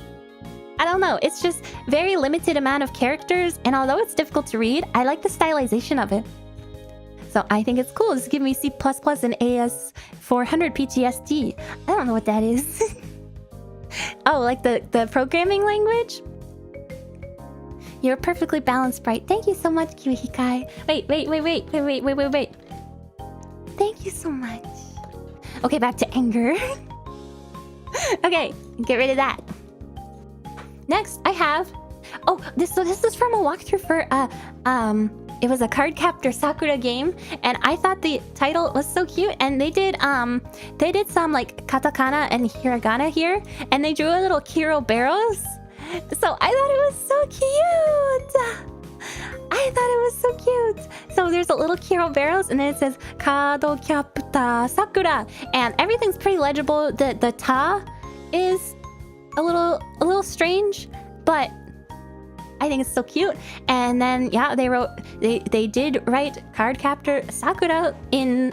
S1: I don't know, it's just very limited amount of characters, and although it's difficult to read, I like the stylization of it. So I think it's cool. This is giving me C++ and AS400 PTSD. I don't know what that is. Oh, like the programming language? You're perfectly balanced, bright. Thank you so much, Kiwihikai. Wait. Thank you so much. Okay, back to anger. Okay, get rid of that. Next, I have... oh, this is from a walkthrough for it was a Card Captor Sakura game, and I thought the title was so cute, and they did some like katakana and hiragana here, and they drew a little Kiro barrels. So I thought it was so cute. So there's a little Kiro barrels, and then it says Kado Capta Sakura, and everything's pretty legible. The ta is a little strange, but I think it's so cute. And then yeah, they did write Card Captor Sakura in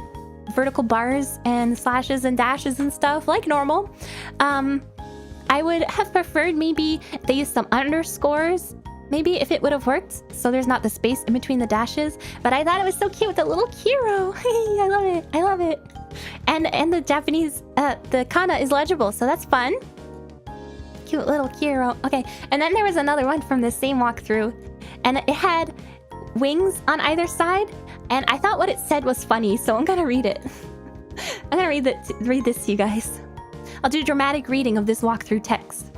S1: vertical bars and slashes and dashes and stuff like normal. I would have preferred maybe they used some underscores maybe if it would have worked, so there's not the space in between the dashes. But I thought it was so cute with the little Kiro. I love it. I love it. And the Japanese, the kana is legible, so that's fun. Cute little Kiro. Okay, and then there was another one from the same walkthrough, and it had wings on either side, and I thought what it said was funny, so I'm gonna read it. I'm gonna read this to you guys. I'll do a dramatic reading of this walkthrough text.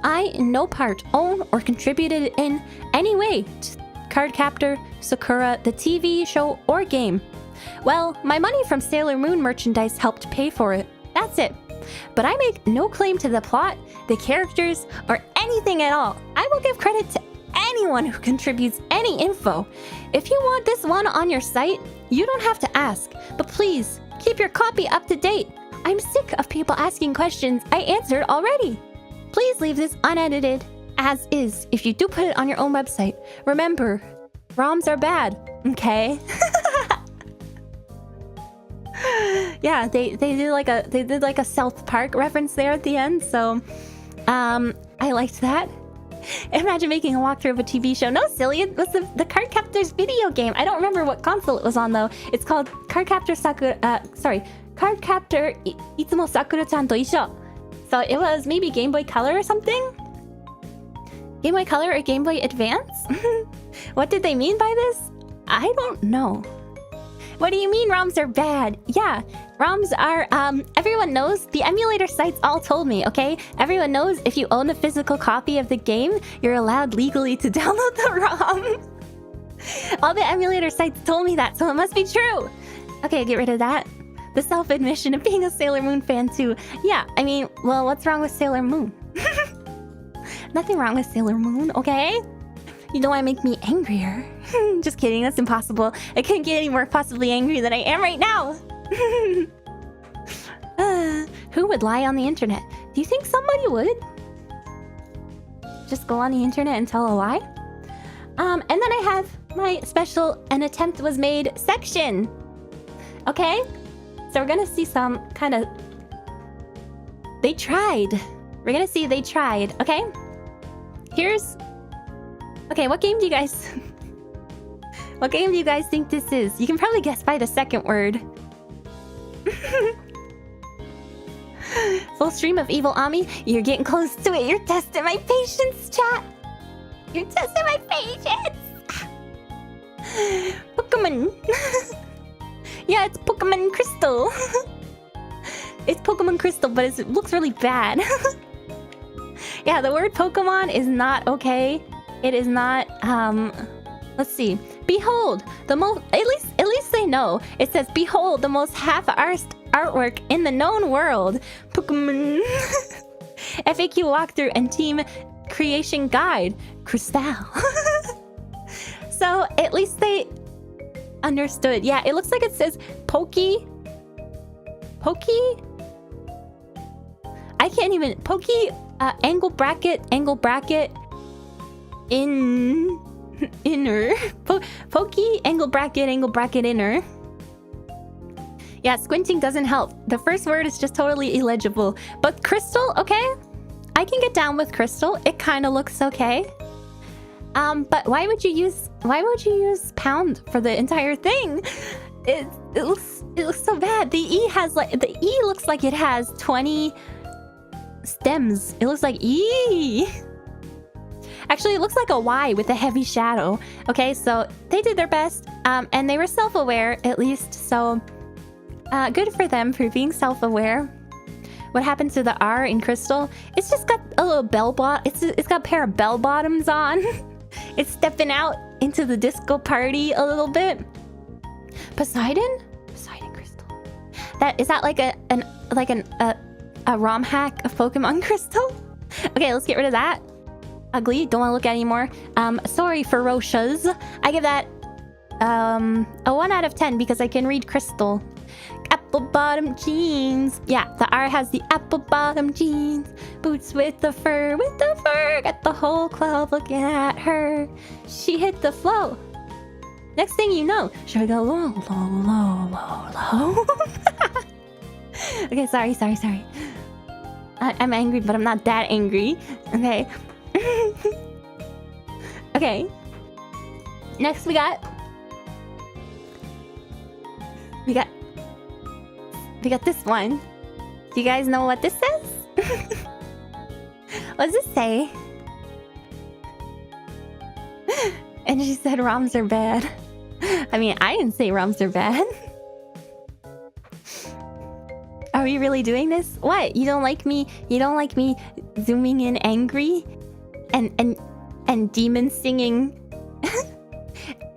S1: I in no part own or contributed in any way to Cardcaptor Sakura, the TV show or game. Well, my money from Sailor Moon merchandise helped pay for it. That's it. But I make no claim to the plot, the characters, or anything at all. I will give credit to anyone who contributes any info. If you want this one on your site, you don't have to ask, but please keep your copy up to date. I'm sick of people asking questions I answered already. Please leave this unedited as is if you do put it on your own website. Remember, ROMs are bad, okay? Yeah, they did like a South Park reference there at the end, so I liked that. Imagine making a walkthrough of a TV show. No, silly, it was the Cardcaptor's video game. I don't remember what console it was on though. It's called Cardcaptor Sakura. Cardcaptor Itsumo Sakura-chan to Isho. So it was maybe Game Boy Color or something. Game Boy Color or Game Boy Advance. What did they mean by this? I don't know. What do you mean ROMs are bad? Yeah, ROMs are, everyone knows, the emulator sites all told me, okay? Everyone knows if you own a physical copy of the game, you're allowed legally to download the ROM. All the emulator sites told me that, so it must be true. Okay, get rid of that. The self-admission of being a Sailor Moon fan too. Yeah, I mean, well, what's wrong with Sailor Moon? Nothing wrong with Sailor Moon, okay? You don't want to make me angrier. Just kidding, that's impossible. I can't get any more possibly angry than I am right now. Who would lie on the internet? Do you think somebody would? Just go on the internet and tell a lie? And then I have my special "An Attempt Was Made" section. Okay? So we're gonna see some kind of... They tried. We're gonna see they tried, okay? Here's... Okay, what game do you guys... What game do you guys think this is? You can probably guess by the second word. Full stream of Evil Ami. You're getting close to it. You're testing my patience, chat. You're testing my patience. Pokemon. Yeah, it's Pokemon Crystal. It's Pokemon Crystal, but it looks really bad. Yeah, the word Pokemon is not okay. It is not, let's see. Behold, the most, at least they know. It says, behold, the most half-arsed artwork in the known world. Pokemon. FAQ walkthrough and team creation guide. Crystal. So, at least they understood. Yeah, it looks like it says Pokey. Pokey? I can't even, Pokey, angle bracket, inner. Pokey, angle bracket, inner. Yeah, squinting doesn't help. The first word is just totally illegible. But Crystal, okay? I can get down with Crystal. It kind of looks okay. But why would you use pound for the entire thing? It looks so bad. The E looks like it has 20 stems. It looks like E. Actually, it looks like a Y with a heavy shadow. Okay, so they did their best, and they were self-aware at least. So good for them for being self-aware. What happened to the R in Crystal? It's just got a little it's got a pair of bell bottoms on. It's stepping out into the disco party a little bit. Poseidon Crystal. Is that like a ROM hack of Pokemon Crystal? Okay, let's get rid of that. Ugly, don't want to look at anymore. Sorry, Ferocious. I give that a 1 out of 10 because I can read Crystal. Apple bottom jeans. Yeah, the R has the apple bottom jeans. Boots with the fur, got the whole club looking at her. She hit the flow. Next thing you know, should I go low, low, low, low, low? Okay, sorry. I'm angry, but I'm not that angry. Okay. Okay. Next we got this one. Do you guys know what this says? What does this say? And she said ROMs are bad. I mean, I didn't say ROMs are bad. Are we really doing this? What? You don't like me? You don't like me zooming in angry? And demon singing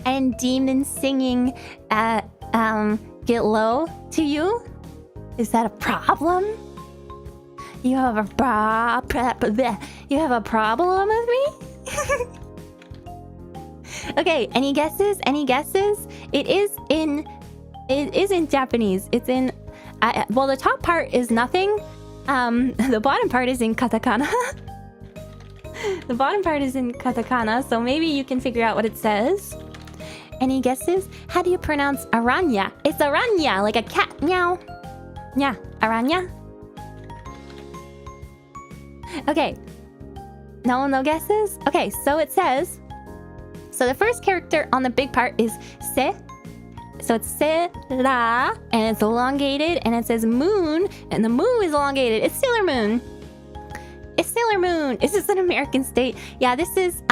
S1: and demon singing get low to you? Is that a problem? You have a problem with me? Okay, any guesses? Any guesses? It is in Japanese. It's in well, the top part is nothing. The bottom part is in katakana. The bottom part is in katakana, so maybe you can figure out what it says. Any guesses? How do you pronounce Aranya? It's Aranya, like a cat. Meow. Yeah, Aranya. Okay. No guesses? Okay, so it says... So the first character on the big part is Se. So it's Se La, and it's elongated, and it says moon, and the moon is elongated. It's Sailor Moon. It's Sailor Moon. Is this an American state? Yeah, this is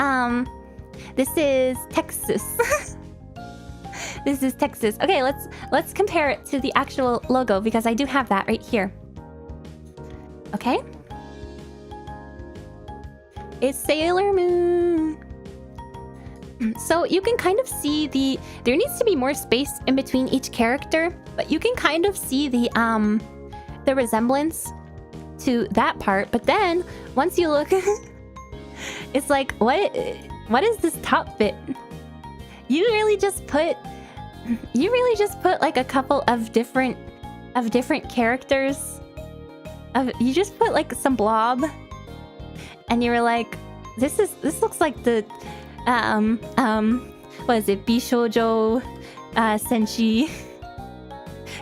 S1: Texas. This is Texas. Okay, let's compare it to the actual logo because I do have that right here. Okay. It's Sailor Moon. So you can kind of see there needs to be more space in between each character, but you can kind of see the resemblance to that part. But then once you look, it's like, what is this top bit? You really just put like a couple of different characters. You just put like some blob, and you were like, this looks like the what is it? Bishoujo senshi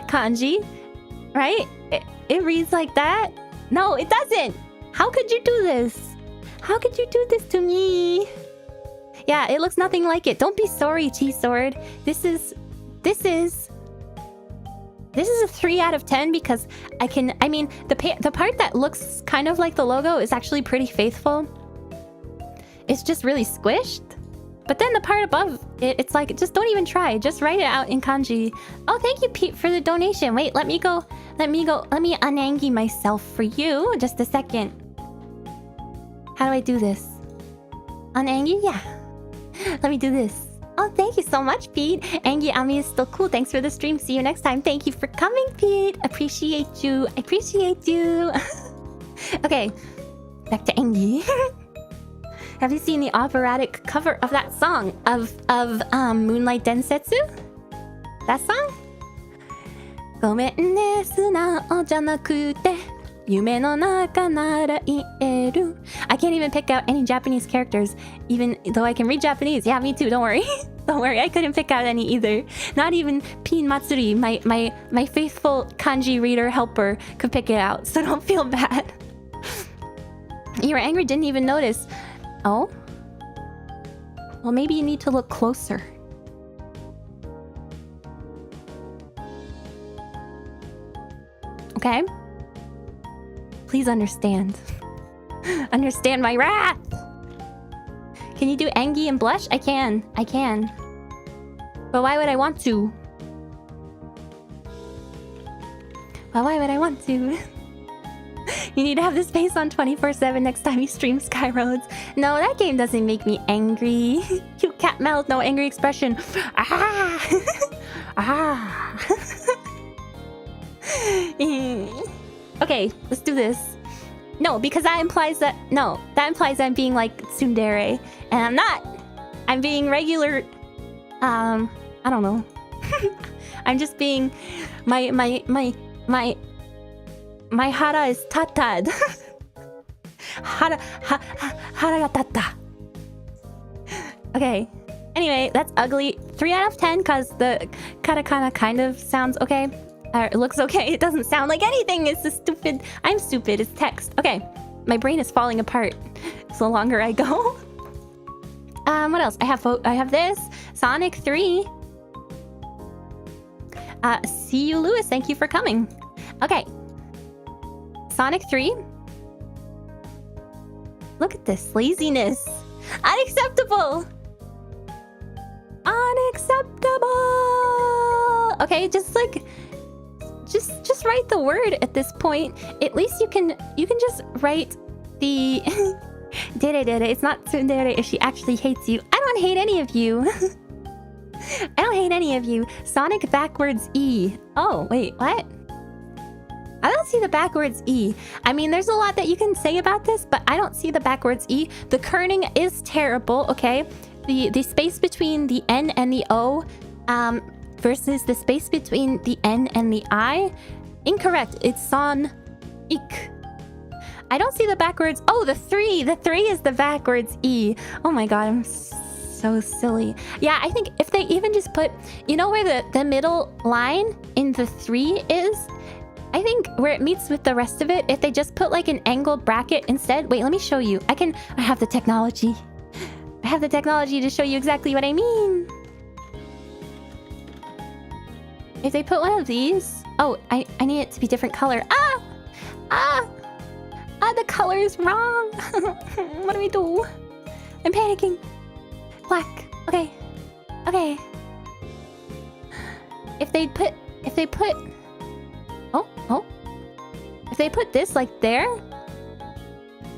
S1: kanji, right? It reads like that. No, it doesn't. How could you do this? How could you do this to me? Yeah, it looks nothing like it. Don't be sorry, T-Sword. This is a 3 out of 10 because I mean, the part that looks kind of like the logo is actually pretty faithful. It's just really squished. But then the part above it's like, just don't even try. Just write it out in kanji. Oh, thank you, Pete, for the donation. Wait, let me unangi myself for you. Just a second. How do I do this? Unangi? Yeah. Let me do this. Oh, thank you so much, Pete. Angie Ami is still cool. Thanks for the stream. See you next time. Thank you for coming, Pete. Appreciate you. Okay, back to Angie. Have you seen the operatic cover of that song of Moonlight Densetsu? That song? ごめんね、素直じゃなくて夢の中なら言える I can't even pick out any Japanese characters, even though I can read Japanese. Yeah, me too, don't worry. Don't worry, I couldn't pick out any either. Not even Pin Matsuri, my faithful kanji reader helper, could pick it out, so don't feel bad. You were angry, didn't even notice. Oh? Well, maybe you need to look closer. Okay? Please understand. Understand my wrath! Can you do Angie and blush? I can. But why would I want to? But why would I want to? You need to have this face on 24/7 next time you stream Skyroads. No, that game doesn't make me angry. Cute cat mouth, no angry expression. Ah! Ah! Okay, let's do this. No, because that implies that I'm being like Tsundere, and I'm not. I'm being regular. I don't know. I'm just being my hara is tatad. Hara ga tatta. Okay. Anyway, that's ugly. 3 out of 10 because the katakana kind of sounds okay. It looks okay. It doesn't sound like anything. It's just stupid. I'm stupid. It's text. Okay. My brain is falling apart the longer I go. What else? I have this. Sonic 3. See you, Lewis. Thank you for coming. Okay. Sonic 3. Look at this laziness. Unacceptable. Unacceptable. Okay, just write the word at this point. At least you can just write the did it. It's not Tsunderia if she actually hates you. I don't hate any of you. I don't hate any of you. Sonic backwards E. Oh, wait, what? I don't see the backwards E. I mean, there's a lot that you can say about this, but I don't see the backwards E. The kerning is terrible, okay? The space between the N and the O versus the space between the N and the I. Incorrect. It's son-ik. I don't see the backwards. Oh, the 3. The 3 is the backwards E. Oh my god, I'm so silly. Yeah, I think if they even just put... You know where the middle line in the 3 is? I think where it meets with the rest of it, if they just put like an angled bracket instead... Wait, let me show you. I have the technology. I have the technology to show you exactly what I mean. If they put one of these... Oh, I need it to be different color. The color is wrong. What do we do? I'm panicking. Black. Okay. Okay. If they put... Oh. If they put this like there...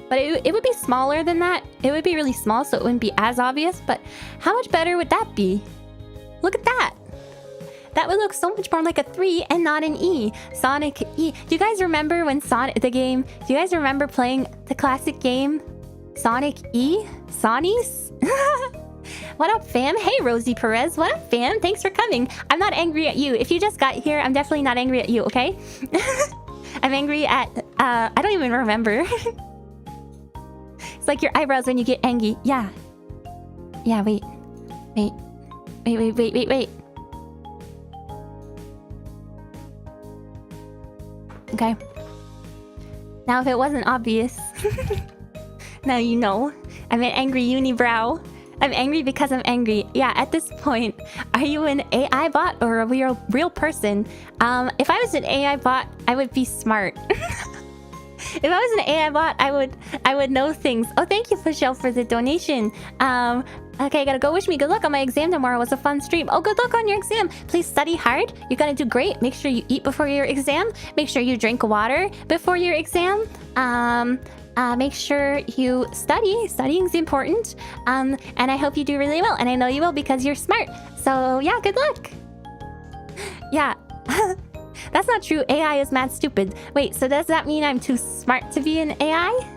S1: But it would be smaller than that. It would be really small, so it wouldn't be as obvious. But how much better would that be? Look at that. That would look so much more like a 3 and not an E. Sonic E. Do you guys remember when the game... Do you guys remember playing the classic game? Sonic E? Sonnies? What up, fam? Hey, Rosie Perez. What up, fam? Thanks for coming. I'm not angry at you. If you just got here, I'm definitely not angry at you, okay? I'm angry at... I don't even remember. It's like your eyebrows when you get angry. Yeah. Yeah, wait. Okay. Now, if it wasn't obvious, now you know. I'm an angry unibrow. I'm angry because I'm angry. Yeah, at this point, are you an AI bot or a real person? If I was an AI bot, I would be smart. If I was an AI bot, I would know things. Oh, thank you, Michelle, for the donation. Okay, gotta go. Wish me good luck on my exam tomorrow. It was a fun stream. Oh, good luck on your exam. Please study hard. You're gonna do great. Make sure you eat before your exam. Make sure you drink water before your exam. Make sure you study. Studying's important. And I hope you do really well. And I know you will because you're smart. So yeah, good luck. Yeah. That's not true. AI is mad stupid. Wait, so does that mean I'm too smart to be an AI?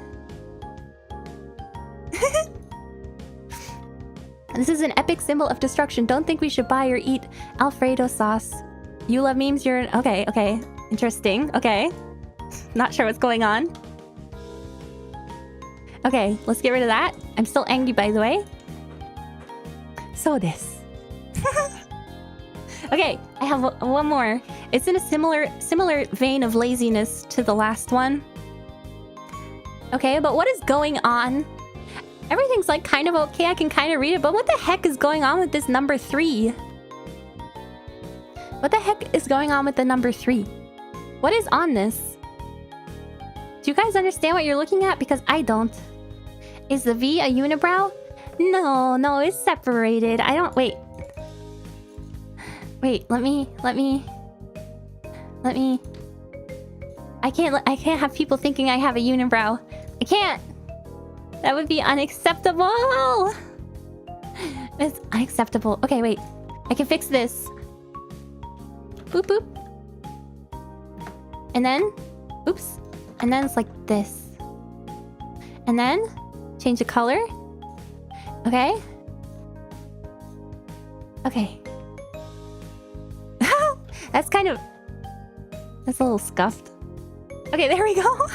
S1: This is an epic symbol of destruction. Don't think we should buy or eat Alfredo sauce. You love memes, you're... Okay. Interesting. Okay. Not sure what's going on. Okay, let's get rid of that. I'm still angry, by the way. So this. Okay, I have one more. It's in a similar vein of laziness to the last one. Okay, but what is going on? Everything's like kind of okay. I can kind of read it, but what the heck is going on with this number 3? What the heck is going on with the number 3? What is on this? Do you guys understand what you're looking at? Because I don't. Is the V a unibrow? No, it's separated. I don't... Wait, let me... I can't have people thinking I have a unibrow. I can't! That would be unacceptable! It's unacceptable. Okay, wait. I can fix this. Boop, boop. And then... Oops. And then it's like this. And then... Change the color. Okay. Okay. That's kind of... That's a little scuffed. Okay, there we go.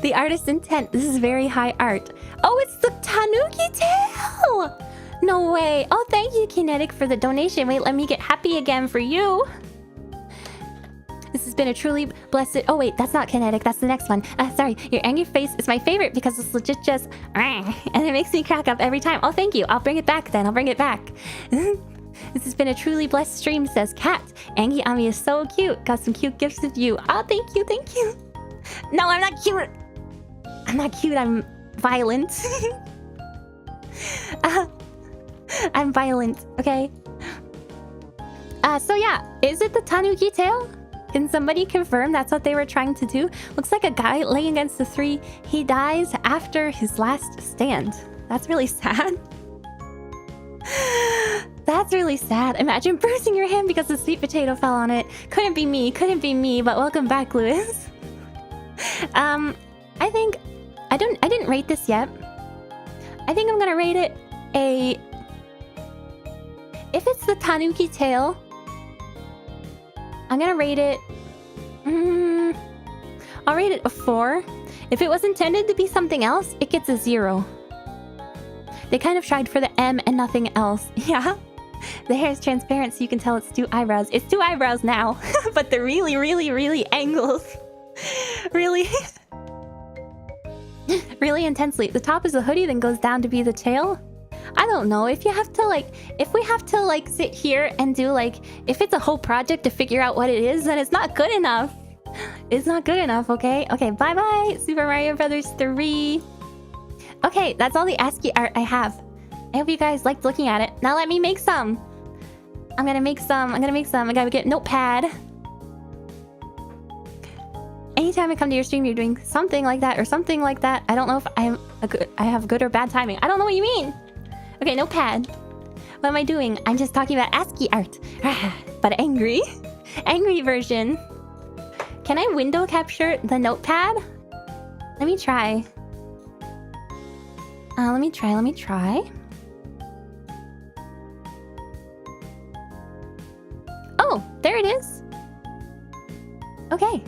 S1: The artist's intent. This is very high art. Oh, it's the Tanuki tail! No way. Oh, thank you, Kinetic, for the donation. Wait, let me get happy again for you. This is been a truly blessed... Oh, wait, that's not kinetic. That's the next one. Sorry. Your angry face is my favorite because it's legit just... And it makes me crack up every time. Oh, thank you. I'll bring it back then. I'll bring it back. This has been a truly blessed stream, says Cat. Angie Ami is so cute. Got some cute gifts of you. Oh, thank you. Thank you. No, I'm not cute. I'm not cute. I'm violent. I'm violent, okay? So yeah, is it the Tanuki tail? Can somebody confirm that's what they were trying to do? Looks like a guy laying against the tree. He dies after his last stand. That's really sad. That's really sad. Imagine bruising your hand because the sweet potato fell on it. Couldn't be me, but welcome back, Lewis. I think... I didn't rate this yet. I think I'm gonna rate it a... If it's the Tanuki tail, I'm gonna rate it... I'll rate it a 4. If it was intended to be something else, it gets a 0. They kind of tried for the M and nothing else. Yeah. The hair is transparent so you can tell it's 2 eyebrows. It's 2 eyebrows now. But they're really, really, really angles. Really... really intensely. The top is the hoodie, then goes down to be the tail. I don't know. If you have to like... If we have to like sit here and do like... If it's a whole project to figure out what it is, then it's not good enough. It's not good enough, okay? Okay, bye-bye, Super Mario Brothers 3. Okay, that's all the ASCII art I have. I hope you guys liked looking at it. Now let me make some. I'm gonna make some. I gotta get a notepad. Anytime I come to your stream, you're doing something like that or something like that. I don't know if I have good or bad timing. I don't know what you mean. Okay, notepad. What am I doing? I'm just talking about ASCII art. But angry. Angry version. Can I window capture the notepad? Let me try. Let me try. Oh, there it is. Okay.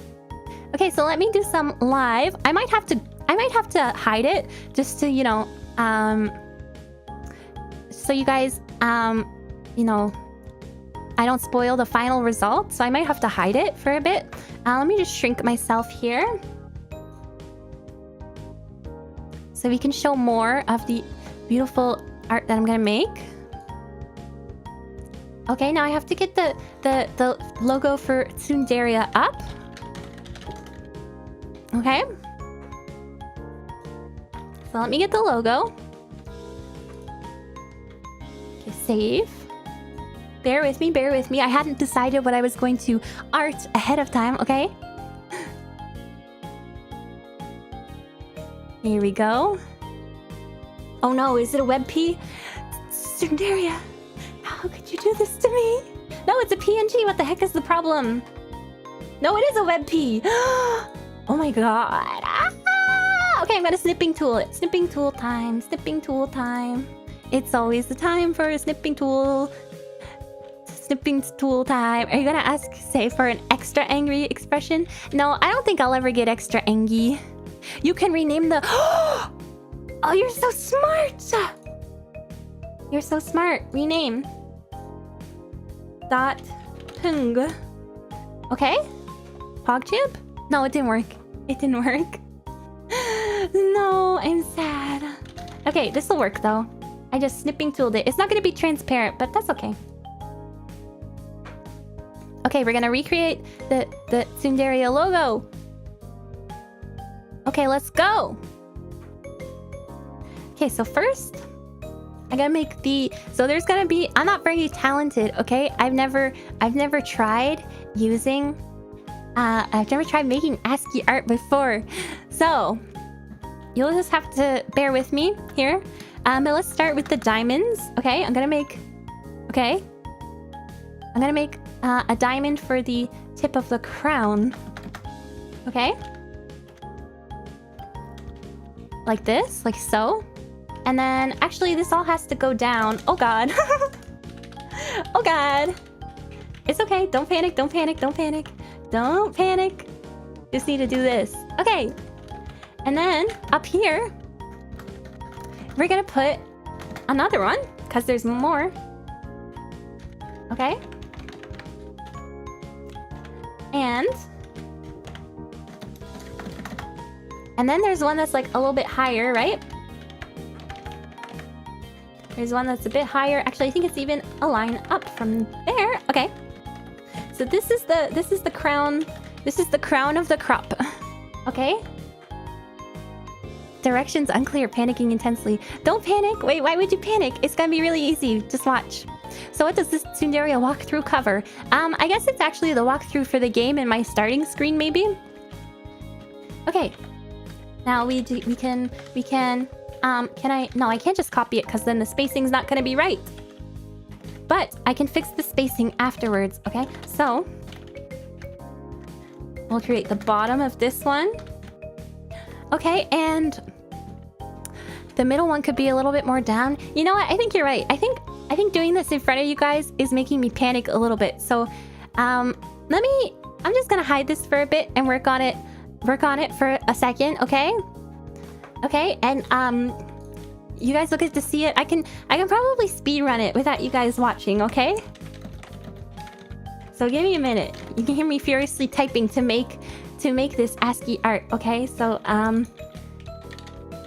S1: Okay, so let me do some live. I might have to hide it just to, you know, so you guys, you know, I don't spoil the final result. So I might have to hide it for a bit. Let me just shrink myself here. So we can show more of the beautiful art that I'm gonna make. Okay, now I have to get the logo for Tsunderia up. Okay. So let me get the logo. Okay, save. Bear with me. I hadn't decided what I was going to art ahead of time, okay? Here we go. Oh no, is it a WebP? Tsunderia, how could you do this to me? No, it's a PNG. What the heck is the problem? No, it is a WebP. Oh my god. Ah! Okay, I'm gonna snipping tool it. Snipping tool time. It's always the time for a snipping tool. Snipping tool time. Are you gonna ask, say, for an extra angry expression? No, I don't think I'll ever get extra angry. You can rename the... Oh, you're so smart! You're so smart. Rename. Dot Hung. Okay. PogChip? No, it didn't work. No, I'm sad. Okay, this will work though. I just snipping tooled it. It's not gonna be transparent, but that's okay. Okay, we're gonna recreate the Tsunderia logo. Okay, let's go. Okay, so first, I gotta make the... So there's gonna be... I'm not very talented, okay? I've never tried using... I've never tried making ASCII art before. So, you'll just have to bear with me here. But let's start with the diamonds. Okay, I'm gonna make... Okay. I'm gonna make a diamond for the tip of the crown. Okay. Like this, like so. And then, actually, this all has to go down. Oh god. Oh god. It's okay, don't panic. Just need to do this. Okay. And then, up here, we're gonna put another one, because there's more. Okay. And And then there's one that's like a little bit higher, right? There's one that's a bit higher. Actually, I think it's even a line up from there. Okay. So this is the crown. This is the crown of the crop. Okay. Directions unclear, panicking intensely. Don't panic. Wait, why would you panic? It's gonna be really easy. Just watch. So what does this Tsunderia walkthrough cover? I guess it's actually the walkthrough for the game in my starting screen, maybe. Okay. Now can I? No, I can't just copy it because then the spacing's not gonna be right. But I can fix the spacing afterwards. Okay. So we'll create the bottom of this one. Okay, and the middle one could be a little bit more down. You know what? I think you're right. I think doing this in front of you guys is making me panic a little bit. So, I'm just gonna hide this for a bit and work on it for a second, okay? Okay, and you guys will get to see it. I can probably speed run it without you guys watching, okay? So give me a minute. You can hear me furiously typing to make this ASCII art, okay? So,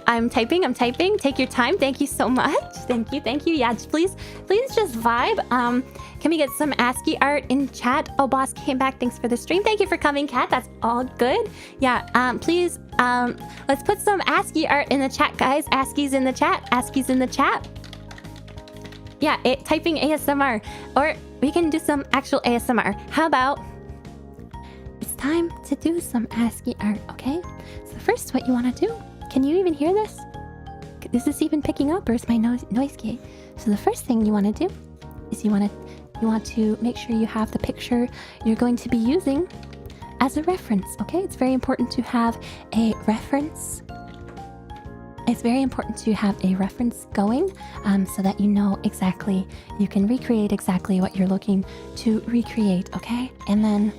S1: I'm typing. Take your time. Thank you so much. Thank you. Yeah, please just vibe. Can we get some ASCII art in chat? Oh, boss came back. Thanks for the stream. Thank you for coming, Kat. That's all good. Yeah, please, let's put some ASCII art in the chat, guys. ASCII's in the chat. Yeah, typing ASMR. Or we can do some actual ASMR. How about... It's time to do some ASCII art, okay? So first, what you want to do... Can you even hear this? Is this even picking up, or is my noise gate? So the first thing you want to do is you want to make sure you have the picture you're going to be using as a reference, okay? It's very important to have a reference. It's very important to have a reference going, so that you know exactly, you can recreate exactly what you're looking to recreate, okay? And then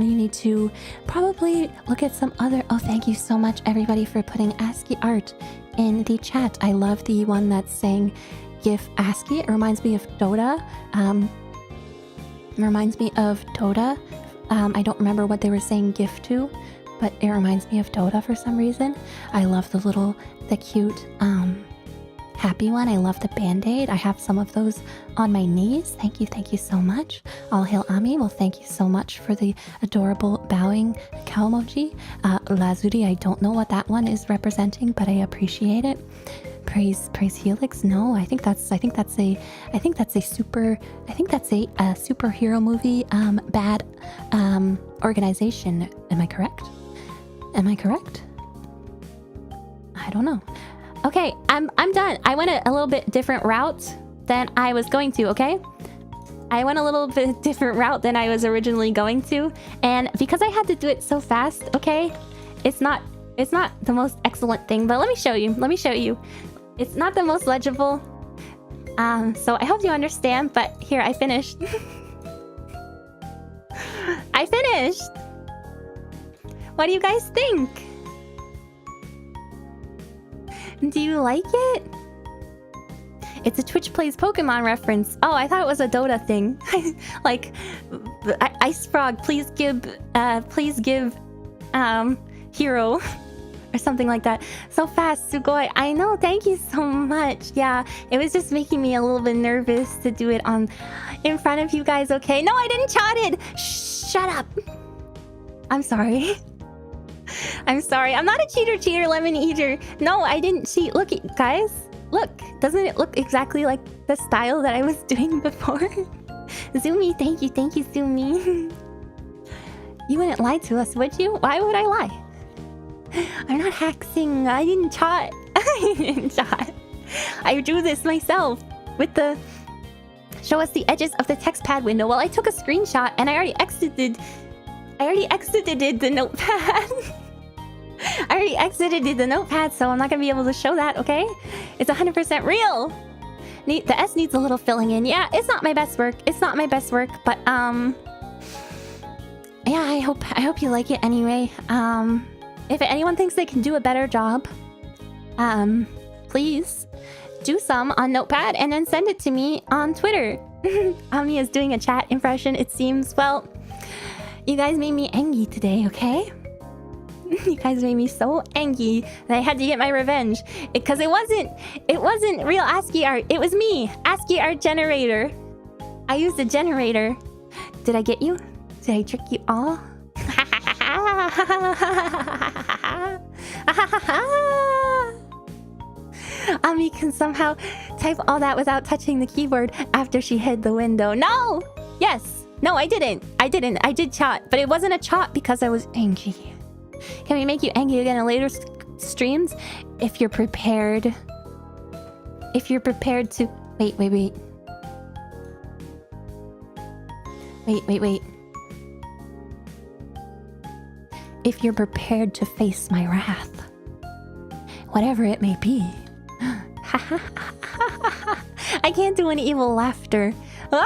S1: you need to probably look at some other... Oh, thank you so much, everybody, for putting ASCII art in the chat. I love the one that's saying GIF ASCII. It reminds me of Dota. I don't remember what they were saying GIF to, but it reminds me of Dota for some reason. I love the cute... happy one. I love the band-aid. I have some of those on my knees. Thank you so much. All hail Ami. Well, thank you so much for the adorable bowing cow emoji. Lazuli, I don't know what that one is representing, but I appreciate it. Praise Helix. No, I think that's a superhero movie bad organization. Am I correct? I don't know. Okay, I'm done. I went a little bit different route than I was going to, okay? I went a little bit different route than I was originally going to. And because I had to do it so fast, okay? It's not the most excellent thing, but let me show you. It's not the most legible. So I hope you understand, but here, I finished. I finished! What do you guys think? Do you like it? It's a Twitch Plays Pokemon reference. Oh, I thought it was a Dota thing. Like, Ice Frog, please give hero or something like that. So fast, Sugoi. I know, thank you so much. Yeah, it was just making me a little bit nervous to do it in front of you guys, okay? No, I didn't chat it! Shut up! I'm sorry. I'm sorry. I'm not a cheater, lemon eater. No, I didn't cheat. Look, guys. Look. Doesn't it look exactly like the style that I was doing before? Zoomy, thank you, Zoomy. You wouldn't lie to us, would you? Why would I lie? I'm not hacking. I didn't chat. I drew this myself with the... Show us the edges of the text pad window. Well, I took a screenshot and I already exited the notepad. So I'm not gonna be able to show that, okay? It's 100% real. The S needs a little filling in. Yeah, it's not my best work. But yeah, I hope you like it anyway. If anyone thinks they can do a better job, please do some on Notepad and then send it to me on Twitter. Amiya is doing a chat impression, it seems. Well, You guys made me angry today, okay? You guys made me so angry that I had to get my revenge. Because it wasn't real ASCII art. It was me, ASCII art generator. I used a generator. Did I get you? Did I trick you all? Ami can somehow type all that without touching the keyboard after she hid the window. No! Yes! No, I didn't. I did chat, but it wasn't a chat because I was angry. Can we make you angry again in later streams? If you're prepared. If you're prepared to... Wait. Wait. If you're prepared to face my wrath. Whatever it may be. I can't do an evil laughter. But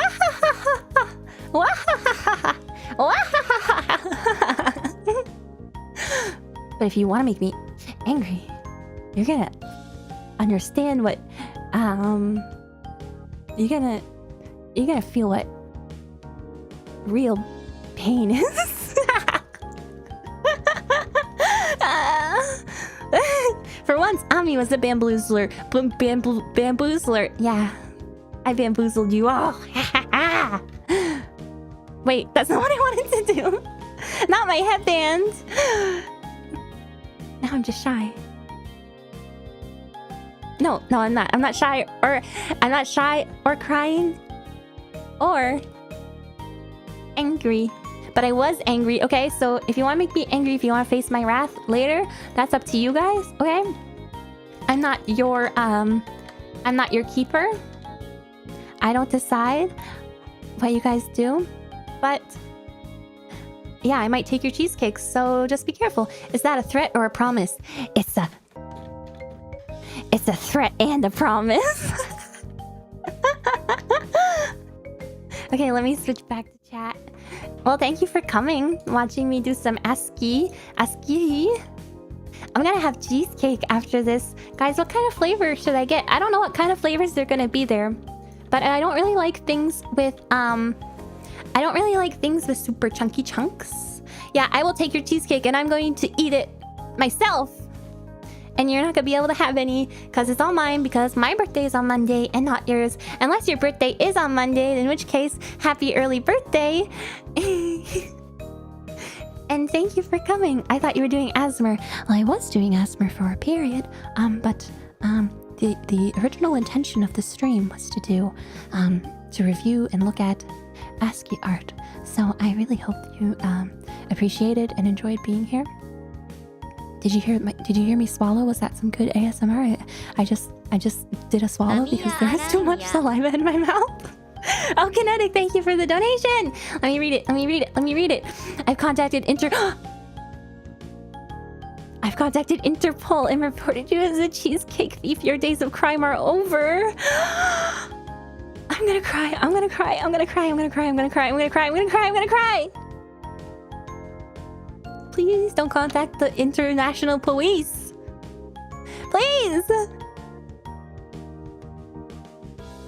S1: if you want to make me angry, you're gonna understand what you're gonna feel what real pain is. For once, Ami was the bamboozler. Bamboozler. Yeah. I bamboozled you all. Wait, that's not what I wanted to do. Not my headband. Now I'm just shy. No, I'm not. I'm not shy or crying or angry. But I was angry, okay? So if you want to make me angry, if you want to face my wrath later, that's up to you guys, okay? I'm not your keeper. I don't decide what you guys do. But yeah, I might take your cheesecake, so just be careful. Is that a threat or a promise? It's a threat and a promise. Okay, let me switch back to chat. Well, thank you for coming, watching me do some ASCII. I'm gonna have cheesecake after this. Guys, what kind of flavor should I get? I don't know what kind of flavors they're gonna be there. But I don't really like things with, super chunky chunks. Yeah, I will take your cheesecake and I'm going to eat it myself. And you're not gonna be able to have any because it's all mine, because my birthday is on Monday and not yours. Unless your birthday is on Monday, in which case, happy early birthday. And thank you for coming. I thought you were doing ASMR. Well, I was doing ASMR for a period, but the original intention of the stream was to review and look at ASCII art. So I really hope you appreciated and enjoyed being here. Did you hear me swallow? Was that some good ASMR? I just did a swallow because there was too much saliva in my mouth. Oh, Kinetic, thank you for the donation. Let me read it. I've contacted Interpol and reported you as a cheesecake thief. Your days of crime are over. I'm gonna cry. Please don't contact the international police. Please.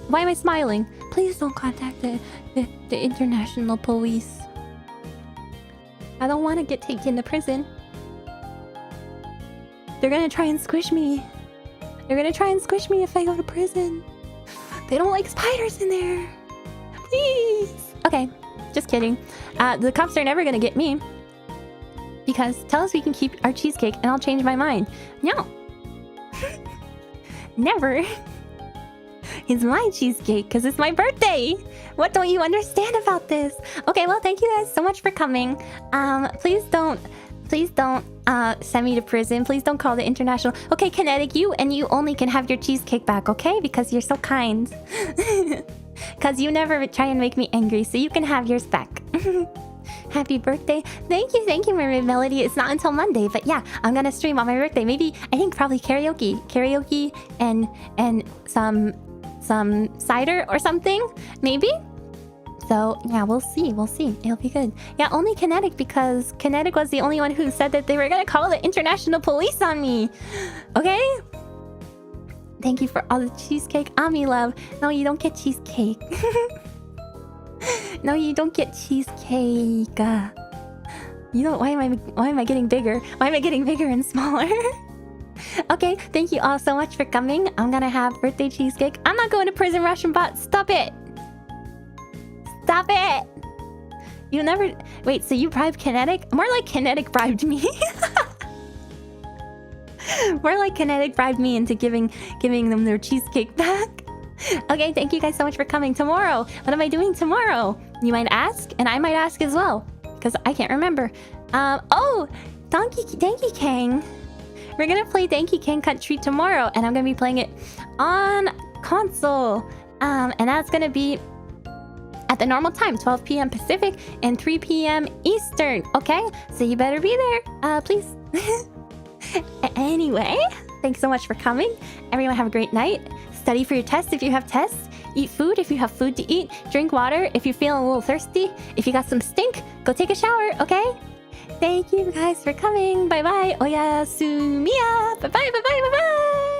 S1: Why am I smiling? Please don't contact the international police. I don't want to get taken to prison. They're gonna try and squish me. If I go to prison. They don't like spiders in there. Please. Okay, just kidding. The cops are never gonna get me. Because tell us we can keep our cheesecake and I'll change my mind. No. Never. It's my cheesecake because it's my birthday. What don't you understand about this? Okay, well, thank you guys so much for coming. Please don't send me to prison. Please don't call the international. Okay, Kinetic, you only can have your cheesecake back, okay? Because you're so kind. Because you never try and make me angry, so you can have yours back. Happy birthday. Thank you, Mermaid Melody. It's not until Monday, but yeah, I'm gonna stream on my birthday. Maybe, I think probably karaoke and some cider or something, maybe. So yeah, we'll see. It'll be good. Yeah, only Kinetic, because Kinetic was the only one who said that they were gonna call the international police on me. Okay? Thank you for all the cheesecake. Ami love. No, you don't get cheesecake. No, you don't get cheesecake. You know, why am I getting bigger? Why am I getting bigger and smaller? Okay, thank you all so much for coming. I'm gonna have birthday cheesecake. I'm not going to prison, Russian bot. Stop it. Stop it. You never... Wait, so you bribed Kinetic? More like Kinetic bribed me. More like Kinetic bribed me into giving them their cheesecake back. Okay, thank you guys so much for coming. Tomorrow, what am I doing tomorrow? You might ask, and I might ask as well, because I can't remember. Oh, Donkey Kong. We're gonna play Donkey Kong Country tomorrow, and I'm gonna be playing it on console. And that's gonna be at the normal time, 12 p.m. Pacific and 3 p.m. Eastern. Okay, so you better be there, please. Anyway, thanks so much for coming. Everyone have a great night. Study for your tests if you have tests. Eat food if you have food to eat. Drink water if you're feeling a little thirsty. If you got some stink, go take a shower, okay? Thank you guys for coming. Bye bye. Oyasumiya. Bye bye, bye bye, bye bye.